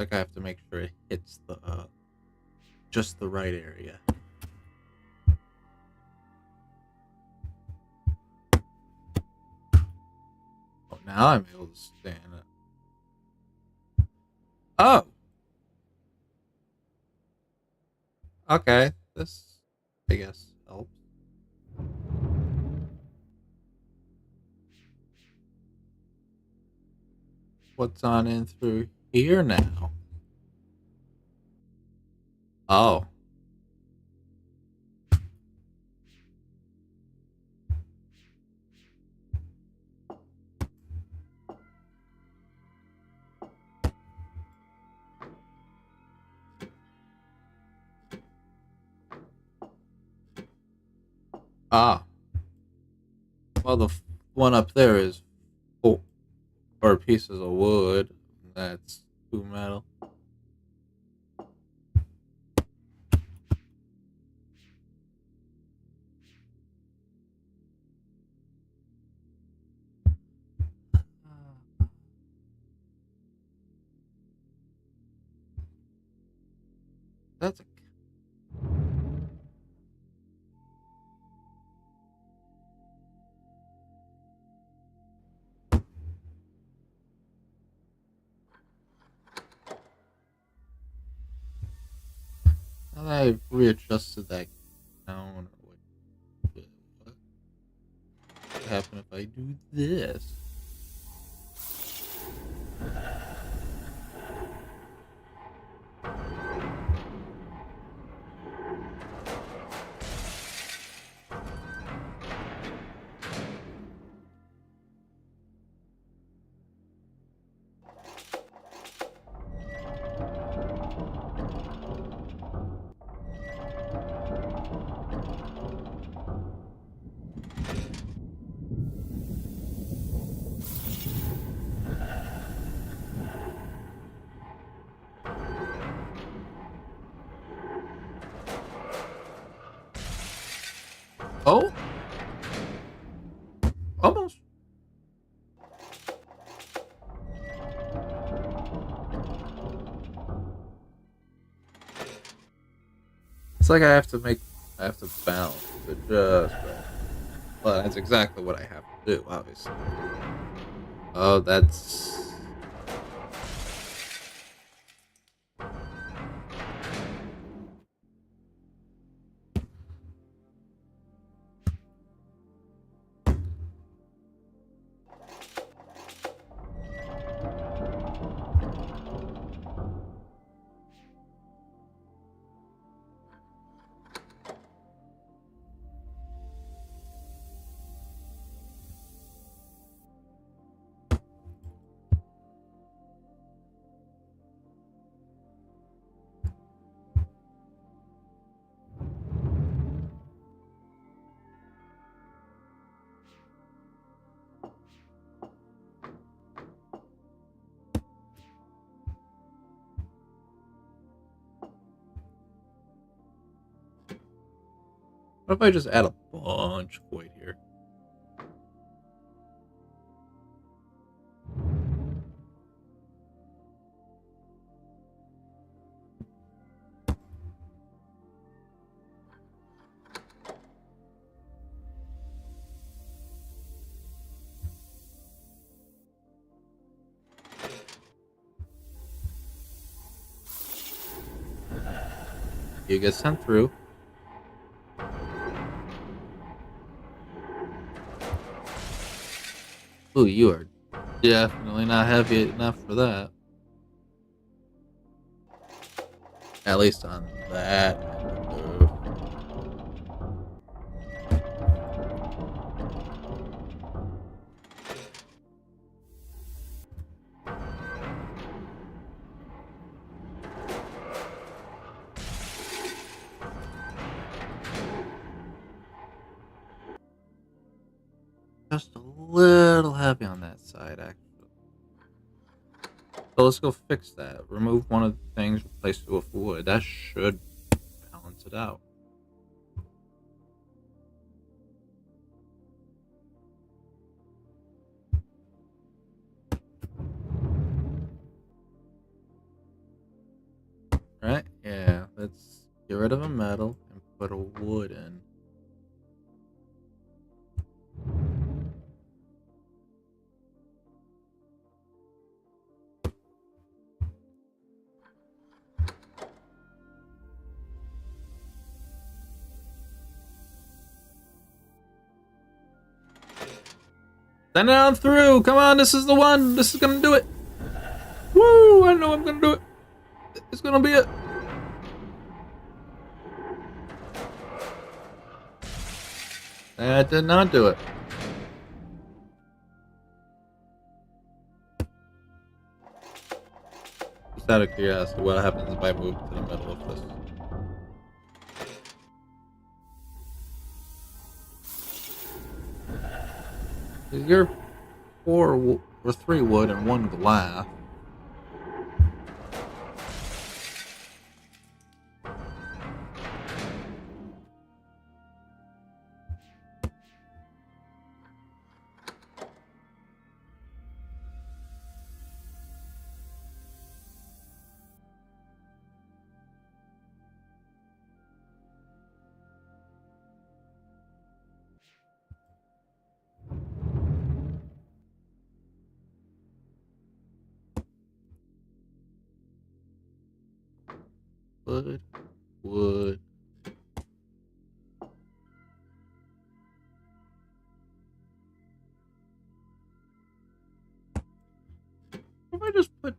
like I have to make sure it hits the just the right area. Oh, now I'm able to stand it. Oh, okay. This, I guess, helps. What's on in through here now? Oh. Ah. Well, the one up there is four pieces of wood. That's 2 metal. That's a. Now that I've readjusted that down, what would happen if I do this? Oh, almost. It's like I have to balance it just right. Well, that's exactly what I have to do, obviously. Oh, that's. What if I just add a bunch of weight here? You get sent through. Ooh, you are definitely not heavy enough for that. At least on that end of just a little heavy on that side, actually. So let's go fix that. Remove one of the things, replace it with wood. That should balance it out. Right? Yeah, let's get rid of a metal and put a wood in. Send it on through! Come on, this is the one! This is gonna do it! Woo! I know I'm gonna do it! It's gonna be it! That did not do it. Just out of curiosity, what happens if I move to the middle of this? You're or 3 wood and 1 glass. Wood, wood. If I just put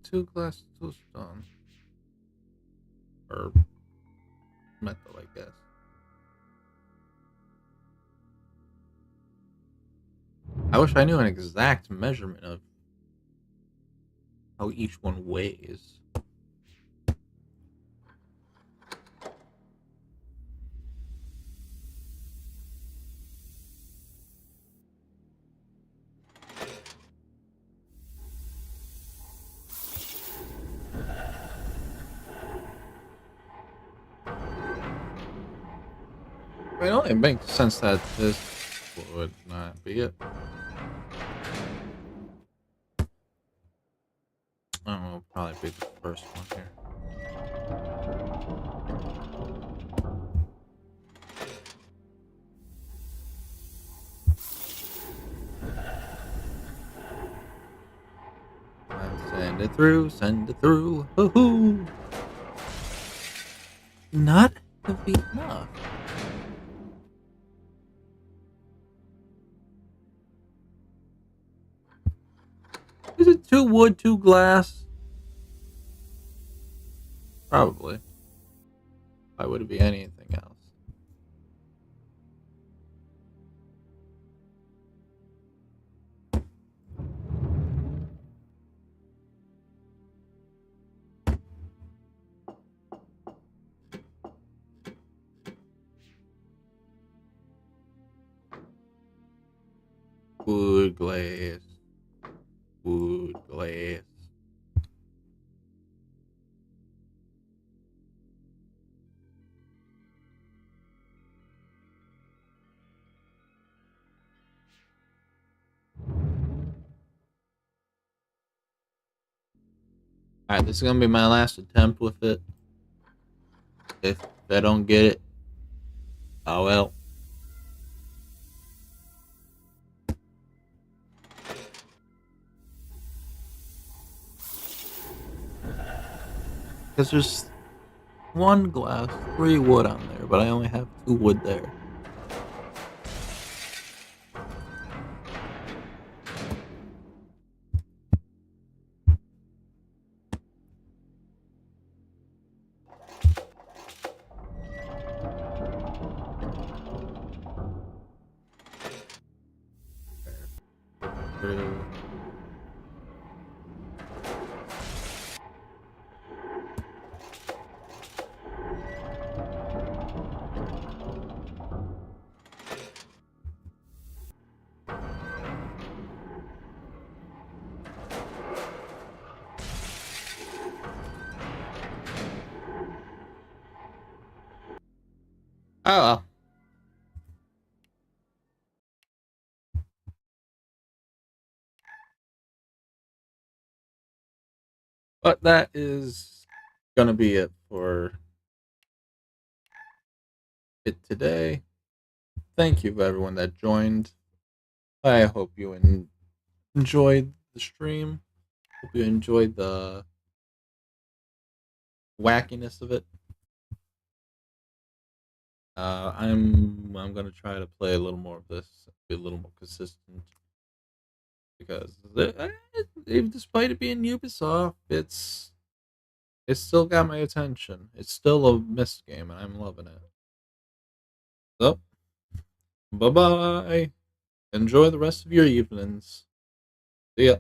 2 glass, 2 stone. Or metal, I guess. I wish I knew an exact measurement of how each one weighs. Well, it makes sense that this would not be it. I don't know, probably be the first one here. Send it through, send it through. Hoo-hoo! Not to be enough. Is it 2 wood, 2 glass? Probably. Why would it be anything else? Wood, glass. Wood, glass. Alright, this is gonna be my last attempt with it. If I don't get it, oh well. Because there's 1 glass, 3 wood on there, but I only have 2 wood there. Through. Oh well. But that is gonna be it for it today. Thank you for everyone that joined. I hope you enjoyed the stream. Hope you enjoyed the wackiness of it. I'm gonna try to play a little more of this, be a little more consistent, because despite it being Ubisoft, it's still got my attention. It's still a MYST game, and I'm loving it. So, bye bye. Enjoy the rest of your evenings. See ya.